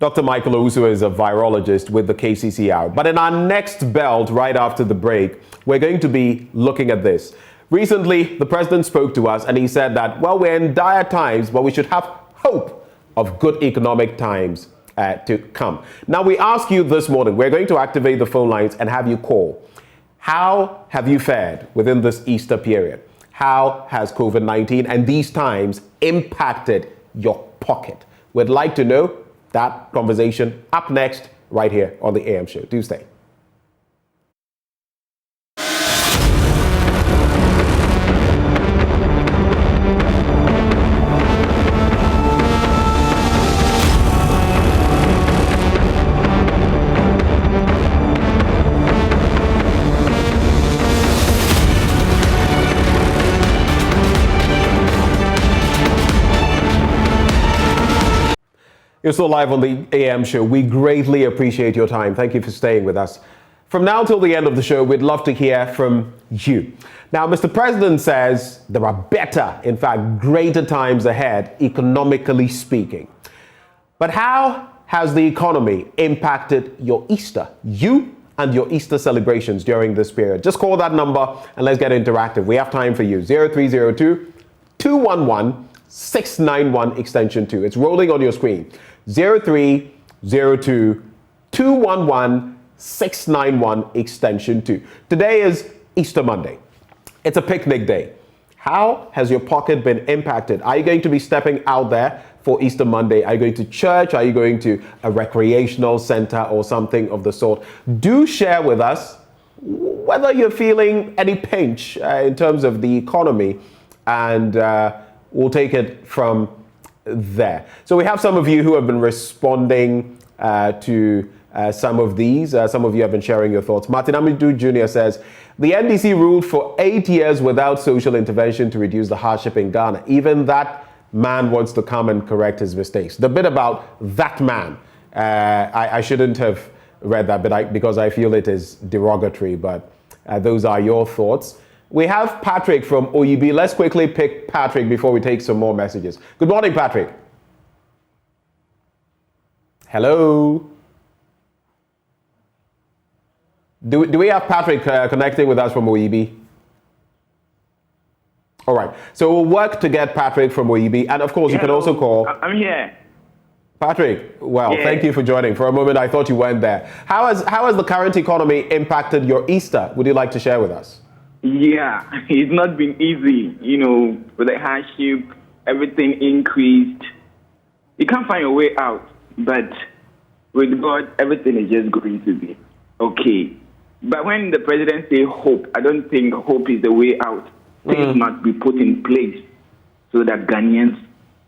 Dr. Michael Owusu is a virologist with the KCCR. But in our next belt, right after the break, we're going to be looking at this. Recently, the president spoke to us and he said that, we're in dire times, but we should have hope of good economic times to come. Now, we ask you this morning, we're going to activate the phone lines and have you call. How have you fared within this Easter period? How has COVID-19 and these times impacted your pocket? We'd like to know. That conversation up next right here on the AM show. Do stay. You're still live on the AM show. We greatly appreciate your time. Thank you for staying with us. From now till the end of the show, we'd love to hear from you. Now, Mr. President says there are better, in fact, greater times ahead, economically speaking. But how has the economy impacted your Easter? You and your Easter celebrations during this period. Just call that number and let's get interactive. We have time for you. 0302-211-691 extension 2. It's rolling on your screen. 0302-211-691 extension 2. Today is Easter Monday. It's a picnic day. How has your pocket been impacted? Are you going to be stepping out there for Easter Monday? Are you going to church? Are you going to a recreational center or something of the sort? Do share with us whether you're feeling any pinch in terms of the economy, and we'll take it from there. So we have some of you who have been responding to some of these. Some of you have been sharing your thoughts. Martin Amidu Jr. says, the NDC ruled for 8 years without social intervention to reduce the hardship in Ghana. Even that man wants to come and correct his mistakes. The bit about that man, I shouldn't have read that bit because I feel it is derogatory, but those are your thoughts. We have Patrick from OEB. Let's quickly pick Patrick before we take some more messages. Good morning, Patrick. Hello. Do we have Patrick connecting with us from OEB? All right. So we'll work to get Patrick from OEB. And of course, you can also call. I'm here. Patrick, well, thank you for joining. For a moment, I thought you weren't there. How has the current economy impacted your Easter? Would you like to share with us? Yeah, it's not been easy, with the hardship, everything increased. You can't find your way out, but with God, everything is just going to be okay. But when the president says hope, I don't think hope is the way out. Things must be put in place so that Ghanaians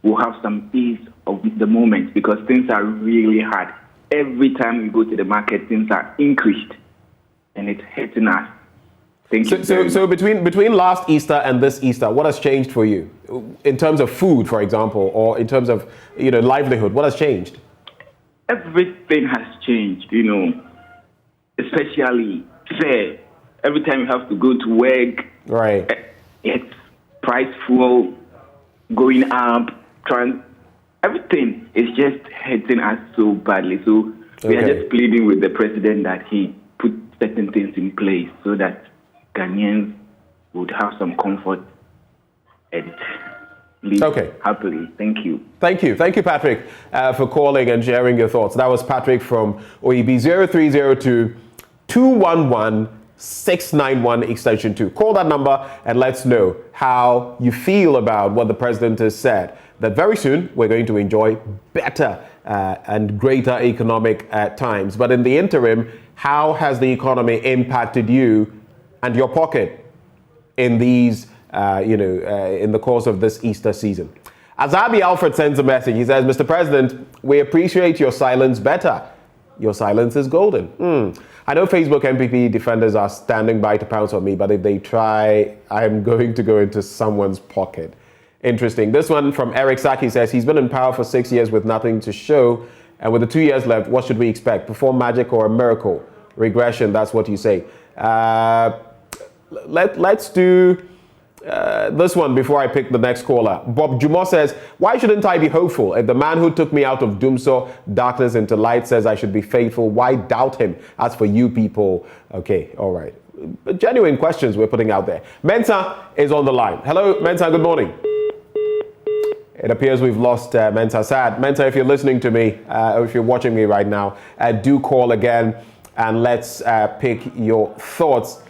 will have some ease of the moment, because things are really hard. Every time we go to the market, things are increased, and it's hurting us. So between last Easter and this Easter, what has changed for you in terms of food, for example, or in terms of livelihood? What has changed? Everything has changed, especially fare. Every time you have to go to work, right? It's price fuel going up. Everything is just hurting us so badly. So we are just pleading with the president that he put certain things in place so that Ghanaians would have some comfort and live happily. Thank you. Thank you, Patrick, for calling and sharing your thoughts. That was Patrick from OEB. 0302-211-691 extension 2. Call that number and let's know how you feel about what the president has said. That very soon we're going to enjoy better and greater economic times. But in the interim, how has the economy impacted you and your pocket in these, in the course of this Easter season? Azabi Alfred sends a message. He says, Mr. President, we appreciate your silence better. Your silence is golden. I know Facebook MPP defenders are standing by to pounce on me, but if they try, I'm going to go into someone's pocket. Interesting. This one from Eric Saki says, he's been in power for 6 years with nothing to show. And with the 2 years left, what should we expect? Perform magic or a miracle? Regression, that's what you say. Let's do this one before I pick the next caller. Bob Jumo says, why shouldn't I be hopeful? If the man who took me out of doomsday, darkness into light says I should be faithful, why doubt him? As for you people, okay, all right. Genuine questions we're putting out there. Mensa is on the line. Hello, Mensa, good morning. It appears we've lost Mensa. Sad. Mensa, if you're listening to me, or if you're watching me right now, do call again and let's pick your thoughts.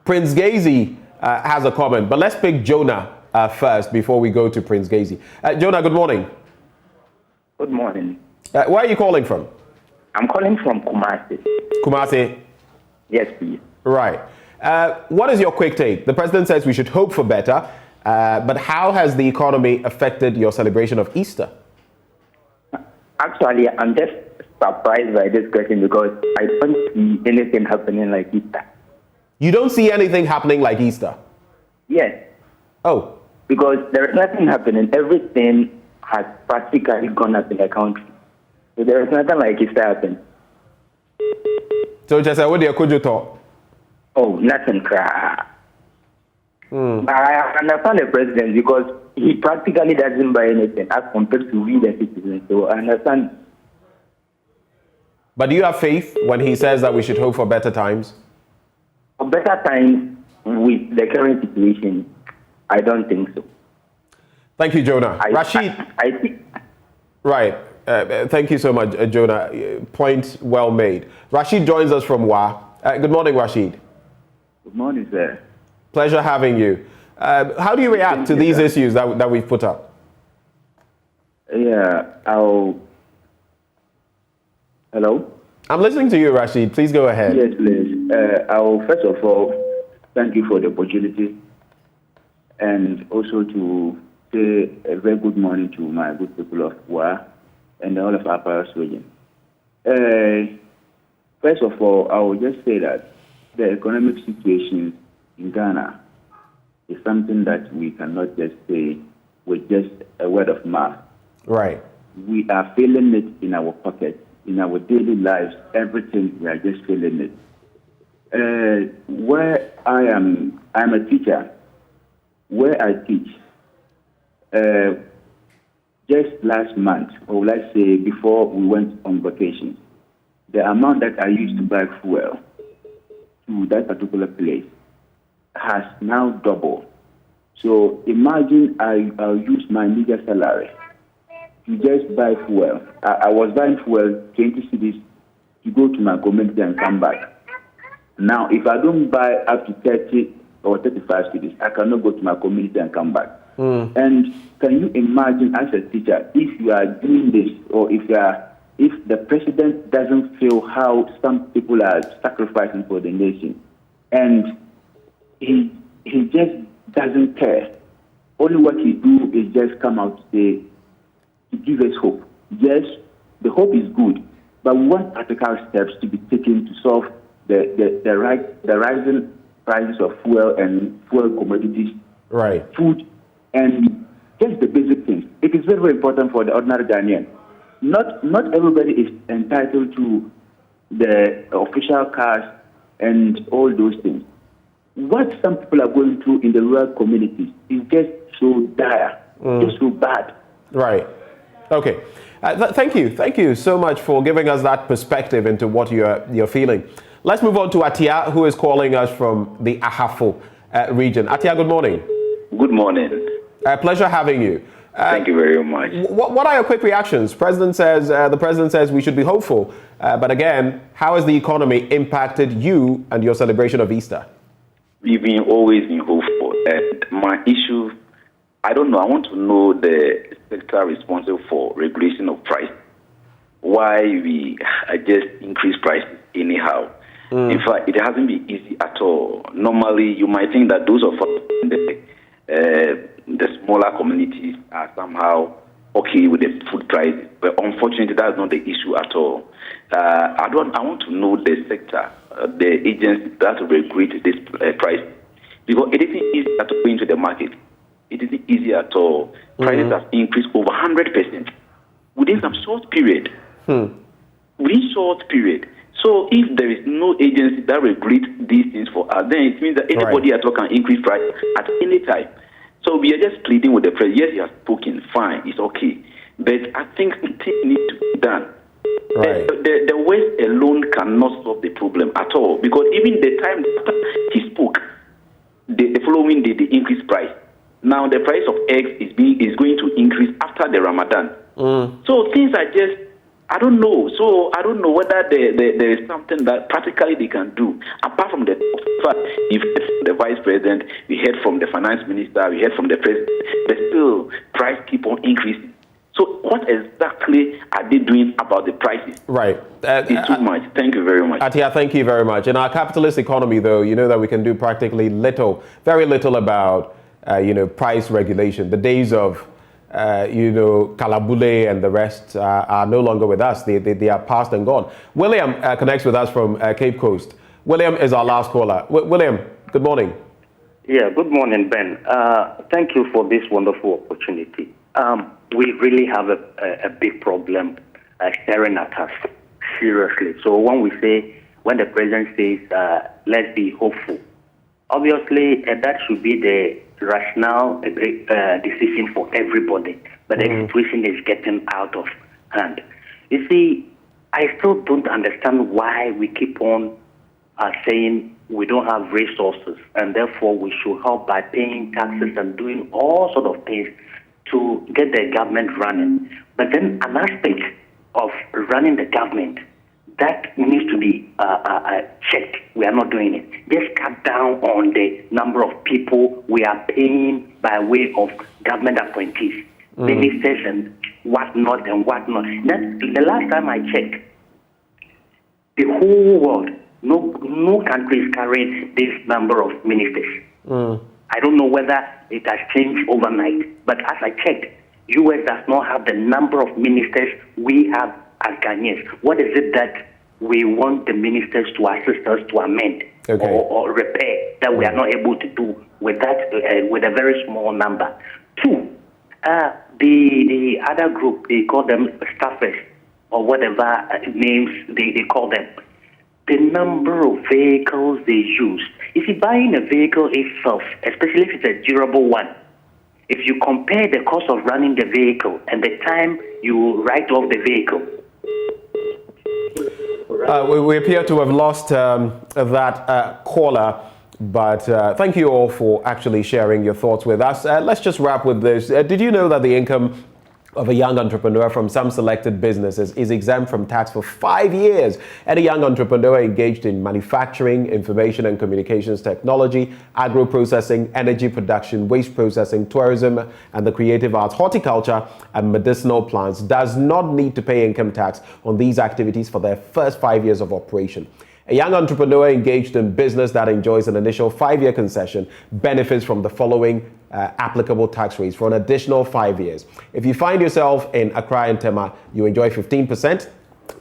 Prince Gazy has a comment, but let's pick Jonah first before we go to Prince Gazy. Jonah, good morning. Good morning. Where are you calling from? I'm calling from Kumasi. Kumasi? Yes, please. Right. What is your quick take? The president says we should hope for better, but how has the economy affected your celebration of Easter? Actually, I'm just surprised by this question because I don't see anything happening like Easter. You don't see anything happening like Easter? Yes. Oh. Because there is nothing happening. Everything has practically gone up in the country. So there is nothing like it happened. So just what do you talk? Oh, nothing cry. But I understand the president because he practically doesn't buy anything as compared to we the citizens. So I understand. But do you have faith when he says that we should hope for better times? For better times with the current situation, I don't think so. Thank you, Jonah. Rashid. I think. Right. Thank you so much, Jonah. Point well made. Rashid joins us from WA. Good morning, Rashid. Good morning, sir. Pleasure having you. How do you react to these issues that we've put up? Yeah, Hello? I'm listening to you, Rashid. Please go ahead. Yes, please. I'll first of all thank you for the opportunity and also to say a very good morning to my good people of WA and all of Appiah region. First of all, I will just say that the economic situation in Ghana is something that we cannot just say with just a word of mouth. Right. We are feeling it in our pockets, in our daily lives, everything, we are just feeling it. Where I'm a teacher. Where I teach, just last month, or let's say before we went on vacation, the amount that I used to buy fuel to that particular place has now doubled. So imagine I'll use my meager salary to just buy fuel. I was buying fuel 20 cedis to go to my community and come back. Now, if I don't buy up to 30 or 35 cedis, I cannot go to my community and come back. And can you imagine as a teacher, if you are doing this, or if the president doesn't feel how some people are sacrificing for the nation, and he just doesn't care. Only what he do is just come out to say, to give us hope. Yes, the hope is good, but we want practical steps to be taken to solve the rising prices of fuel and fuel commodities, right? Food, and just the basic things. It is very, very important for the ordinary Ghanaian. Not everybody is entitled to the official cars and all those things. What some people are going through in the rural communities is just so dire, just so bad. Right. Okay. Thank you so much for giving us that perspective into what you're feeling. Let's move on to Appiah, who is calling us from the Ahafo region. Appiah, good morning. Good morning. Pleasure having you. Thank you very much. What are your quick reactions? The president says we should be hopeful. But again, how has the economy impacted you and your celebration of Easter? We've always been hopeful. And my issue, I don't know. I want to know the sector responsible for regulation of price. Why we just increase prices anyhow. In fact, it hasn't been easy at all. Normally, you might think that those of us in the smaller communities are somehow okay with the food prices, but unfortunately, that's not the issue at all. I want to know the sector, the agency that regulate this price, because it isn't easy to go into the market. It isn't easy at all. Prices have increased over 100% within some short period. Within short period. So if there is no agency that regulates these things for us, then it means that anybody at all can increase price at any time. So we are just pleading with the president. Yes, he has spoken, fine, it's okay. But I think things need to be done. Right. The West alone cannot solve the problem at all, because even the time after he spoke, the following day, they increased price. Now the price of eggs is going to increase after the Ramadan. So things are just, I don't know. So I don't know whether there is something that practically they can do. Apart from the fact, you've heard from the vice president, we heard from the finance minister, we heard from the president, but still price keep on increasing. So what exactly are they doing about the prices? Right. It's too much. Thank you very much. Appiah, thank you very much. In our capitalist economy, though, you know that we can do practically very little about, price regulation. The days of Kalabule and the rest are no longer with us. They are past and gone. William connects with us from Cape Coast. William is our last caller. William, good morning. Yeah, good morning, Ben. Thank you for this wonderful opportunity. we really have a big problem staring at us, seriously. So when the president says, let's be hopeful, obviously that should be the rational decision for everybody. But the situation is getting out of hand. You see, I still don't understand why we keep on saying we don't have resources, and therefore we should help by paying taxes and doing all sort of things to get the government running. But then an aspect of running the government that needs to be checked. We are not doing it. Just cut down on the number of people we are paying by way of government appointees, ministers and whatnot. The last time I checked, the whole world, no country is carrying this number of ministers. I don't know whether it has changed overnight, but as I checked, U.S. does not have the number of ministers we have as Ghanaians. What is it that we want the ministers to assist us to amend or repair that we are not able to do with that with a very small number? Two, the other group, they call them staffers or whatever names they call them. The number of vehicles they use. If you're buying a vehicle itself, especially if it's a durable one, if you compare the cost of running the vehicle and the time you write off the vehicle. We appear to have lost that caller, but thank you all for actually sharing your thoughts with us. Let's just wrap with this. Did you know that the income of a young entrepreneur from some selected businesses is exempt from tax for 5 years? Any young entrepreneur engaged in manufacturing, information and communications technology, agro-processing, energy production, waste processing, tourism and the creative arts, horticulture and medicinal plants does not need to pay income tax on these activities for their first 5 years of operation. A young entrepreneur engaged in business that enjoys an initial 5-year concession benefits from the following applicable tax rates for an additional 5 years. If you find yourself in Accra and Tema, you enjoy 15%.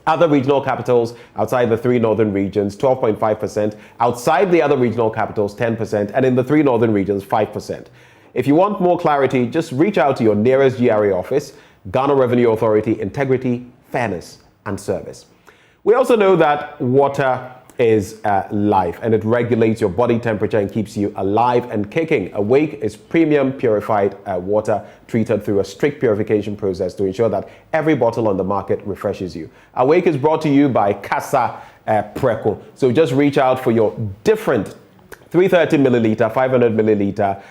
Other regional capitals outside the 3 northern regions, 12.5%. Outside the other regional capitals, 10%. And in the 3 northern regions, 5%. If you want more clarity, just reach out to your nearest GRA office. Ghana Revenue Authority, integrity, fairness, and service. We also know that water is life, and it regulates your body temperature and keeps you alive and kicking. Awake is premium purified water treated through a strict purification process to ensure that every bottle on the market refreshes you. Awake is brought to you by Casa Preco. So just reach out for your different 330 milliliter, 500 milliliter,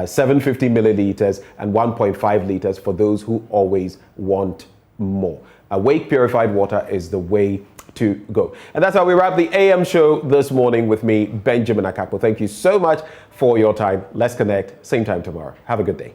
750 milliliters, and 1.5 liters for those who always want more. Awake purified water is the way to go. And that's how we wrap the AM show this morning with me, Benjamin Akakpo. Thank you so much for your time. Let's connect same time tomorrow. Have a good day.